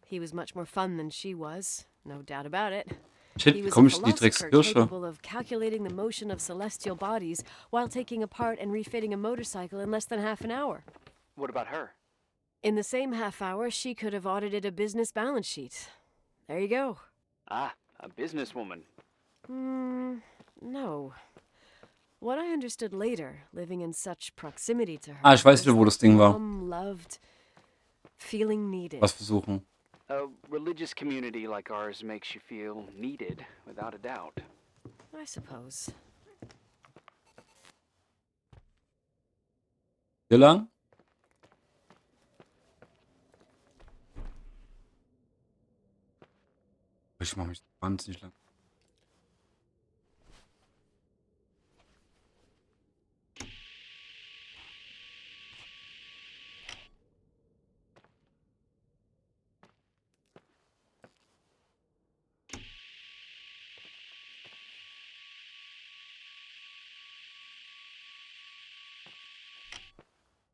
He was much more fun than she was, no doubt about it. Shit, He wie was komme a ich in die philosopher Dreckskirche? capable of calculating the motion of celestial bodies while taking apart and refitting a motorcycle in less than half an hour. What about her? In the same half hour, she could have audited a business balance sheet. There you go. Ah, a businesswoman. No. What I understood later, living in such proximity to her, Ah, ich weiß was wieder, wo that das Ding war. Mom loved feeling needed. Was versuchen. A religious community like ours makes you feel needed, without a doubt. I suppose. Hier lang? Ich mache mich wahnsinnig lang.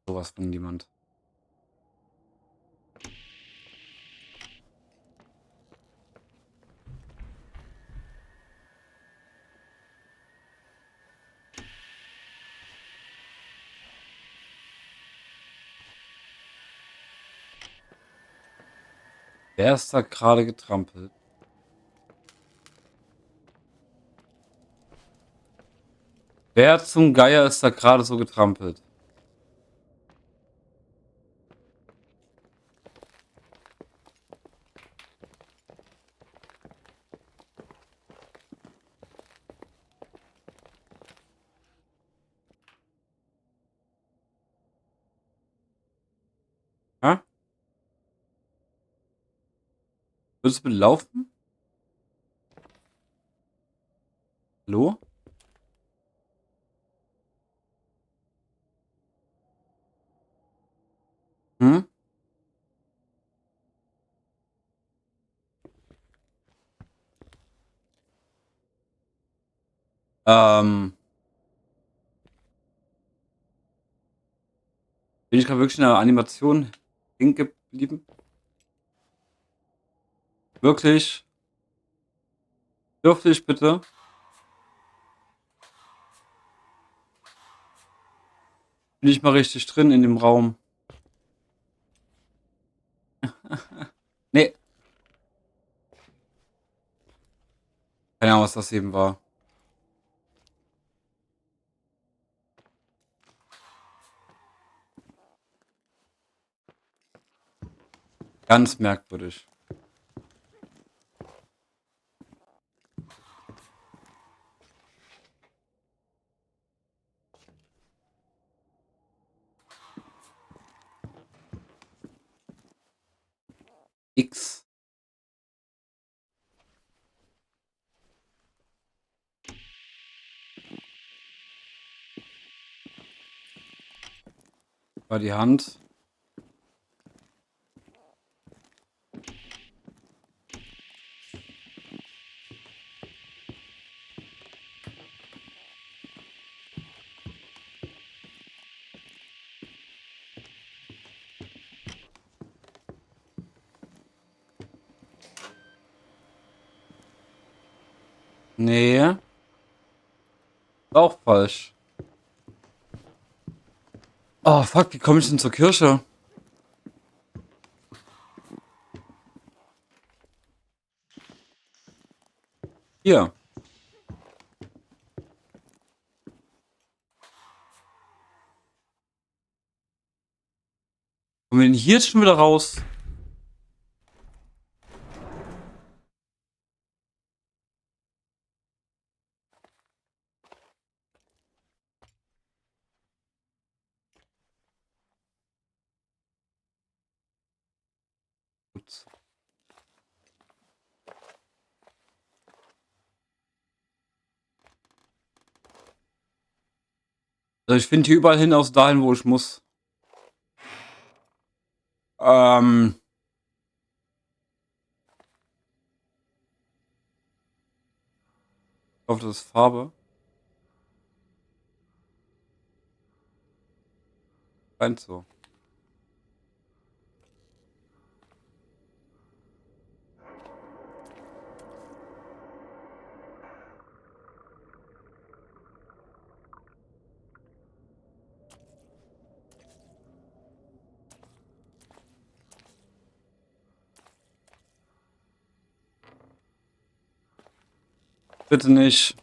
Sowas von niemand. Wer ist da gerade getrampelt? Wer zum Geier ist da gerade so getrampelt? Hä? Würdest du bitte laufen? Hallo? Hm? Bin ich gerade wirklich in der Animation hängen geblieben? Wirklich? Dürfte ich bitte? Bin ich mal richtig drin in dem Raum. Nee. Keine Ahnung, was das eben war. Ganz merkwürdig. X. War die Hand. Nee. War auch falsch. Oh, fuck, wie komme ich denn zur Kirche? Hier. Kommen wir denn hier jetzt schon wieder raus? Gut. Also ich finde hier überall hin, aus dahin, wo ich muss. Ich hoffe, das ist Farbe. Scheint so. Bitte nicht.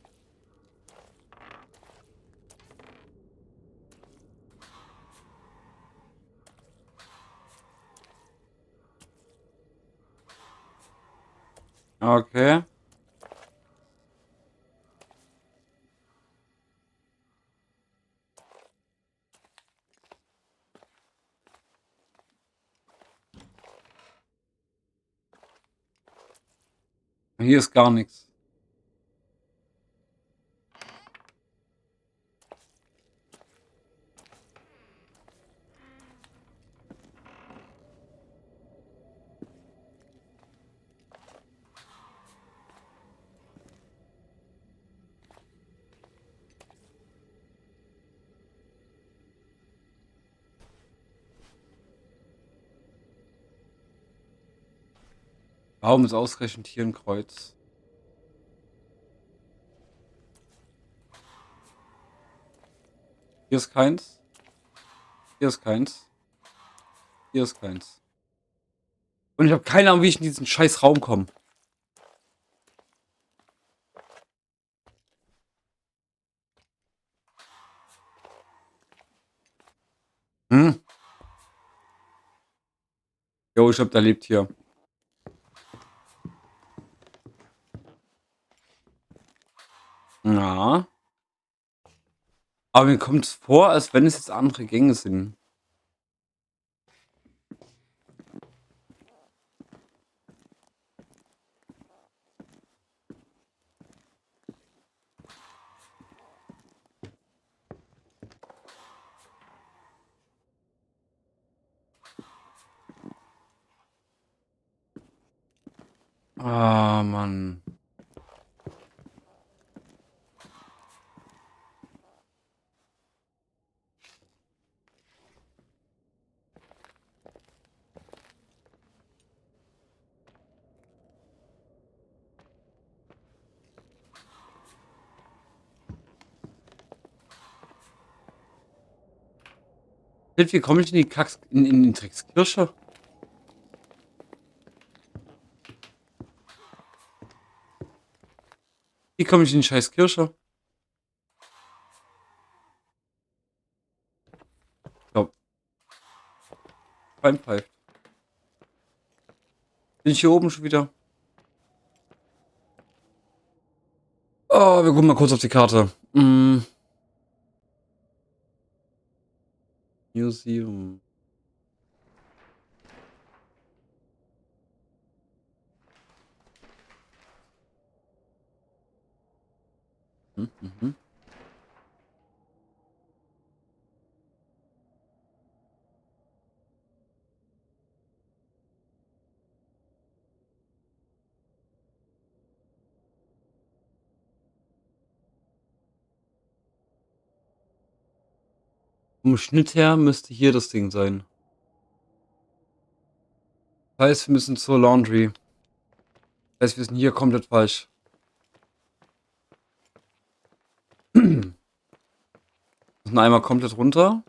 Okay. Hier ist gar nichts. Warum ist ausgerechnet hier ein Kreuz? Hier ist keins. Hier ist keins. Hier ist keins. Und ich habe keine Ahnung, wie ich in diesen scheiß Raum komme. Hm? Jo, ich hab da lebt hier. Ja. Aber mir kommt es vor, als wenn es jetzt andere Gänge sind. Ah, Mann. Wie komme ich in die in die Dreckskirche? Wie komme ich in die scheiß Kirche? Ich glaube, beim Pfeift. Bin ich hier oben schon wieder? Oh, wir gucken mal kurz auf die Karte. Museum. Mhm. Vom Schnitt her müsste hier das Ding sein. Das heißt, wir müssen zur Laundry. Das heißt, wir sind hier komplett falsch. Wir müssen einmal komplett runter.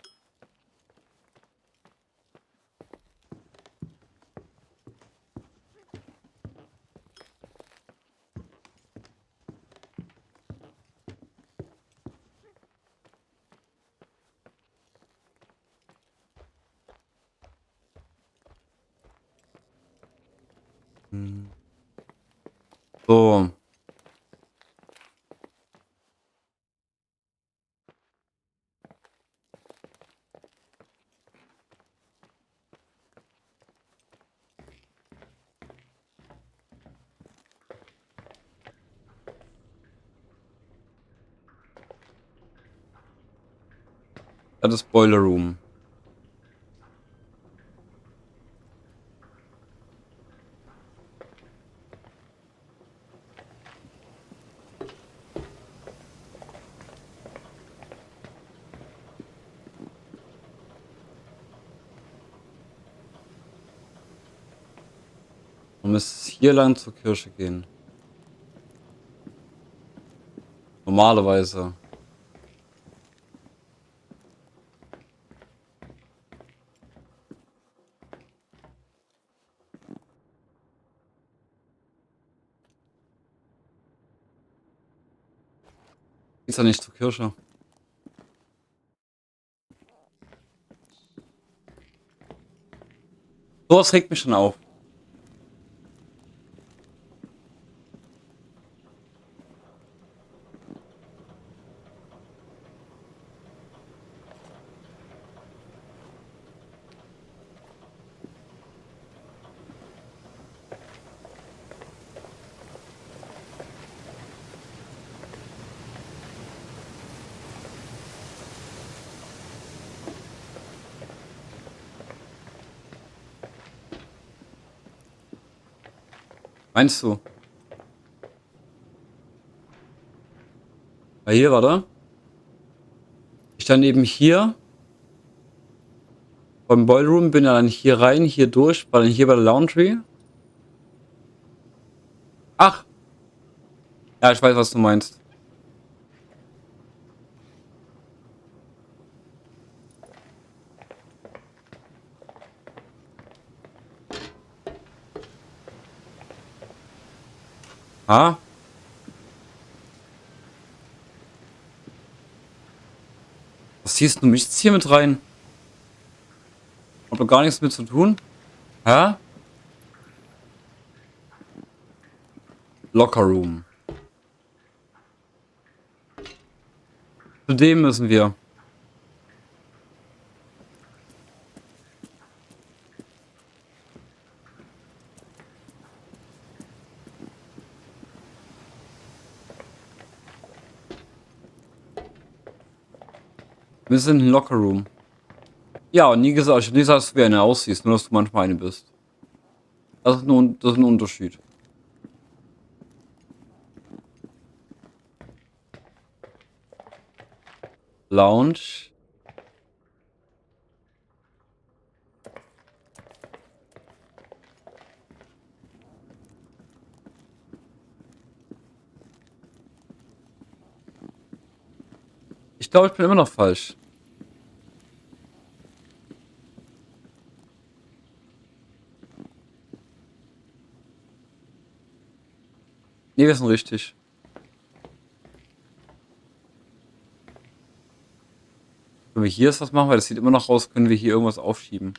So. Das ist Boiler Room. Man müsste hier lang zur Kirche gehen. Normalerweise. Ist ja nicht zur Kirche. Sowas regt mich schon auf. Meinst du? Weil hier, warte. Ich stand eben hier beim Boiler Room, bin ja dann hier rein, hier durch, war dann hier bei der Laundry. Ach! Ja, ich weiß, was du meinst. Ah? Was ziehst du mich jetzt hier mit rein? Hab doch gar nichts mit zu tun. Hä? Locker Room. Zu dem müssen wir. Wir sind im Locker Room. Ja, und nie gesagt, ich hab nie gesagt, dass du wie eine aussiehst, nur dass du manchmal eine bist. Das ist ein Unterschied. Lounge. Ich glaube, ich bin immer noch falsch. Nee, wir sind richtig. Wenn wir hier jetzt was machen, weil das sieht immer noch aus, können wir hier irgendwas aufschieben.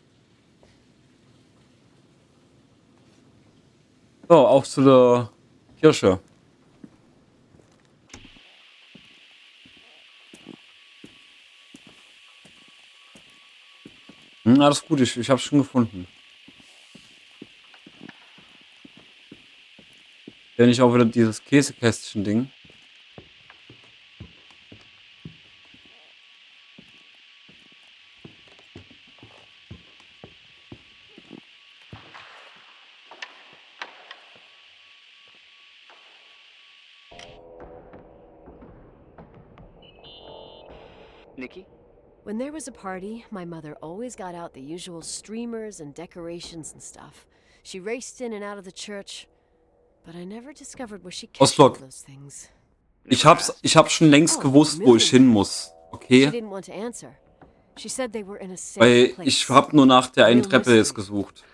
So, auf zu der Kirche. Alles gut, ich hab's schon gefunden. Wenn ich auch wieder dieses Käsekästchen-Ding. Nikki? When there was a party, my mother always got out the usual streamers and decorations and stuff. She raced in and out of the church, but I never discovered where she kept all Oslock. those things. Ich hab's schon längst gewusst, wo ich hin muss. She Okay? didn't want to answer. She said they were in a safe Weil place. ich hab nur nach der einen Treppe jetzt gesucht.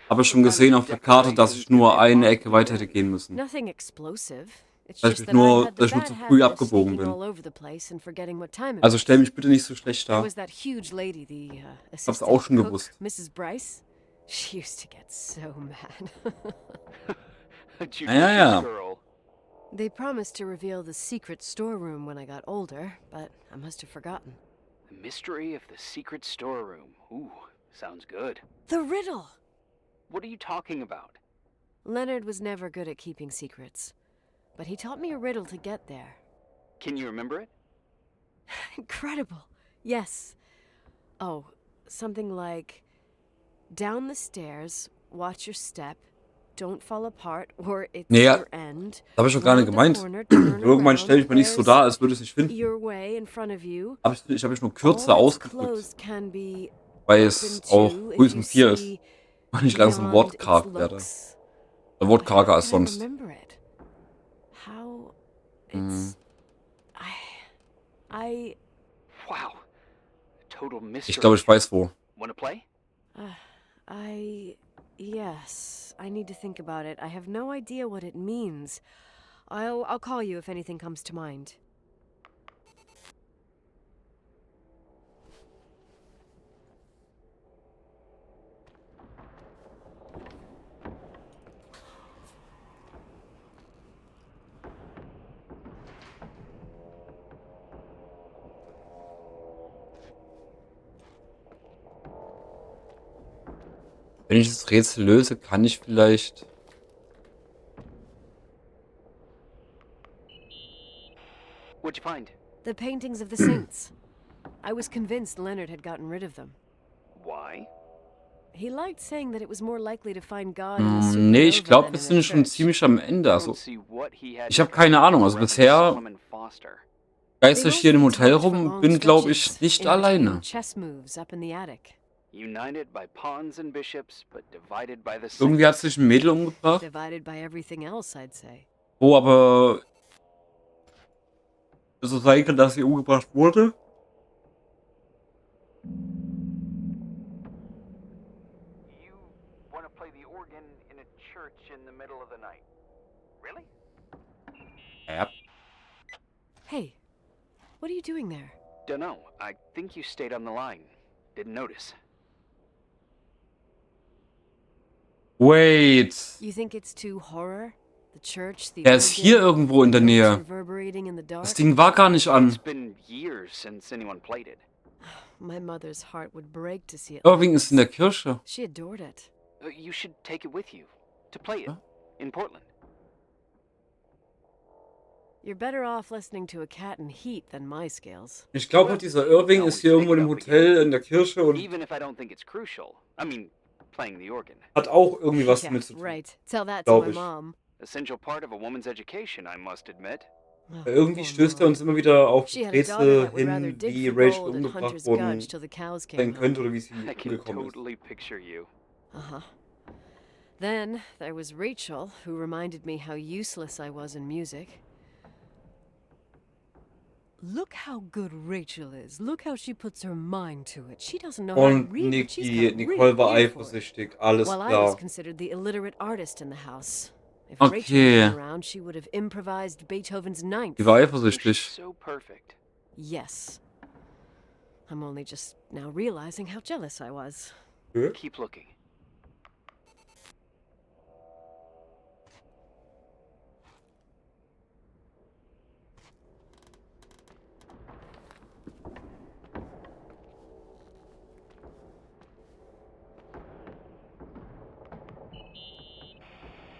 Habe schon gesehen auf der Karte, dass ich nur eine Ecke weiter hätte gehen müssen. Nothing explosive. It's Dass ich just mich that I nur, had the dass ich nur bad zu habit früh of abgebogen sneaking bin. all over the place and forgetting what time it Also was. stell mich bitte nicht so schlecht There dar. was that huge lady, the Hab's assistant auch schon cook, gewusst. Mrs. Bryce. She used to get so mad. Ja. Girl. They promised to reveal the secret storeroom when I got older, but I must have forgotten. The mystery of the secret storeroom. Ooh, sounds good. The riddle! What are you talking about? Leonard was never good at keeping secrets, but he taught me a riddle to get there. Can you remember it? Incredible. Yes. Oh, something like, down the stairs, watch your step, don't fall apart, or it's Nee, your end. Das habe ich doch gar nicht gemeint. Irgendwann stelle ich mir nicht so dar, als würde ich es nicht finden. Your way in front of you. Ich habe mich nur kürzer All that's ausgedrückt, closed can be weil es open auch to if früh um you 4 ist. see Und ich langsam beyond its wortkarg werde. looks. Oder wortkarger Why als can't I sonst. remember it? How it's I Wow. Total mystery. Ich glaube, ich weiß wo. Wanna play? yes, I need to think about it. I have no idea what it means. I'll call you if anything comes to mind. Wenn ich das Rätsel löse, kann ich vielleicht... What'd you find? The paintings of the saints. I was convinced Leonard had gotten rid of them. Why? He liked saying that it was more likely to find God in the Nee, ich supernova glaube, than wir in a sind schon church. ziemlich am Ende. I Also, don't see what he had ich to habe keine hide Ahnung. Also from bisher Solomon Foster. geistere ich hier in dem Hotel rum, bin, glaube ich, nicht alleine. Chess moves up in the attic. United by pawns and bishops, but divided by the Irgendwie hat sich ein Mädel umgebracht. Divided by everything else, I'd say. Wo aber so sein kann, dass sie umgebracht wurde. You want to play the organ in a church in the middle of the night? Really? Ja. Hey, what are you doing there? Dunno. I think you stayed on the line. Didn't notice. Wait. You think it's too horror? The church, the Er ist hier irgendwo in der Nähe. reverberating in the dark? Das Ding war gar nicht It's an. been years since anyone played it. My mother's heart would break to see it. Irving ist in der Kirche. She adored it. You should take it with you to play it in Portland. You're better off listening to a cat in heat than my scales. Ich glaube, halt, dieser Irving ist hier irgendwo im Hotel in der Kirche und Even if I don't think it's crucial. I mean, playing the organ. hat auch irgendwie was Yeah, damit zu tun. right. Tell that to Glaub my ich. mom. Essential part of a woman's education, I must admit. Oh, Weil irgendwie poor stößt er Mom. uns immer wieder auf She had a daughter Rätsel that would rather hin, dig wie for Rachel gold and umgebracht Hunter's worden Gulch till the cows sein came könnte home. oder wie sie I can umgekommen ist. totally picture you. Uh-huh. Then there was Rachel, who reminded me how useless I was in music. Look how good Rachel is. Look how she puts her mind to it. She doesn't know how to Und read, but she's Niki, got Nicole real war ear for it. eifersüchtig, alles While I was klar. considered the illiterate artist in the house. If Rachel Okay. had been around, she would have improvised Beethoven's Ninth. Die war eifersüchtig. So perfect. Yes. I'm only just now realizing how jealous I was. Keep looking.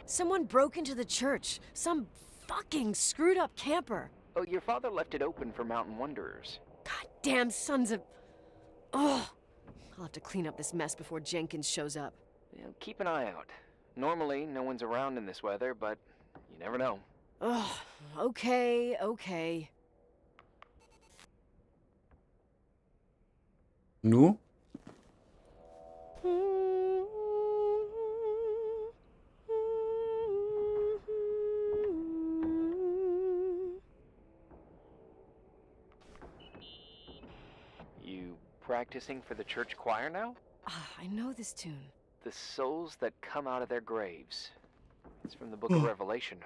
Someone broke into the church. Some fucking screwed up camper. Oh, your father left it open for mountain wanderers. Goddamn sons of... Ugh. I'll have to clean up this mess before Jenkins shows up. Yeah, keep an eye out. Normally, no one's around in this weather, but you never know. Ugh. Okay. Nu? You practicing for the church choir now? I know this tune. The souls that come out of their graves. It's from the book of Revelation.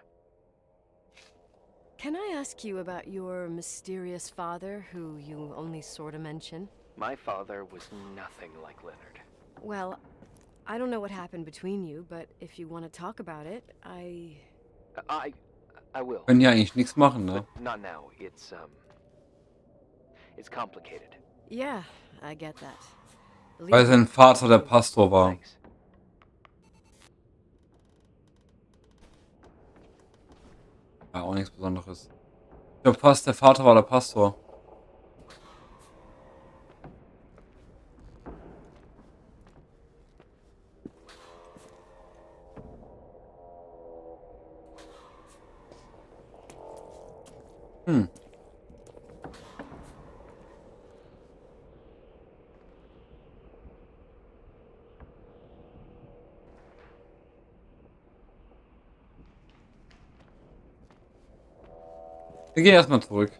Can I ask you about your mysterious father, who you only sort of mention? My father was nothing like Leonard. Well, I don't know what happened between you, but if you want to talk about it, I will. Können ja eigentlich nichts machen, ne? But not now. It's complicated. Yeah, I get that. Weil sein Vater der Pastor war. Thanks. Ja, auch nichts Besonderes. Ich glaube fast, der Vater war der Pastor. Wir gehen erstmal zurück.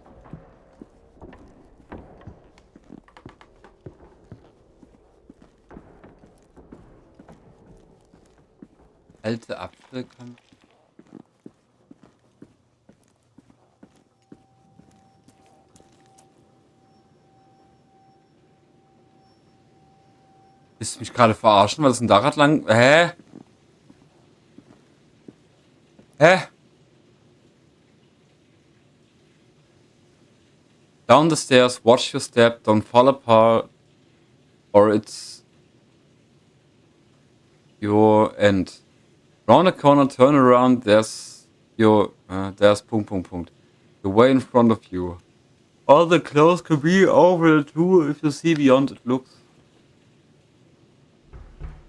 Alte Apfel kann. Willst du mich gerade verarschen? Was ist denn da gerade lang? Hä? Down the stairs, watch your step, don't fall apart, or it's your end. Round the corner, turn around, there's your, there's ... The way in front of you. All the clothes could be over too if you see beyond it looks.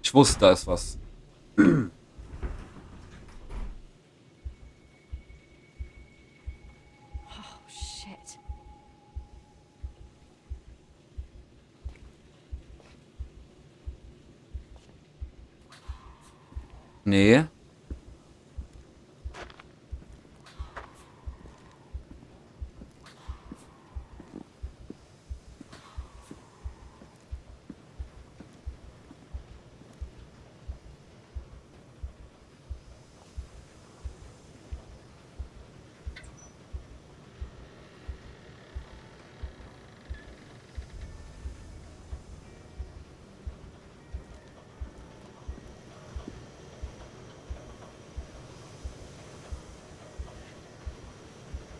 Ich wusste, da ist was. Shit. Nee.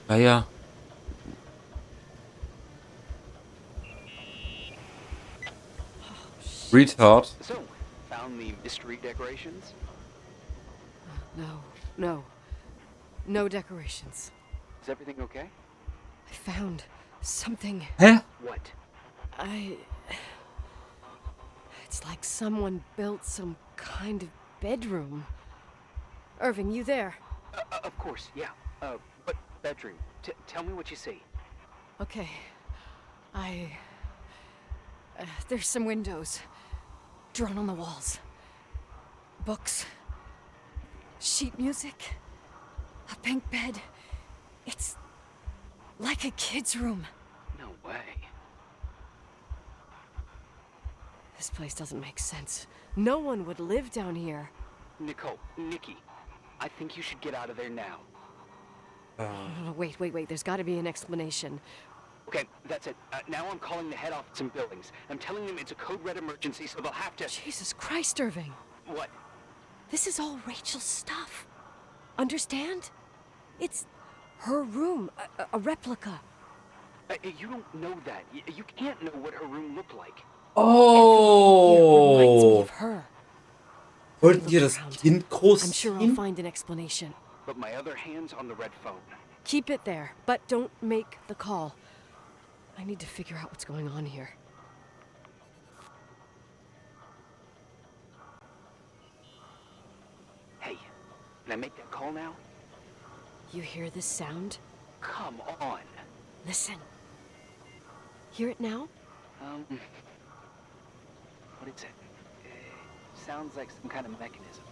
Ja. Retard. So, found the mystery decorations? No decorations. Is everything okay? I found something. Hä? What? It's like someone built some kind of bedroom. Irving, you there? Of course, yeah. But bedroom. Tell me what you see. Okay. There's some windows drawn on the walls. Books. Sheet music. A pink bed. It's like a kid's room. No way. This place doesn't make sense. No one would live down here. Nicole, Nikki, I think you should get out of there now. Oh, wait. There's got to be an explanation. Okay, that's it. Now I'm calling the head office in Billings. I'm telling them it's a code red emergency, so they'll have to... Jesus Christ, Irving. What? This is all Rachel's stuff. Understand? It's her room, a replica. You don't know that. You can't know what her room looked like. Everything here reminds me of her. Wollten wir das Kind I'm sure I'll großziehen? find an explanation. But my other hand's on the red phone. Keep it there, but don't make the call. I need to figure out what's going on here. Hey, can I make that call now? You hear this sound? Come on. Listen. Hear it now? What is it? Sounds like some kind of mechanism.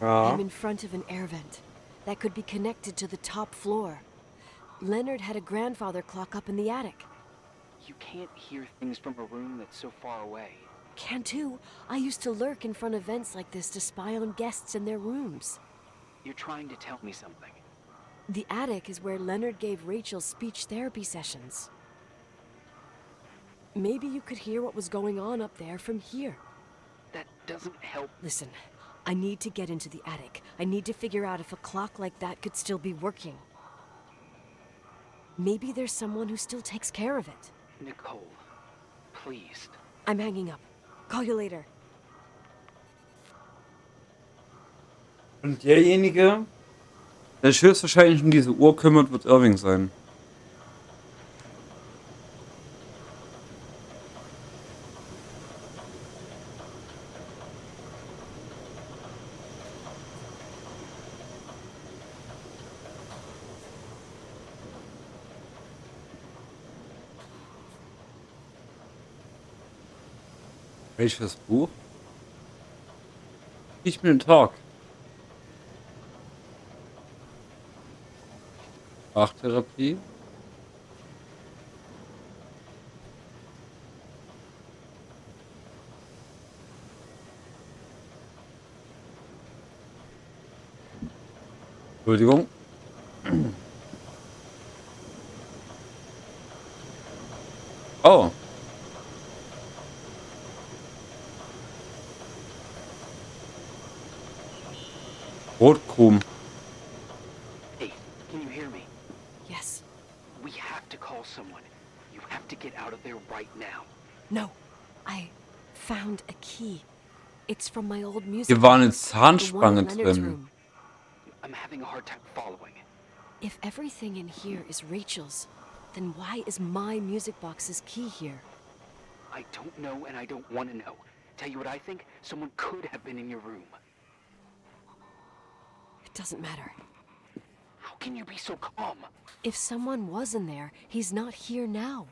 I'm in front of an air vent that could be connected to the top floor. Leonard had a grandfather clock up in the attic. You can't hear things from a room that's so far away. Can too. I used to lurk in front of vents like this to spy on guests in their rooms. You're trying to tell me something. The attic is where Leonard gave Rachel speech therapy sessions. Maybe you could hear what was going on up there from here. That doesn't help. Listen, I need to get into the attic. I need to figure out if a clock like that could still be working. Maybe there's someone who still takes care of it. Nicole, please. I'm hanging up. Call you later. Und derjenige, der sich höchstwahrscheinlich um diese Uhr kümmert, wird Irving sein. Welches Buch? Ich bin Talk. Sprachtherapie. Entschuldigung. Oh. Brotkrumen. Hey, can you hear me? Yes. We have to call someone. You have to get out of there right now. No. I found a key. It's from my old music. Hier war eine box, the one in Zahnspange Leonard's drin. room. I'm having a hard time following. If everything in here is Rachel's, then why is my music box's key here? I don't know and I don't want to know. Tell you what I think? Someone could have been in your room. It doesn't matter. How can you be so calm? If someone was in there, he's not here now.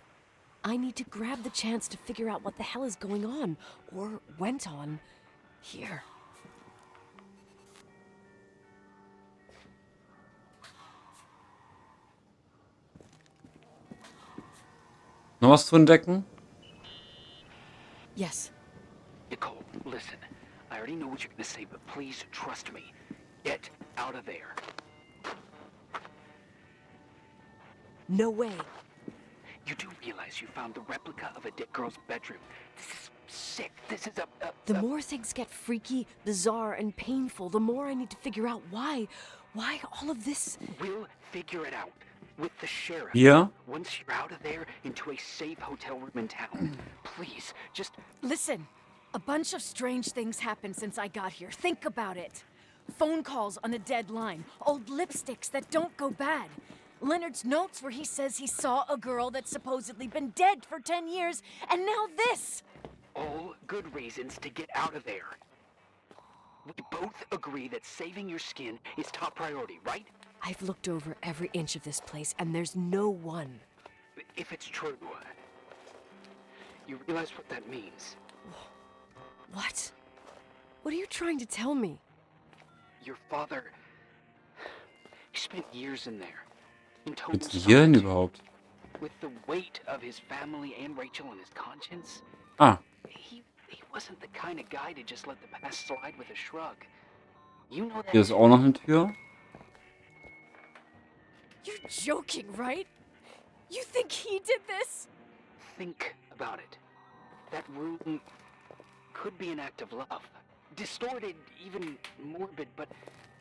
I need to grab the chance to figure out what the hell is going on, or went on, here. Noch was zu entdecken? Yes. Nicole, listen. I already know what you're gonna say, but please trust me. Get out of there. No way. You do realize you found the replica of a dead girl's bedroom. This is sick. This is The more things get freaky, bizarre, and painful, the more I need to figure out why all of this... We'll figure it out. With the sheriff. Yeah? Once you're out of there, into a safe hotel room in town. Please, just... Listen, a bunch of strange things happened since I got here. Think about it. Phone calls on a dead line, old lipsticks that don't go bad. Leonard's notes where he says he saw a girl that's supposedly been dead for 10 years, and now this! All good reasons to get out of there. We both agree that saving your skin is top priority, right? I've looked over every inch of this place, and there's no one. If it's true, you realize what that means. What? What are you trying to tell me? Your father... He spent years in there. In total Gibt's die hier hin solitude. überhaupt? With the weight of his family and Rachel on his conscience. Ah. He wasn't the kind of guy to just let the past slide with a shrug. You know that. Hier ist auch noch eine Tür. You're joking, right? You think he did this? Think about it. That room could be an act of love. Distorted, even morbid, but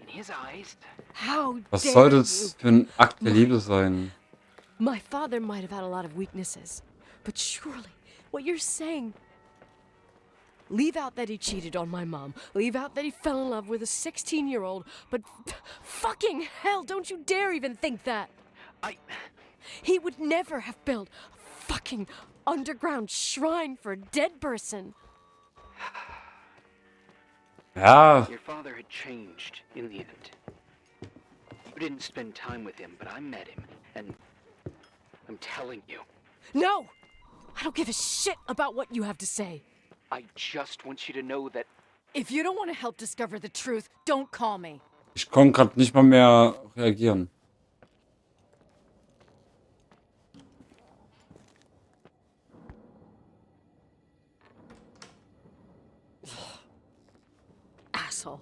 in his eyes... How Was dare soll you? das für ein Akt der Liebe sein? My father might have had a lot of weaknesses, but surely what you're saying... Leave out that he cheated on my mom. Leave out that he fell in love with a 16-year-old. But fucking hell, don't you dare even think that. He would never have built a fucking underground shrine for a dead person. Ja. Your father had changed in the end. You didn't spend time with him, but I met him, and I'm telling you. No! I don't give a shit about what you have to say. I just want you to know that... If you don't want to help discover the truth, don't call me. Ich konnte gerade nicht mal mehr reagieren. Asshole.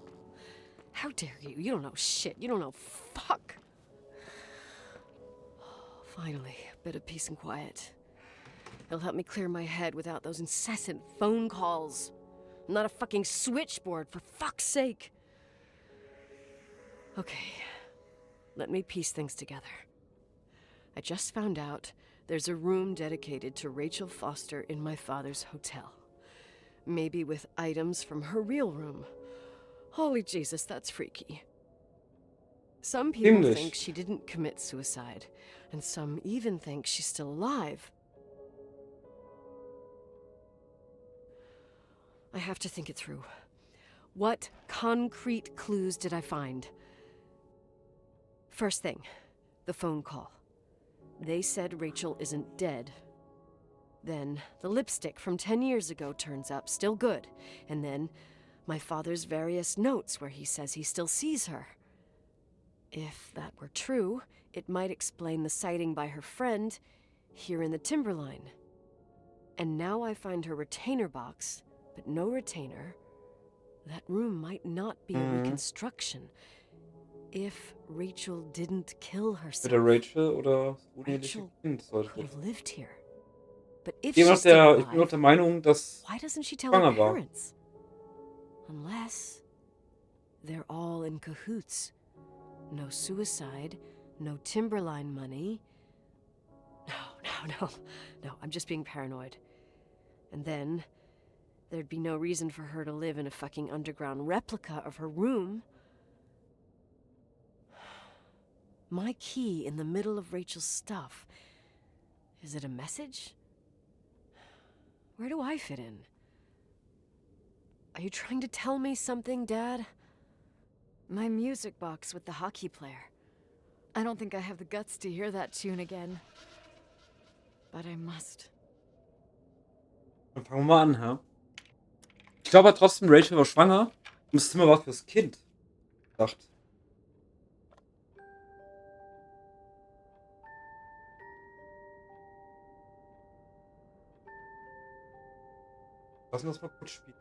How dare you? You don't know shit. You don't know fuck. Finally, a bit of peace and quiet. It'll help me clear my head without those incessant phone calls. I'm not a fucking switchboard, for fuck's sake. Okay, let me piece things together. I just found out there's a room dedicated to Rachel Foster in my father's hotel. Maybe with items from her real room. Holy Jesus, that's freaky. Some people think she didn't commit suicide, and some even think she's still alive. I have to think it through. What concrete clues did I find? First thing, the phone call. They said Rachel isn't dead. Then the lipstick from 10 years ago turns up, still good. And then my father's various notes where he says he still sees her. If that were true, it might explain the sighting by her friend here in the Timberline. And now I find her retainer box, but no retainer. That room might not be a reconstruction. If Rachel didn't kill herself. Entweder Rachel oder das Rachel Kind could sollte. have lived here. But if Ich bin she's noch still der, alive, ich bin noch der Meinung, dass why doesn't she tell her schwanger war. parents? Unless they're all in cahoots. No suicide, no Timberline money. No, I'm just being paranoid. And then there'd be no reason for her to live in a fucking underground replica of her room. My key in the middle of Rachel's stuff. Is it a message? Where do I fit in? Are you trying to tell me something, Dad? My music box with the hockey player. I don't think I have the guts to hear that tune again. But I must. Dann fangen wir mal an, ja. Ich glaube aber trotzdem, Rachel war schwanger und das Zimmer war fürs Kind. Dachte. Lass uns das mal kurz spielen.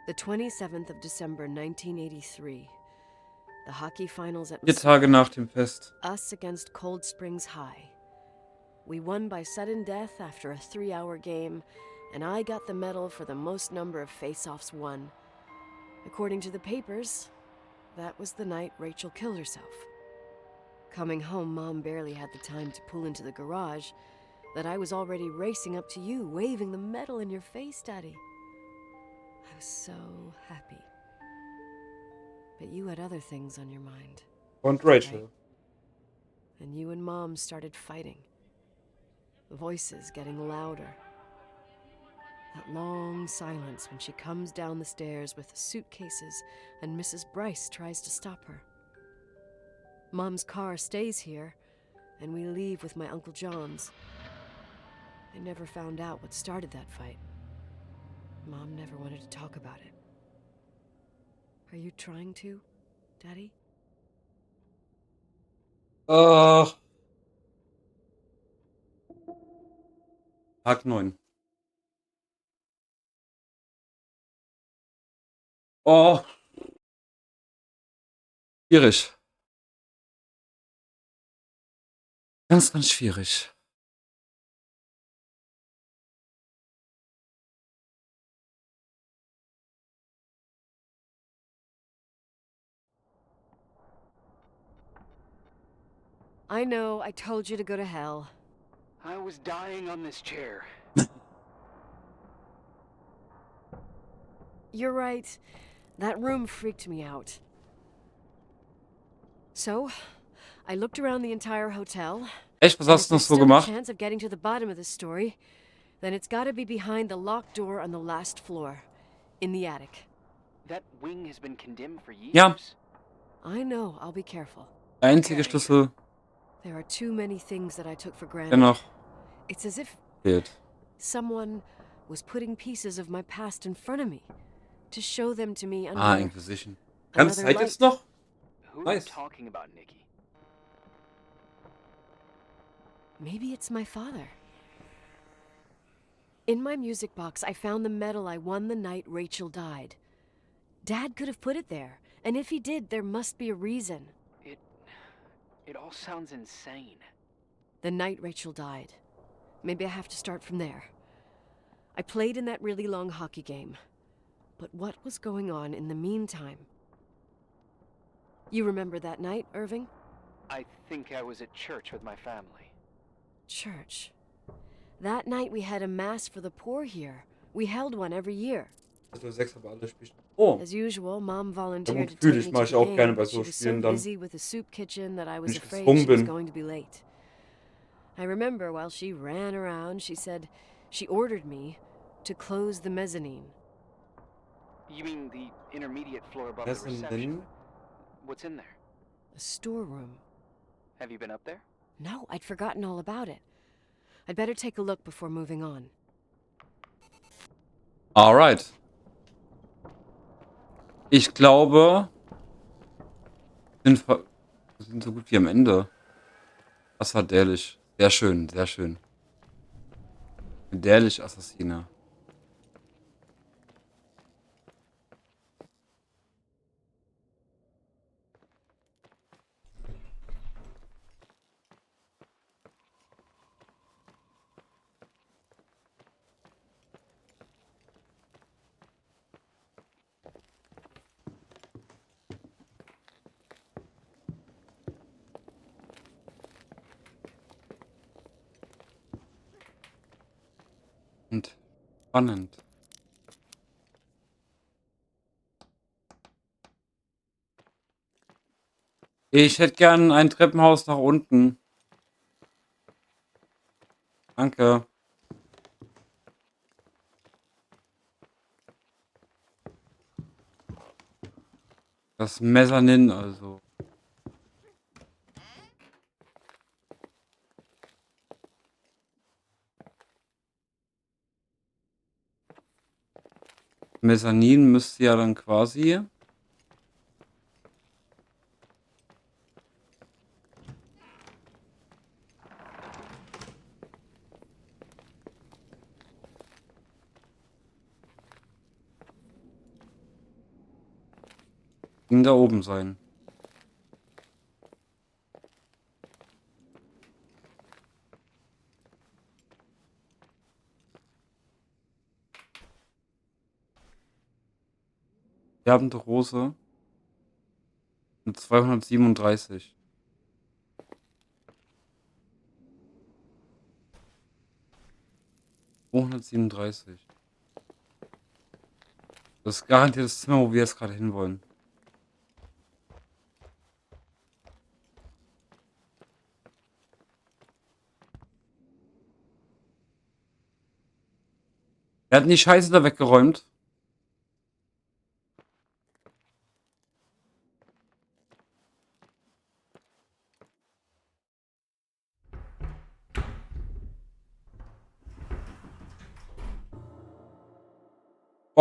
The 27th of December, 1983. The hockey finals at 4 Tage nach dem Fest. us against Cold Springs High. We won by sudden death after a 3-hour game, and I got the medal for the most number of face-offs won. According to the papers, that was the night Rachel killed herself. Coming home, Mom barely had the time to pull into the garage that I was already racing up to you, waving the medal in your face, Daddy. I was so happy. But you had other things on your mind. Und Rachel. Right? And you and Mom started fighting. The voices getting louder. That long silence when she comes down the stairs with the suitcases and Mrs. Bryce tries to stop her. Mom's car stays here, and we leave with my Uncle John's. I never found out what started that fight. Mom never wanted to talk about it. Are you trying to, Daddy? Tag 9. Oh, schwierig. Ganz, ganz schwierig. I know, I told you to go to hell. I was dying on this chair. You're right. That room freaked me out. So, I looked around the entire hotel. Echt, was And if hast du noch there's so still a gemacht? chance of getting to the bottom of this story, then it's gotta be behind the locked door on the last floor. In the attic. That wing has been condemned for years. Ja. I know, I'll be careful. Der einzige Schlüssel, There are too many things that I took for der granted. noch It's as if fehlt. someone was putting pieces of my past in front of me to show them to me under Inquisition. Ganz another Zeit light. jetzt noch? Who are Nice. you talking about, Nikki? Maybe it's my father. In my music box, I found the medal I won the night Rachel died. Dad could have put it there, and if he did, there must be a reason. It all sounds insane. The night Rachel died. Maybe I have to start from there. I played in that really long hockey game. But what was going on in the meantime? You remember that night, Irving? I think I was at church with my family. Church. That night we had a mass for the poor here. We held one every year. Also 6 aber alle Spiele. Oh, As usual, Mom volunteered to natürlich take mache me ich to auch the gerne game, bei but she so was so Spielen dann, busy with the soup kitchen that I wenn was ich afraid gezwungen she was bin. going to be late. I remember while she ran around, she said she ordered me to close the mezzanine. You mean the intermediate floor above the reception? Mezzanine? What's in there? A storeroom. Have you been up there? No, I'd forgotten all about it. I'd better take a look before moving on. Alright. Ich glaube, wir sind so gut wie am Ende. Das war dämlich. Sehr schön, sehr schön. Dämlich Assassine. Und spannend. Ich hätte gern ein Treppenhaus nach unten. Danke. Das Mezzanin also. Mezzanin müsste ja dann quasi da oben sein. Sterbende Rose mit 237. Das ist garantiert das Zimmer, wo wir jetzt gerade hinwollen. Wir hatten die Scheiße da weggeräumt.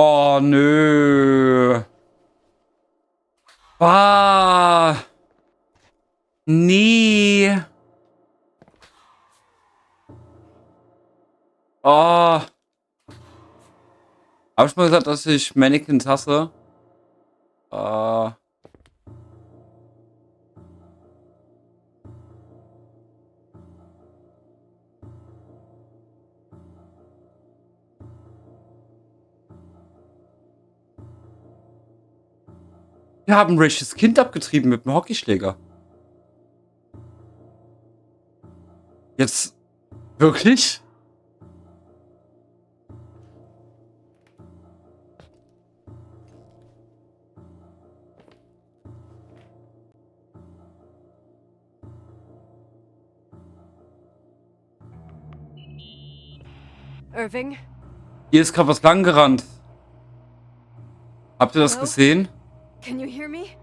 Oh, nö. Ah. Nee. Oh. Hab ich mal gesagt, dass ich Mannequins hasse? Wir haben Rachels Kind abgetrieben mit dem Hockeyschläger. Jetzt wirklich? Irving? Hier ist gerade was lang gerannt. Habt ihr das Hello? gesehen? Can you hear me?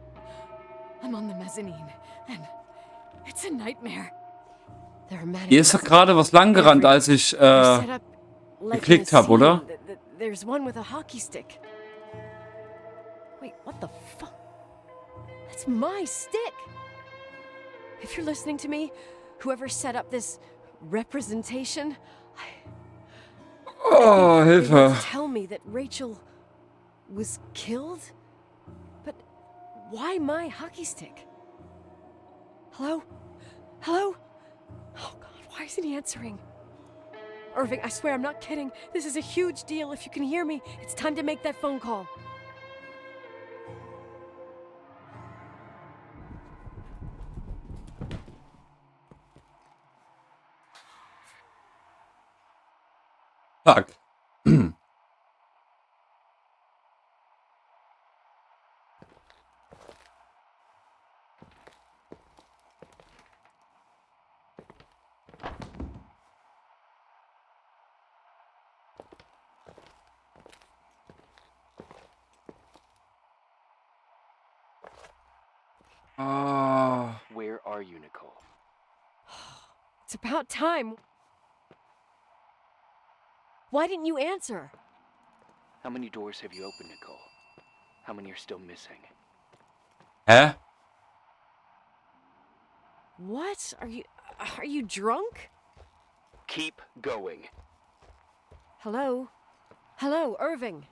I'm on the mezzanine, and it's a nightmare. There are Hier ist doch gerade was lang gerannt, als ich set up like geklickt in a habe, oder? scene. There's one with a hockey stick. Wait, what the fuck? That's my stick. If you're listening to me, whoever set up this representation, Oh, they Hilfe. want to tell me that Rachel was killed? But why my hockey stick? Hello? Hello? Oh God, why isn't he answering? Irving, I swear I'm not kidding. This is a huge deal. If you can hear me, it's time to make that phone call. Fuck. Ah. Where are you, Nicole? It's about time. Why didn't you answer? How many doors have you opened, Nicole? How many are still missing? Hä? What? Are you drunk? Keep going. Hello? Hello, Irving.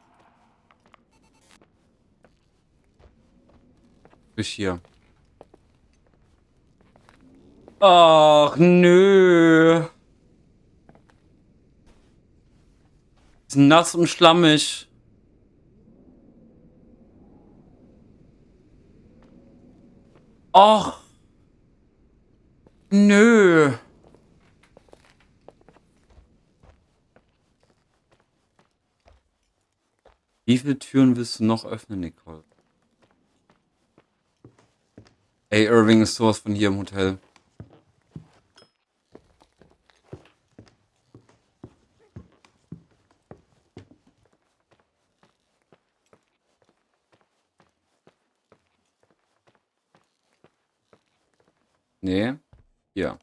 Bis hier. Ach, nö. Ist nass und schlammig. Ach. Nö. Wie viele Türen willst du noch öffnen, Nicole? Ey, Irving ist sowas von hier im Hotel. Nee. Ja.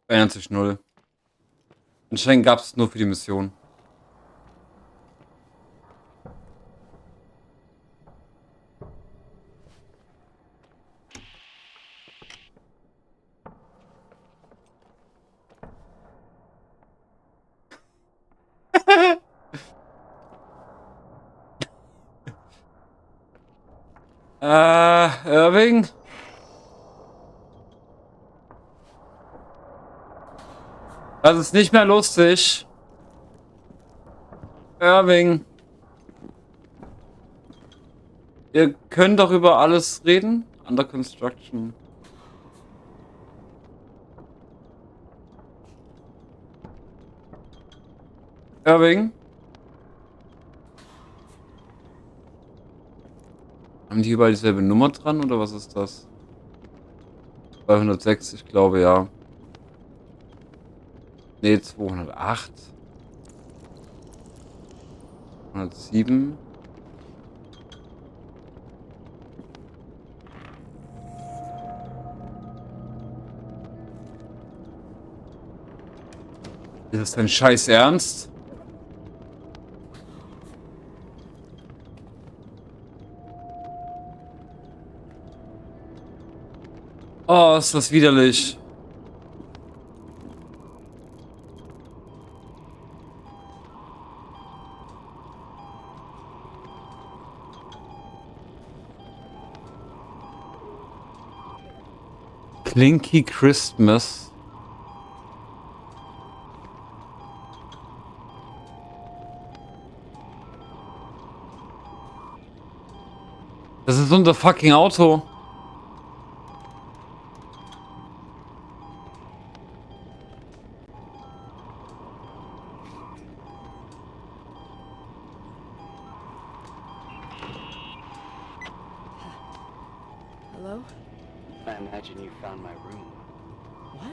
Verändert sich null. Anscheinend gab es nur für die Mission. Irving? Das ist nicht mehr lustig. Irving. Wir können doch über alles reden. Under construction. Irving? Haben die überall dieselbe Nummer dran oder was ist das? 206, ich glaube ja. Nee, 208. 107. Ist das dein Scheiß Ernst? Oh, ist das widerlich. Clinky Christmas. Das ist unser fucking Auto. Hello? I imagine you found my room. What?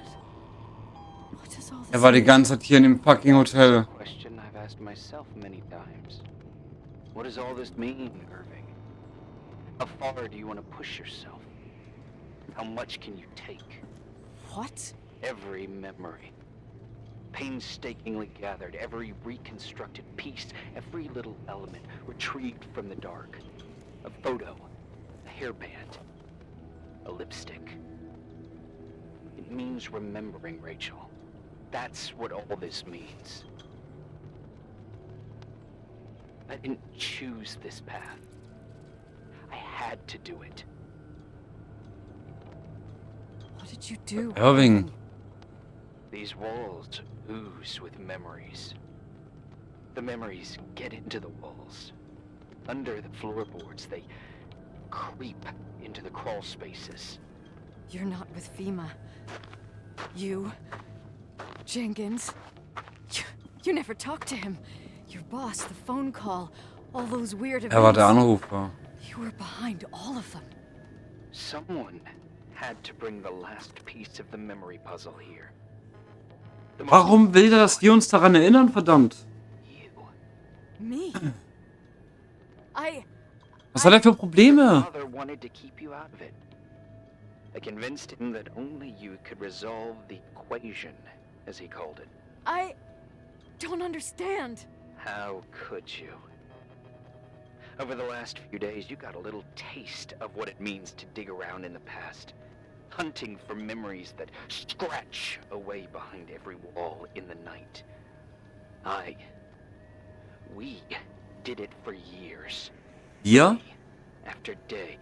What does all this Er war die ganze Zeit hier in dem fucking Hotel. Question I've asked myself many times. What does all this mean, Irving? How far do you want to push yourself? How much can you take? What? Every memory, painstakingly gathered, every reconstructed piece, every little element retrieved from the dark. A photo, a hairband, a lipstick. It means remembering, Rachel. That's what all this means. I didn't choose this path. I had to do it. What did you do? Irving. These walls ooze with memories. The memories get into the walls. Under the floorboards, they creep into the crawl spaces. You're not with FEMA. You... Jenkins... You never talked to him. Your boss, the phone call, all those weird events. Er war der Anrufer. You were behind all of them. Someone had to bring the last piece of the memory puzzle here. Warum will er, dass wir uns daran erinnern, verdammt? Me? Was hat er für Probleme? Father wanted to keep you out of it. I convinced him that only you could resolve the equation, as he called it. I don't understand. How could you? Over the last few days, you got a little taste of what it means to dig around in the past, hunting for memories that scratch away behind every wall in the night. We did it for years. Wir? After day,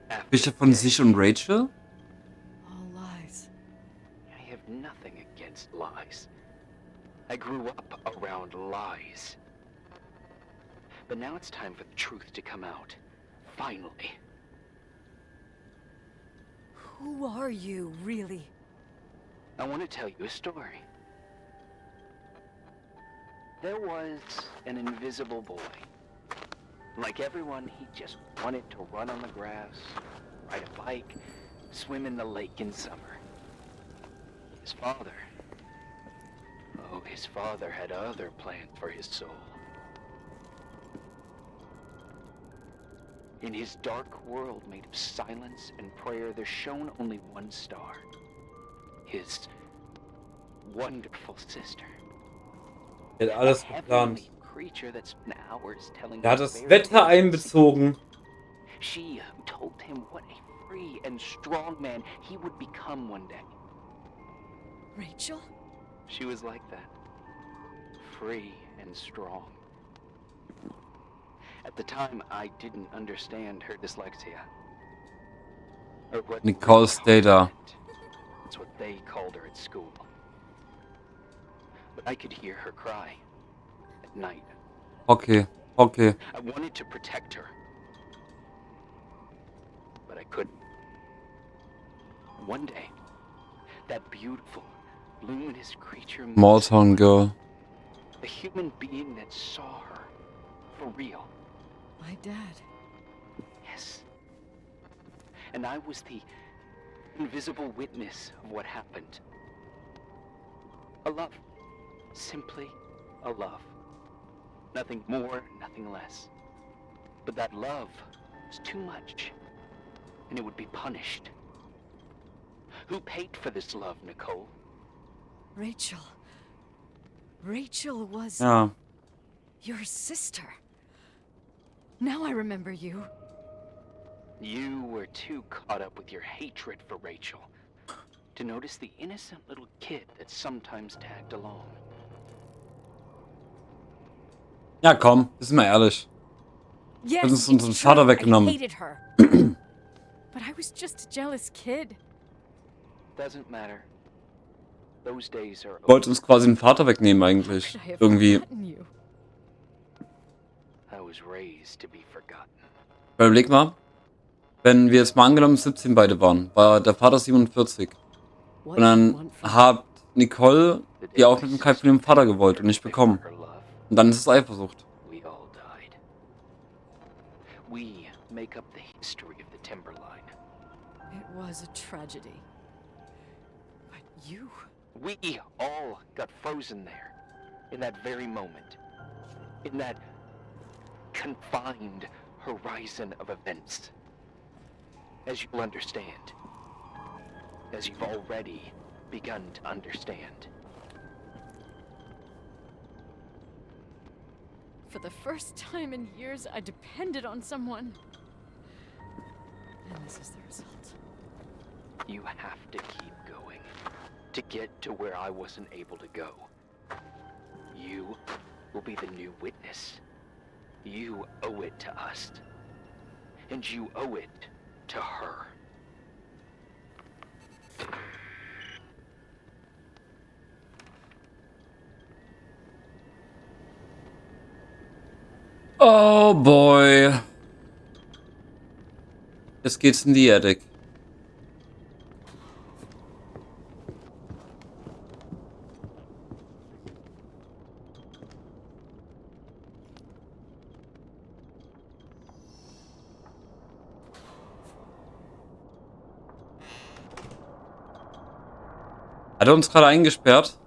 after Spricht er von sich und Rachel? All lies. I have nothing against lies. I grew up around lies. But now it's time for the truth to come out. Finally. Who are you, really? I want to tell you a story. There was an invisible boy. Like everyone, he just wanted to run on the grass, ride a bike, swim in the lake in summer. His father... Oh, his father had other plans for his soul. In his dark world made of silence and prayer, there shone only one star. His wonderful sister. Er hat alles A geplant. heavenly creature that spent hours telling Er hat him das very Wetter basic einbezogen. She told him what a free and strong man he would become one day. Rachel? She was like that. Free and strong. At the time, I didn't understand her dyslexia. Or what Nicole's data. That's what they called her at school. But I could hear her cry at night. Okay, okay. I wanted to protect her. But I couldn't. One day, that beautiful, luminous creature... Small town girl. A human being that saw her. For real. My dad. Yes. And I was the invisible witness of what happened. A love. Simply a love. Nothing more, nothing less. But that love was too much, and it would be punished. Who paid for this love, Nicole? Rachel. Rachel was Ja. your sister. Now I remember you. You were too caught up with your hatred for Rachel to notice the innocent little kid that sometimes tagged along. Ja, komm, ist mal ehrlich. Yes, Hat uns unseren it's Vater true. weggenommen. I hated her. But I was just a jealous kid. Doesn't matter. Those days are Wollte uns quasi den Vater wegnehmen eigentlich. Could I have Irgendwie. forgotten you? I was raised to be forgotten. Weil überleg mal, wenn wir jetzt mal angenommen 17 beide waren, war der Vater 47. What Und do you dann want from me? hat Nicole die Aufmerksamkeit von dem Vater gewollt und nicht bekommen. Und dann ist es Eifersucht. We all died. We make up the history of the Timberline. It was a tragedy. But you... We all got frozen there, in that very moment, in that confined horizon of events. As you'll understand, as you've already begun to understand. For the first time in years, I depended on someone. And this is the result. You have to keep going to get to where I wasn't able to go. You will be the new witness. You owe it to us. And you owe it to her. Oh boy. Jetzt geht's in die Attic. Hat er uns gerade eingesperrt?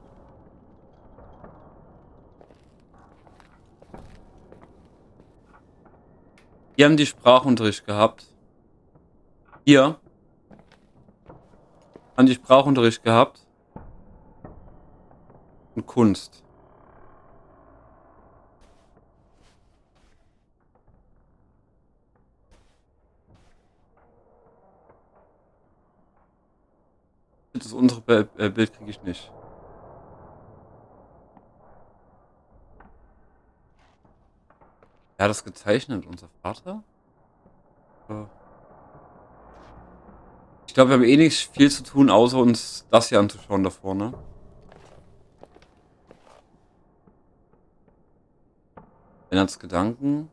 Wir haben die Sprachunterricht gehabt. Hier haben die Sprachunterricht gehabt. Und Kunst. Das unsere Bild kriege ich nicht. Wer hat das gezeichnet? Unser Vater? Ich glaube, wir haben eh nicht viel zu tun, außer uns das hier anzuschauen da vorne. Leonards Gedanken.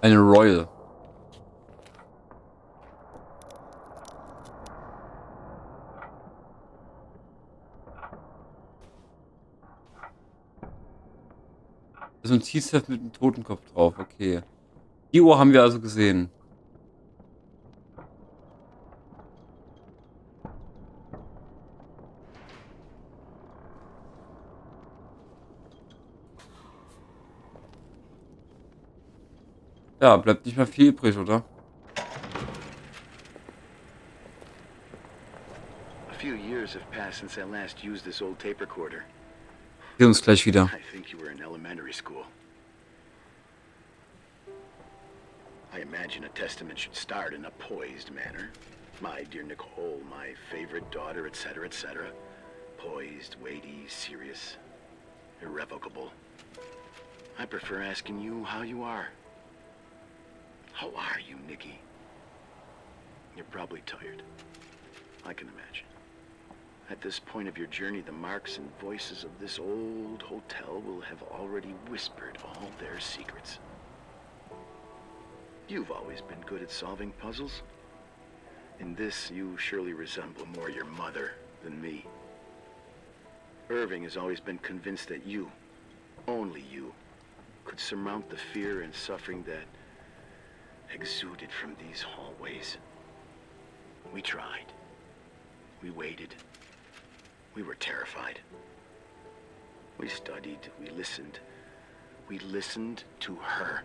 Eine Royal. Das ist ein Notizheft mit einem Totenkopf drauf, okay. Die Uhr haben wir also gesehen. Ja, bleibt nicht mehr viel übrig, oder? A few years have passed since I last used this old tape recorder. Wir sehen uns gleich wieder. I think you were in elementary school. I imagine a testament should start in a poised manner. My dear Nicole, my favorite daughter, etc., etc. Poised, weighty, serious, irrevocable. I prefer asking you how you are. How are you, Nikki? You're probably tired. I can imagine. At this point of your journey, the marks and voices of this old hotel will have already whispered all their secrets. You've always been good at solving puzzles. In this, you surely resemble more your mother than me. Irving has always been convinced that you, only you, could surmount the fear and suffering that exuded from these hallways. We tried. We waited. We were terrified. We studied. We listened. We listened to her.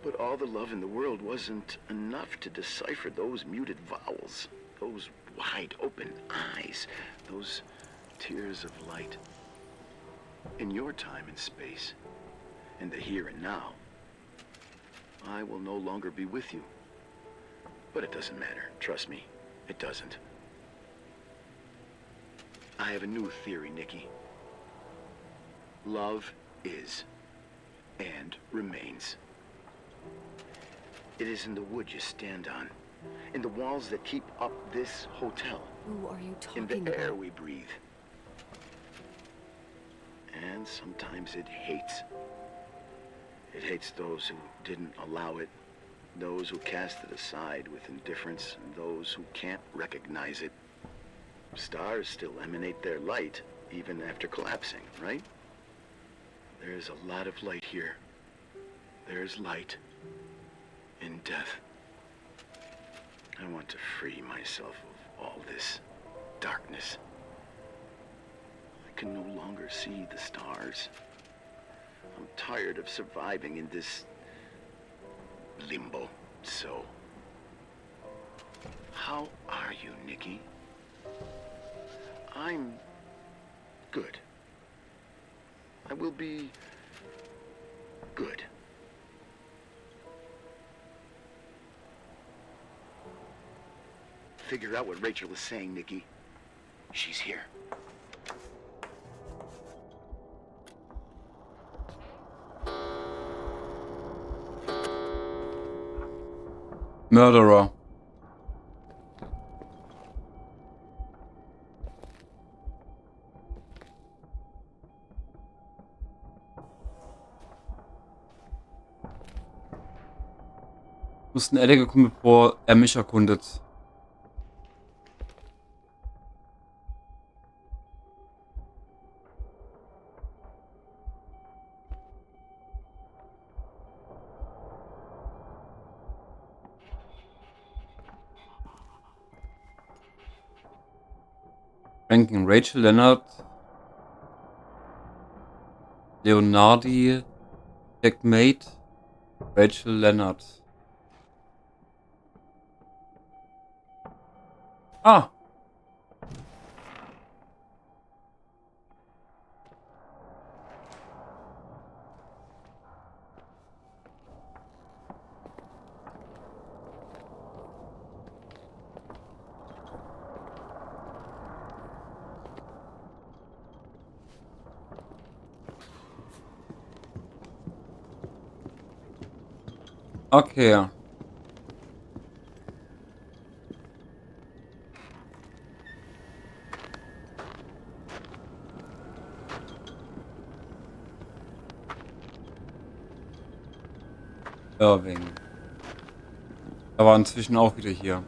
But all the love in the world wasn't enough to decipher those muted vowels, those wide open eyes, those tears of light. In your time and space, in the here and now, I will no longer be with you. But it doesn't matter. Trust me, it doesn't. I have a new theory, Nikki. Love is and remains. It is in the wood you stand on, in the walls that keep up this hotel, Who are you talking in the about? air we breathe. And sometimes it hates. It hates those who didn't allow it, those who cast it aside with indifference, and those who can't recognize it. Stars still emanate their light, even after collapsing, right? There's a lot of light here. There's light in death. I want to free myself of all this darkness. I can no longer see the stars. I'm tired of surviving in this limbo. So, how are you, Nikki? I'm good. I will be good. Figure out what Rachel is saying, Nikki. She's here. Murderer. Muss ein Eddie kommen, bevor er mich erkundet. Ranking Rachel Leonard, Leonardi, Checkmate, Rachel Leonard. Ah! Okay. Irving. Er war inzwischen auch wieder hier.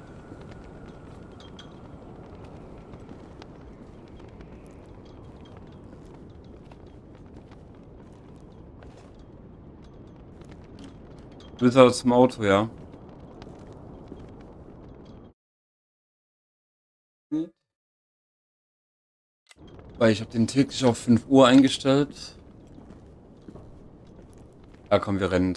Du willst also zum Auto, ja? Weil ich habe den täglich auf 5 Uhr eingestellt. Ja, komm, wir rennen.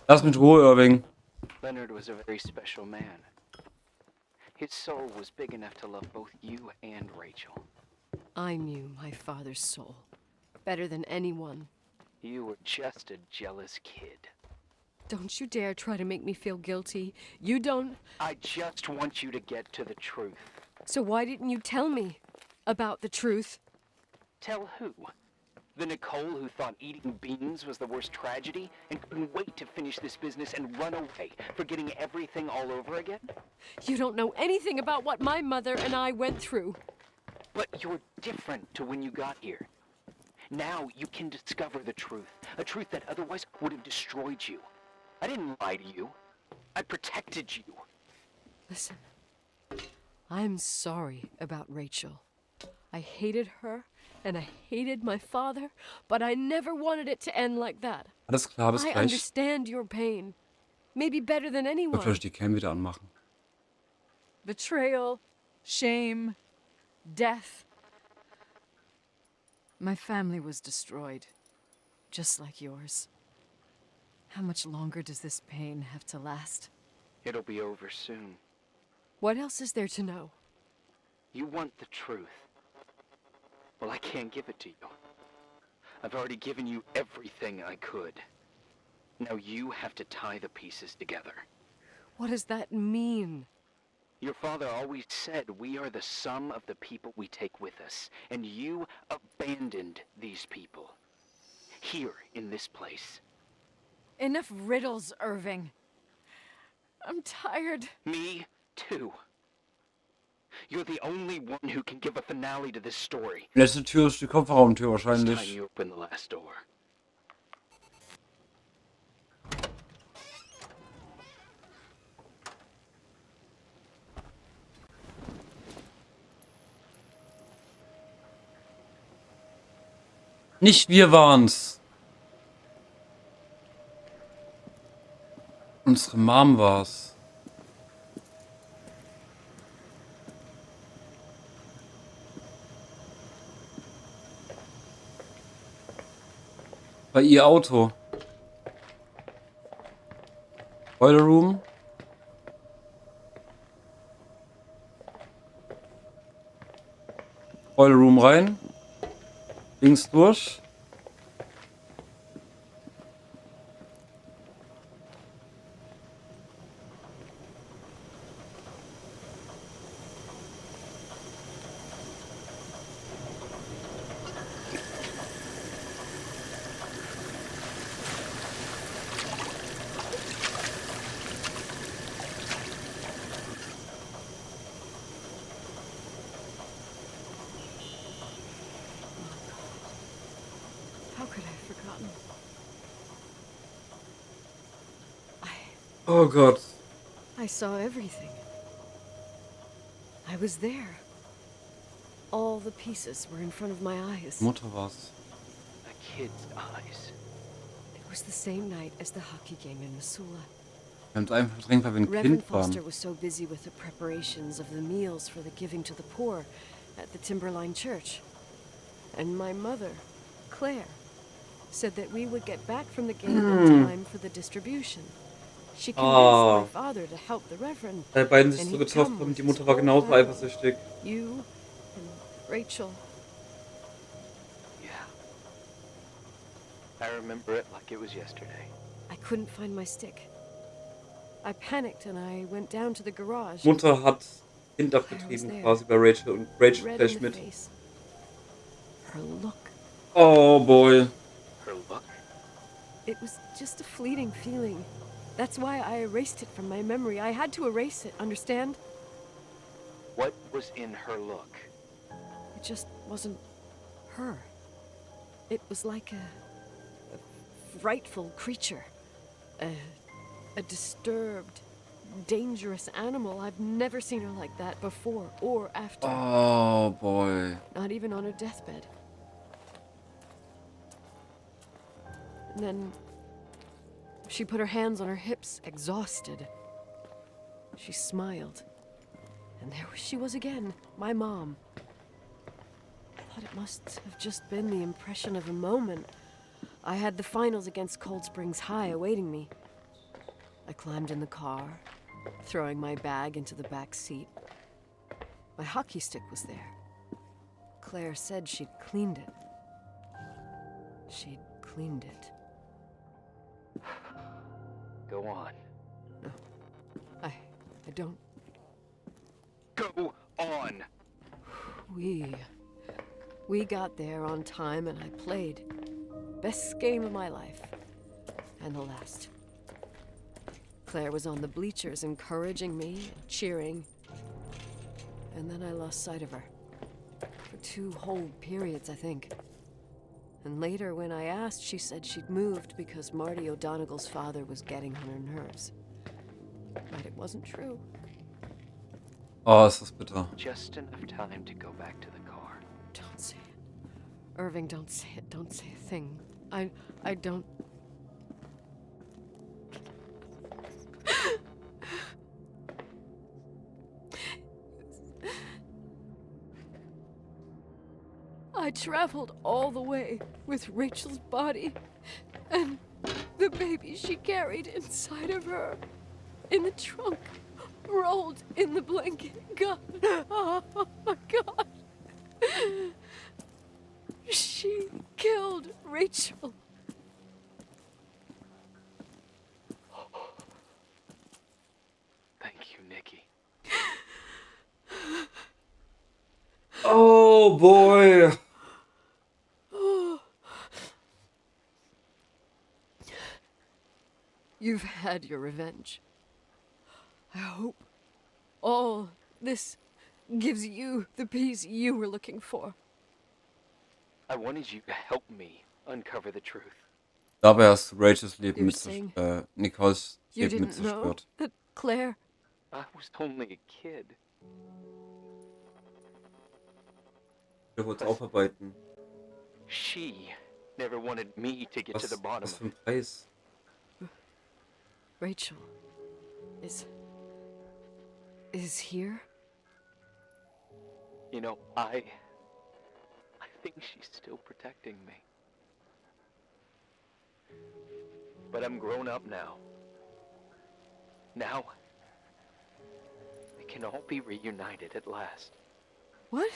Lass mich in Ruhe, Irving. Leonard was a very special man. His soul was big enough to love both you and Rachel. I knew my father's soul better than anyone. You were just a jealous kid. Don't you dare try to make me feel guilty. You don't... I just want you to get to the truth. So why didn't you tell me about the truth? Tell who? The Nicole who thought eating beans was the worst tragedy and couldn't wait to finish this business and run away, forgetting everything all over again? You don't know anything about what my mother and I went through. But you're different to when you got here. Now you can discover the truth, a truth that otherwise would have destroyed you. I didn't lie to you. I protected you. Listen, I'm sorry about Rachel. I hated her, and I hated my father, but I never wanted it to end like that. Alles klar, bis I gleich. understand your pain. Maybe better than Ich anyone. würde vielleicht die Cam wieder anmachen. Betrayal, shame, death. My family was destroyed, just like yours. How much longer does this pain have to last? It'll be over soon. What else is there to know? You want the truth. Well, I can't give it to you. I've already given you everything I could. Now you have to tie the pieces together. What does that mean? Your father always said we are the sum of the people we take with us, and you abandoned these people. Here, in this place. Enough riddles, Irving. I'm tired. Me, too. You're the only one who can give a finale to this story. Letzte Tür ist die Kofferraumtür It's time wahrscheinlich. you open the last door. Nicht wir waren's. Unsere Mom war's. Bei ihr Auto. Boiler Room. Boiler Room rein. Links durch. How could I have forgotten? Oh Gott. I saw everything. I was there. All the pieces were in front of my eyes. Mutter war's. A kid's eyes. It was the same night as the hockey game in Missoula. Wir haben es einfach verdrängt, weil wir ein Reverend Kind waren. Foster was so busy with the preparations of the meals for the giving to the poor at the Timberline Church. And my mother, Claire, said that we would get back from the game in time for the distribution. She convinced my father to help the Reverend. Weil beiden sich and so he'd getauft come haben, with die his Mutter war whole genauso family. eifersüchtig. You and Rachel. Yeah. I remember it like it was yesterday. I couldn't find my stick. I panicked and I went down to the garage. Mutter hat Kind abgetrieben quasi bei Rachel und Rachel Red gleich in the mit. face. Her look. Oh boy. Her look? It was just a fleeting feeling. That's why I erased it from my memory. I had to erase it, understand? What was in her look? It just wasn't her. It was like a frightful creature. A disturbed, dangerous animal. I've never seen her like that before or after. Oh boy. Not even on her deathbed. And then she put her hands on her hips, exhausted. She smiled. And there she was again, my mom. I thought it must have just been the impression of a moment. I had the finals against Cold Springs High awaiting me. I climbed in the car, throwing my bag into the back seat. My hockey stick was there. Claire said she'd cleaned it. She'd cleaned it. Go on. No, I don't. Go on! We got there on time and I played. Best game of my life. And the last. Claire was on the bleachers encouraging me and cheering. And then I lost sight of her. For 2 whole periods, I think. And later, when I asked, she said she'd moved because Marty O'Donegal's father was getting on her nerves. But it wasn't true. Oh, ist das bitter. Just enough time to go back to the car. Don't say it. Irving, don't say it. Don't say a thing. I don't... I traveled all the way with Rachel's body and the baby she carried inside of her in the trunk, rolled in the blanket. God, oh my God. She killed Rachel. Thank you, Nikki. Oh boy. You've had your revenge. I hope all this gives you the peace you were looking for. I wanted you to help me uncover the truth. Dabei hast du Rachels Leben You're mit saying Nicoles you Leben mit didn't know zerstört. that Claire... I was only a kid. Wir wollen es aufarbeiten. She never wanted me to get to the bottom Was of für ein it. Preis? Rachel is here? You know, I think she's still protecting me. But I'm grown up now. Now, we can all be reunited at last. What?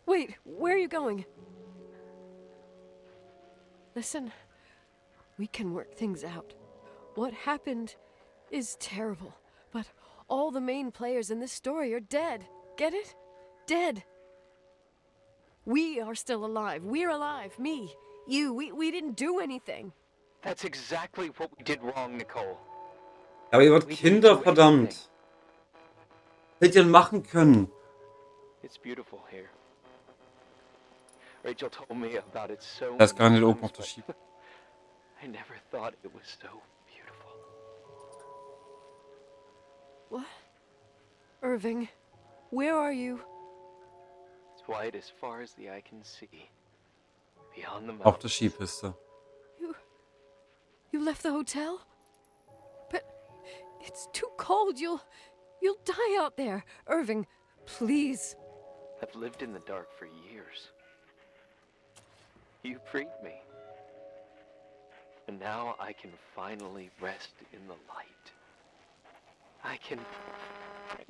Wait, where are you going? Listen, we can work things out. What happened is terrible, but all the main players in this story are dead. Get it? Dead. We are still alive. We're alive. Me, you, we didn't do anything. That's exactly what we did wrong, Nicole. Aber ihr wart Kinder, verdammt. Hättet ihr machen können. It's beautiful here. Rachel told me about it so Da ist gar nicht many oben auf times, der but Schiebe. I never thought it was so beautiful. What? Irving, where are you? It's white as far as the eye can see. Beyond the Auf mountains. der Skipiste. You left the hotel? But it's too cold. You'll die out there. Irving, please. I've lived in the dark for years. You freed me. And now I can finally rest in the light. I can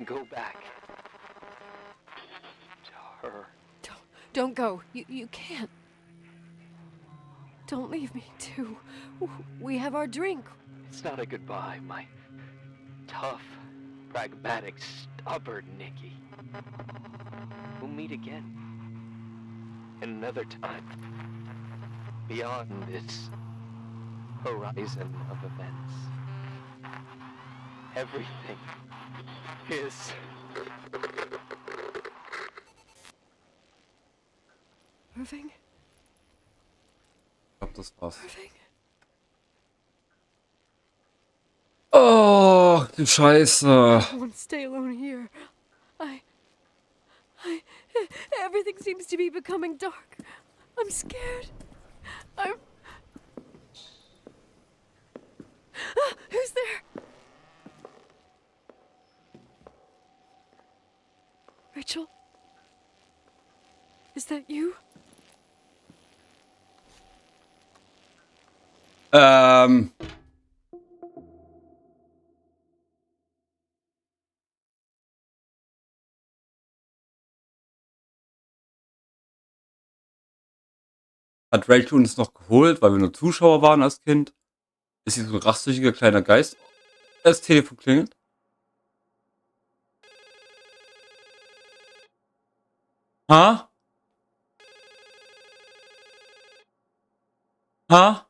go back to her. Don't go. You can't. Don't leave me, too. We have our drink. It's not a goodbye, my tough, pragmatic, stubborn Nikki. We'll meet again. Another time. Beyond this horizon of events. Everything is... Irving? Ich glaube, das war's. Irving? Oh, du Scheiße. I want to stay alone here. Everything seems to be becoming dark. I'm scared. Who's there? Rachel? Is that you? Hat Rachel uns noch geholt, weil wir nur Zuschauer waren als Kind? Ist sie so ein rachsüchtiger kleiner Geist? Das Telefon klingelt. Ha? Ha?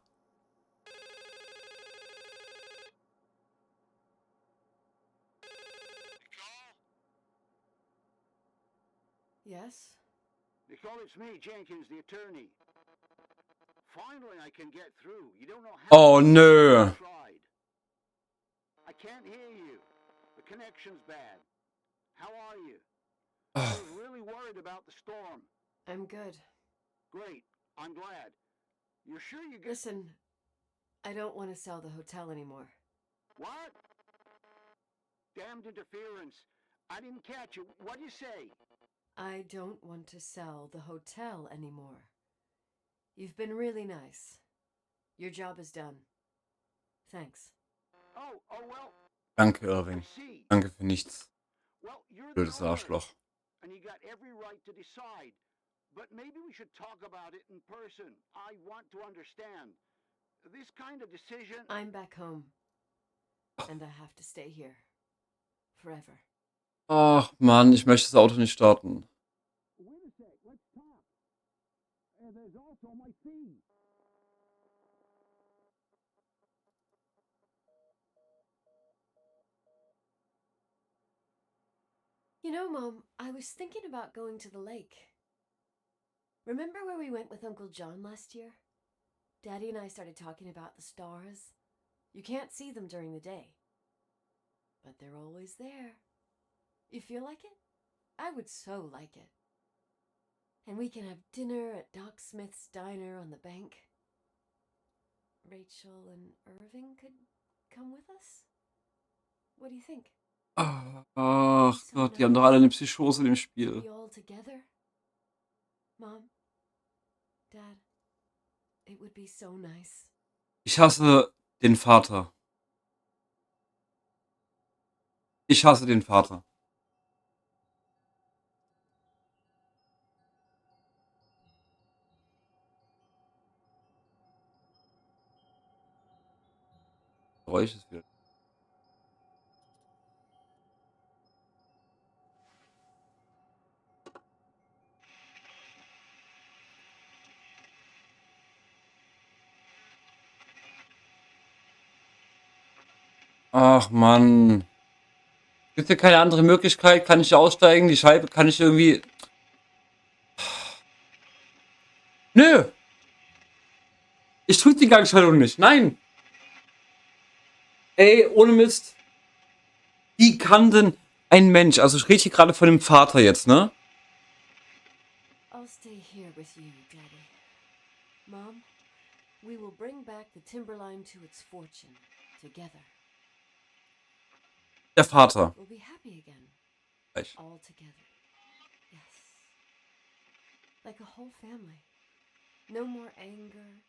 Yes? Nicole, it's me, Jenkins, the attorney. Finally I can get through. You don't know how Oh, nö. I tried. I can't hear you. The connection's bad. How are you? I was really worried about the storm. I'm good. Great. I'm glad. You're sure you get... Listen, I don't want to sell the hotel anymore. What? Damned interference. I didn't catch you. What'd you say? I don't want to sell the hotel anymore. You've been really nice. Your job is done. Thanks. Oh, well, Danke, I Irving. see. Danke für nichts. Well, you're the Blödes owner, Arschloch. and you got every right to decide. But maybe we should talk about it in person. I want to understand. This kind of decision... I'm back home. And I have to stay here. Forever. Ach, Mann, ich möchte das Auto nicht starten. Wait a sec, let's talk. There's also my fee. You know, Mom, I was thinking about going to the lake. Remember where we went with Uncle John last year? Daddy and I started talking about the stars. You can't see them during the day. But they're always there. You feel like it? I would so like it. And we can have dinner at Doc Smith's diner on the bank. Rachel and Irving could come with us? What do you think? Ach Gott, die haben doch alle eine Psychose in dem Spiel. Be all together? Mom? Dad? It would be so nice. Ich hasse den Vater. Ich hasse den Vater. Geräusch ist wieder. Ach Mann. Gibt es keine andere Möglichkeit? Kann ich aussteigen? Die Scheibe kann ich irgendwie... Nö! Ich drück die Gangschaltung nicht. Nein! Ey, ohne Mist. Wie kann denn ein Mensch, also ich rede hier gerade von dem Vater jetzt, ne? I'll stay here with you, Daddy. Mom, we will bring back the Timberline to its fortune together. Der Vater. We'll be happy again. Gleich. All together. Yes. Like a whole family. No more anger.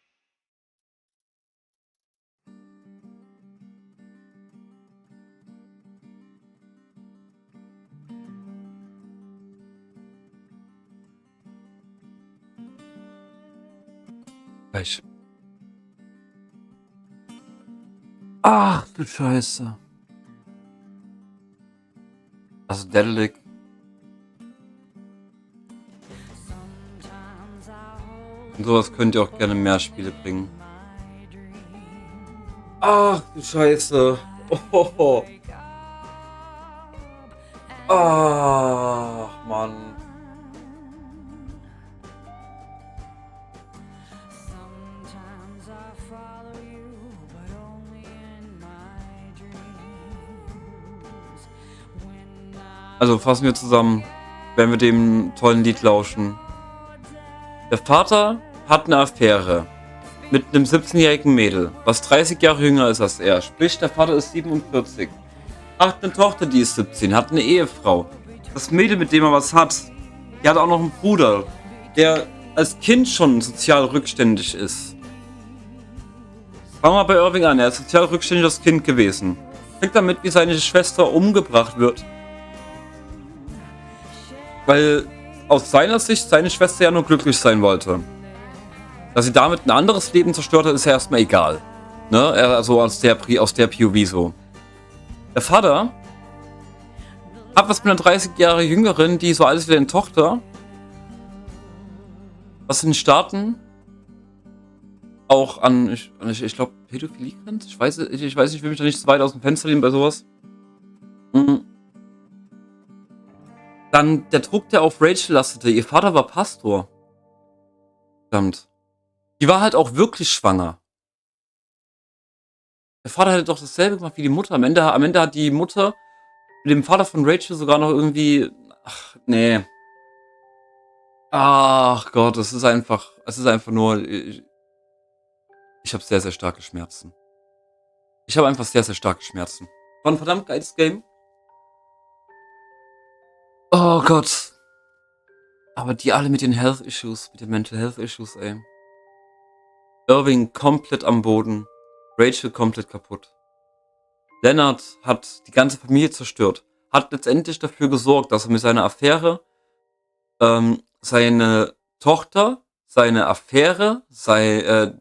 Gleich. Ach du Scheiße. Also Daedalic. Und sowas könnt ihr auch gerne mehr Spiele bringen. Ach du Scheiße. Oh. Ach Mann. Also fassen wir zusammen, wenn wir dem tollen Lied lauschen. Der Vater hat eine Affäre mit einem 17-jährigen Mädel, was 30 Jahre jünger ist als er. Sprich, der Vater ist 47. Hat eine Tochter, die ist 17, hat eine Ehefrau. Das Mädel, mit dem er was hat, die hat auch noch einen Bruder, der als Kind schon sozial rückständig ist. Fangen wir bei Irving an, er ist sozial rückständiges Kind gewesen. Kriegt damit, wie seine Schwester umgebracht wird. Weil aus seiner Sicht seine Schwester ja nur glücklich sein wollte. Dass sie damit ein anderes Leben zerstört hat, ist ja erstmal egal. Ne? Also aus der POV so. Der Vater hat was mit einer 30 Jahre Jüngeren, die so alt ist wie deine Tochter. Was in den Staaten auch an, ich glaube, Pädophilie grenzt. Ich weiß nicht, ich will mich da nicht so weit aus dem Fenster lehnen bei sowas. Dann der Druck, der auf Rachel lastete. Ihr Vater war Pastor. Verdammt. Die war halt auch wirklich schwanger. Der Vater hätte doch dasselbe gemacht wie die Mutter. Am Ende hat die Mutter mit dem Vater von Rachel sogar noch irgendwie... Ach, nee. Ach Gott, es ist einfach nur... Ich habe sehr, sehr starke Schmerzen. Ich habe einfach sehr, sehr starke Schmerzen. War ein verdammt geiles Game. Oh Gott. Aber die alle mit den Health Issues, mit den Mental Health Issues, ey. Irving komplett am Boden. Rachel komplett kaputt. Leonard hat die ganze Familie zerstört. Hat letztendlich dafür gesorgt, dass er mit seiner Affäre seine Tochter, seine Affäre,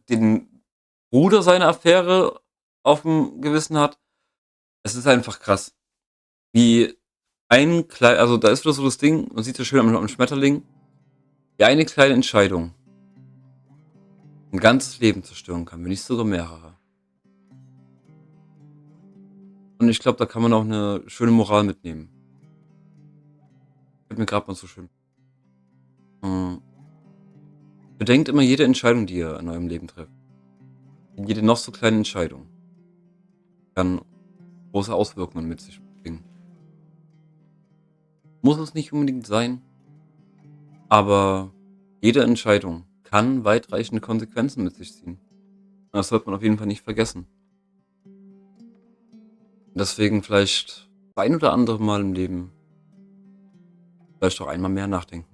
den Bruder seiner Affäre auf dem Gewissen hat. Es ist einfach krass. Wie also da ist wieder so das Ding, man sieht es schön am Schmetterling, wie eine kleine Entscheidung ein ganzes Leben zerstören kann, wenn nicht sogar mehrere. Und ich glaube, da kann man auch eine schöne Moral mitnehmen. Fällt mir gerade mal so schön. Bedenkt immer jede Entscheidung, die ihr in eurem Leben trefft. Jede noch so kleine Entscheidung kann große Auswirkungen mit sich bringen. Muss es nicht unbedingt sein, aber jede Entscheidung kann weitreichende Konsequenzen mit sich ziehen. Und das sollte man auf jeden Fall nicht vergessen. Deswegen vielleicht ein oder andere Mal im Leben vielleicht auch einmal mehr nachdenken.